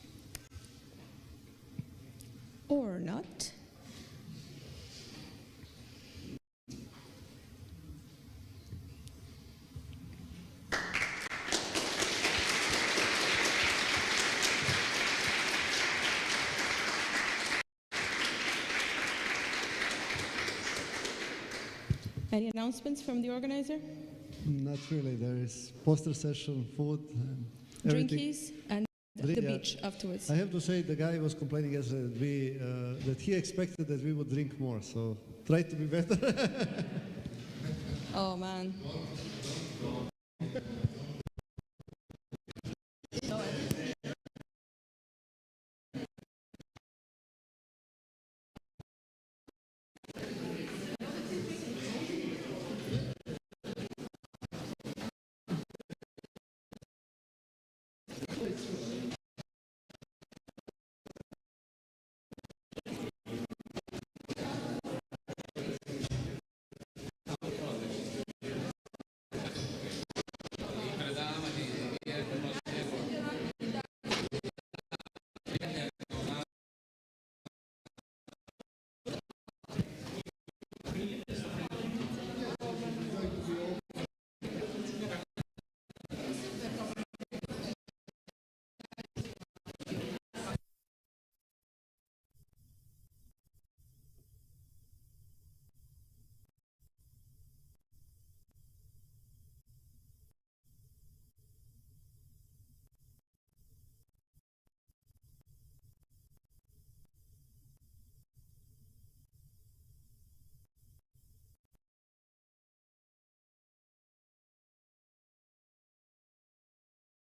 Or not. Any announcements from the organizer? Not really. There is poster session, food, and everything. Drinkies and the beach afterwards. I have to say, the guy was complaining yesterday that he expected that we would drink more. So try to be better. Oh man.